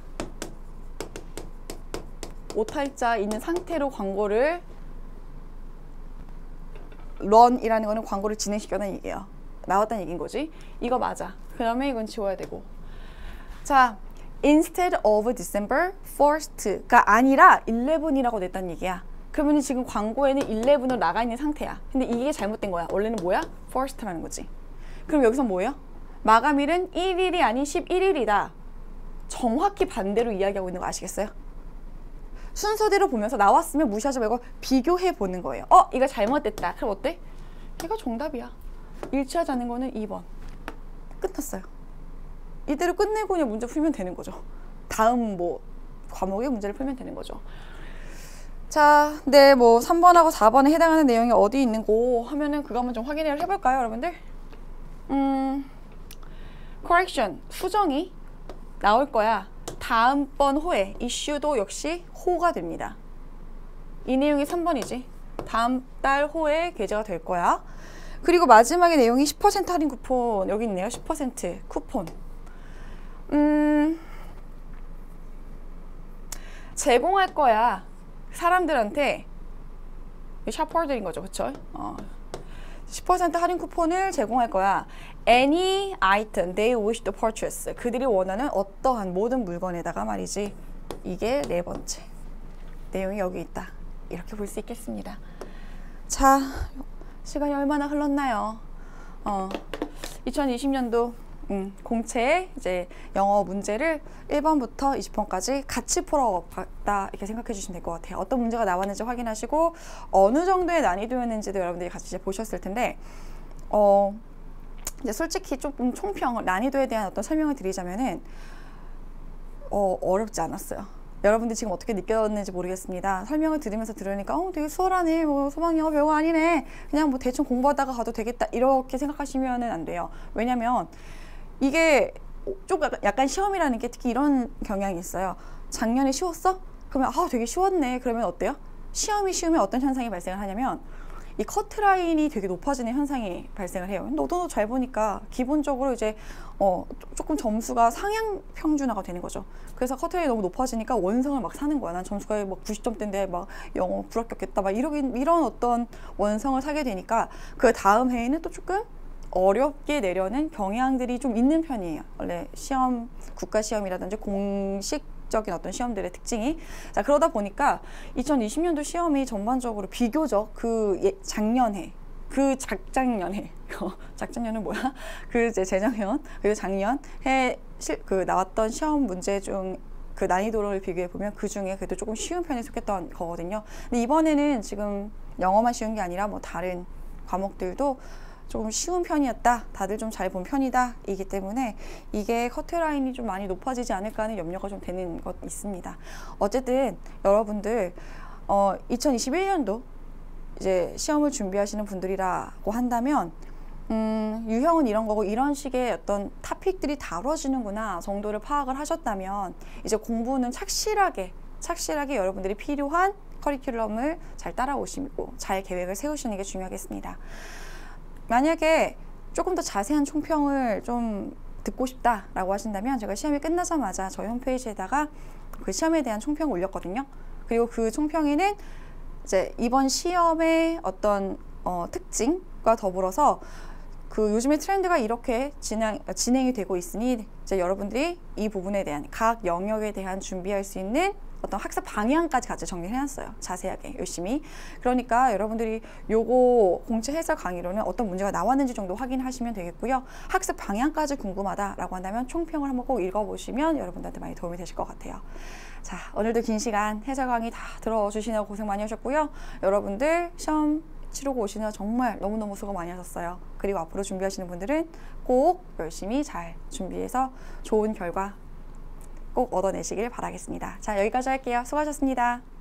오탈자 있는 상태로 광고를 run이라는 거는 광고를 진행시켰다는 얘기예요. 나왔다는 얘기인 거지. 이거 맞아. 그 다음에 이건 지워야 되고. 자, instead of December 1st가 아니라 11이라고 냈다는 얘기야. 그러면 지금 광고에는 11으로 나가 있는 상태야. 근데 이게 잘못된 거야. 원래는 뭐야? first라는 거지. 그럼 여기서 뭐예요? 마감일은 1일이 아닌 11일이다. 정확히 반대로 이야기하고 있는 거 아시겠어요? 순서대로 보면서 나왔으면 무시하지 말고 비교해 보는 거예요. 이거 잘못됐다. 그럼 어때? 이거 정답이야. 일치하지 않는 거는 2번. 끝났어요. 이대로 끝내고 그냥 문제 풀면 되는 거죠. 다음 뭐 과목의 문제를 풀면 되는 거죠. 자, 네, 뭐 3번하고 4번에 해당하는 내용이 어디 있는고 하면은 그거 한번 좀 확인을 해볼까요, 여러분들? correction, 수정이 나올 거야. 다음번 호에, issue도 역시 호가 됩니다. 이 내용이 3번이지. 다음 달 호에 게재가 될 거야. 그리고 마지막에 내용이 10% 할인 쿠폰, 여기 있네요. 10% 쿠폰. 제공할 거야. 사람들한테, 샤퍼들인 거죠, 그쵸? 10% 할인 쿠폰을 제공할 거야. Any item they wish to purchase. 그들이 원하는 어떠한 모든 물건에다가 말이지. 이게 네 번째. 내용이 여기 있다. 이렇게 볼 수 있겠습니다. 자, 시간이 얼마나 흘렀나요? 2020년도 공채 이제 영어 문제를 1번부터 20번까지 같이 풀어봤다 이렇게 생각해 주시면 될 것 같아요. 어떤 문제가 나왔는지 확인하시고 어느 정도의 난이도였는지도 여러분들이 같이 이제 보셨을 텐데 이제 솔직히 조금 총평 난이도에 대한 어떤 설명을 드리자면은 어렵지 않았어요. 여러분들 지금 어떻게 느꼈는지 모르겠습니다. 설명을 들으면서 들으니까 되게 수월하네, 뭐 소방영어 별거 아니네, 그냥 뭐 대충 공부하다가 가도 되겠다 이렇게 생각하시면은 안 돼요. 왜냐면 이게 좀 약간 시험이라는 게 특히 이런 경향이 있어요. 작년에 쉬웠어? 그러면 되게 쉬웠네. 그러면 어때요? 시험이 쉬우면 어떤 현상이 발생을 하냐면 이 커트라인이 되게 높아지는 현상이 발생을 해요. 너도 잘 보니까 기본적으로 이제 조금 점수가 상향 평준화가 되는 거죠. 그래서 커트라인이 너무 높아지니까 원성을 막 사는 거야. 난 점수가 막 90점대인데 막 영어 불합격했다 막 이런 어떤 원성을 사게 되니까 그 다음 해에는 또 조금 어렵게 내려는 경향들이 좀 있는 편이에요. 원래 시험, 국가시험이라든지 공식적인 어떤 시험들의 특징이. 자, 그러다 보니까 2020년도 시험이 전반적으로 비교적 작년에 작작년은 뭐야? 그 이제 재작년 그리고 작년 해 나왔던 시험 문제 중 그 난이도를 비교해 보면 그 중에 그래도 조금 쉬운 편에 속했던 거거든요. 근데 이번에는 지금 영어만 쉬운 게 아니라 뭐 다른 과목들도 조금 쉬운 편이었다, 다들 좀 잘 본 편이다 이기 때문에 이게 커트라인이 좀 많이 높아지지 않을까 하는 염려가 좀 되는 것 있습니다. 어쨌든 여러분들 2021년도 이제 시험을 준비하시는 분들이라고 한다면 유형은 이런 거고 이런 식의 어떤 토픽들이 다뤄지는구나 정도를 파악을 하셨다면 이제 공부는 착실하게 여러분들이 필요한 커리큘럼을 잘 따라오시고 잘 계획을 세우시는 게 중요하겠습니다. 만약에 조금 더 자세한 총평을 좀 듣고 싶다라고 하신다면 제가 시험이 끝나자마자 저희 홈페이지에다가 그 시험에 대한 총평을 올렸거든요. 그리고 그 총평에는 이제 이번 시험의 어떤 특징과 더불어서 그 요즘에 트렌드가 이렇게 진행이 되고 있으니 이제 여러분들이 이 부분에 대한 각 영역에 대한 준비할 수 있는 어떤 학습 방향까지 같이 정리를 해놨어요. 자세하게 열심히. 그러니까 여러분들이 요거 공채 해설 강의로는 어떤 문제가 나왔는지 정도 확인하시면 되겠고요. 학습 방향까지 궁금하다라고 한다면 총평을 한번 꼭 읽어보시면 여러분들한테 많이 도움이 되실 것 같아요. 자, 오늘도 긴 시간 해설 강의 다 들어주시느라고 고생 많이 하셨고요. 여러분들 시험 치르고 오시느라 정말 너무너무 수고 많이 하셨어요. 그리고 앞으로 준비하시는 분들은 꼭 열심히 잘 준비해서 좋은 결과 꼭 얻어내시길 바라겠습니다. 자, 여기까지 할게요. 수고하셨습니다.